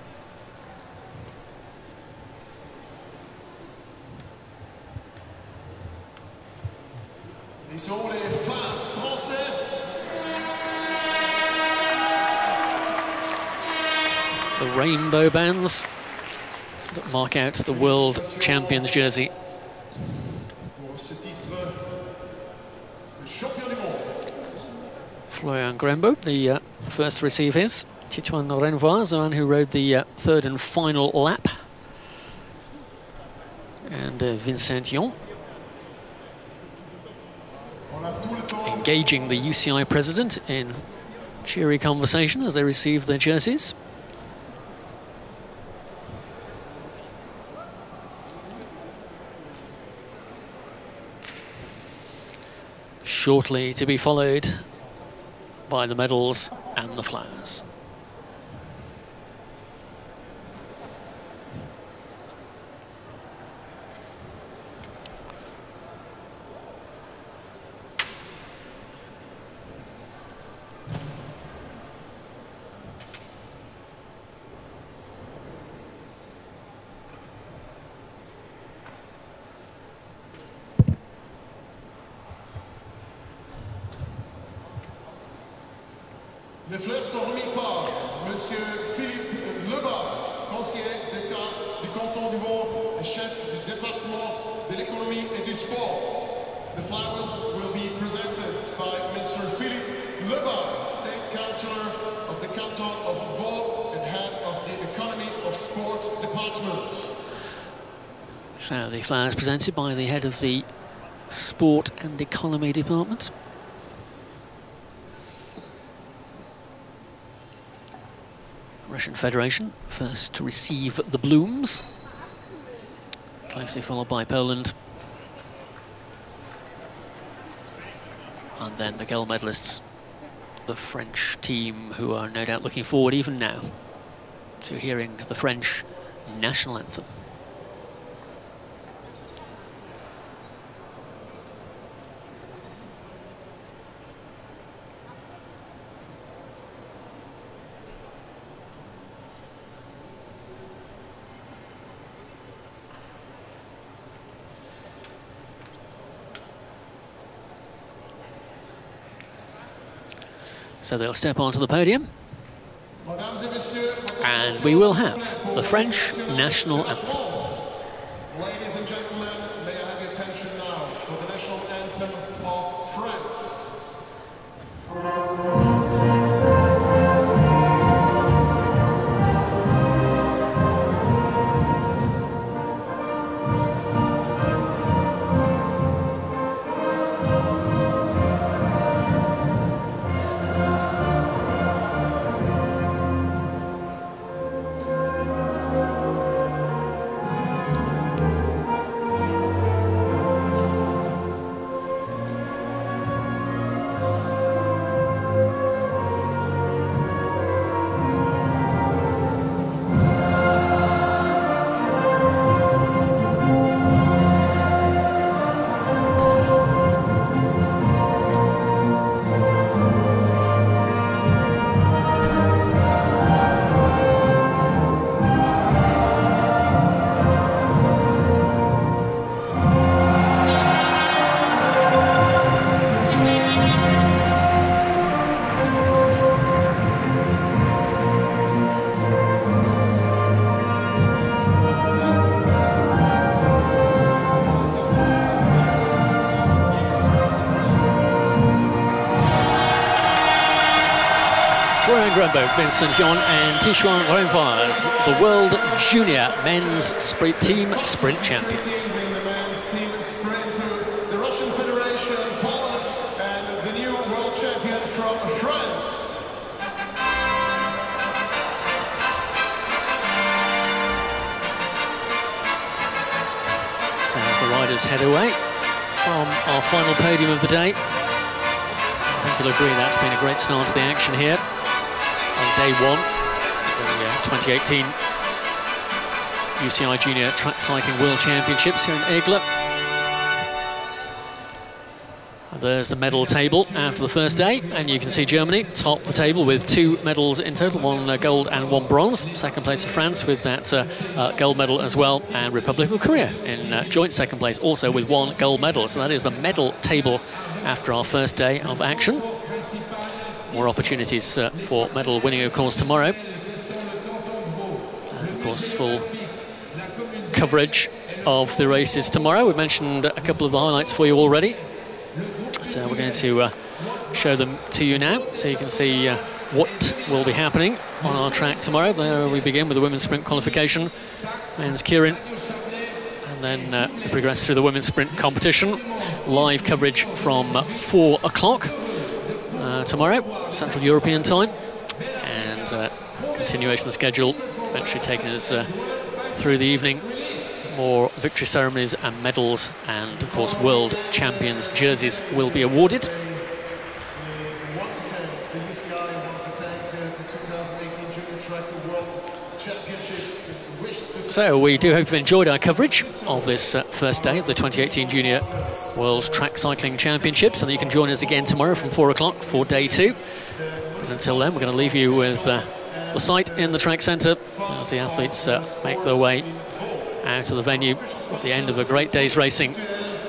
Speaker 1: The rainbow bands that mark out the world champions jersey. Florian Grembo, the first to receive his. Titouan Renvoise, the one who rode the third and final lap. And Vincent Yon, engaging the UCI president in cheery conversation as they receive their jerseys. Shortly to be followed by the medals and the flowers.
Speaker 9: Les fleurs sont remis par Monsieur Philippe Lebas, conseiller d'État du canton du Vaud et chef du département de l'économie et du sport. The flowers will be presented by Mr. Philippe Lebas, State Councillor of the canton of Vaud and head of the economy of sport department.
Speaker 1: So the flowers presented by the head of the sport and economy department. Russian Federation, first to receive the blooms, closely followed by Poland. And then the gold medalists, the French team, who are no doubt looking forward even now to hearing the French national anthem. So they'll step onto the podium, and we will have the French national anthem.
Speaker 9: Ladies and gentlemen, may I have your attention now for the national anthem of France.
Speaker 1: Vincent Yon and Titouan Renvoise, the World Junior Men's Sprint Team Sprint Champions.
Speaker 9: The men's team sprint to the Russian Federation, Poland, and the new world champion from France.
Speaker 1: So as the riders head away from our final podium of the day, I think you'll agree that's been a great start to the action here on day one of the 2018 UCI Junior Track Cycling World Championships here in Aigle. There's the medal table after the first day, and you can see Germany top the table with 2 medals in total, 1 gold and 1 bronze. Second place for France with that gold medal as well, and Republic of Korea in joint second place also with 1 gold medal. So that is the medal table after our first day of action. More opportunities for medal winning, of course, tomorrow. And of course, full coverage of the races tomorrow. We mentioned a couple of the highlights for you already. So we're going to show them to you now, so you can see what will be happening on our track tomorrow. There we begin with the women's sprint qualification, men's keirin, and then we progress through the women's sprint competition. Live coverage from 4 o'clock tomorrow, Central European time, and continuation of the schedule, eventually taking us through the evening. More victory ceremonies and medals, and of course world champions jerseys will be awarded.
Speaker 9: The UCI wants to take the 2018 Junior Track World Championships.
Speaker 1: So we do hope you've enjoyed our coverage of this first day of the 2018 Junior World Track Cycling Championships, and you can join us again tomorrow from 4 o'clock for day 2. But until then, we're going to leave you with the site in the track centre as the athletes make their way out of the venue at the end of a great day's racing,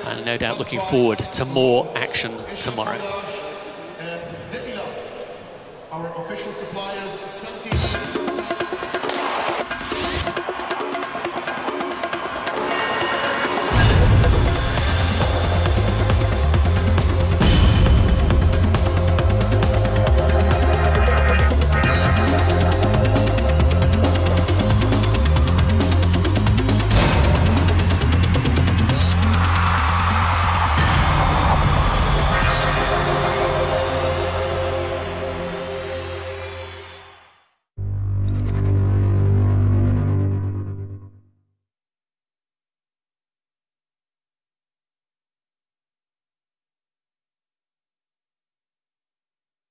Speaker 1: and no doubt looking forward to more action tomorrow.
Speaker 9: And Day1, our official suppliers.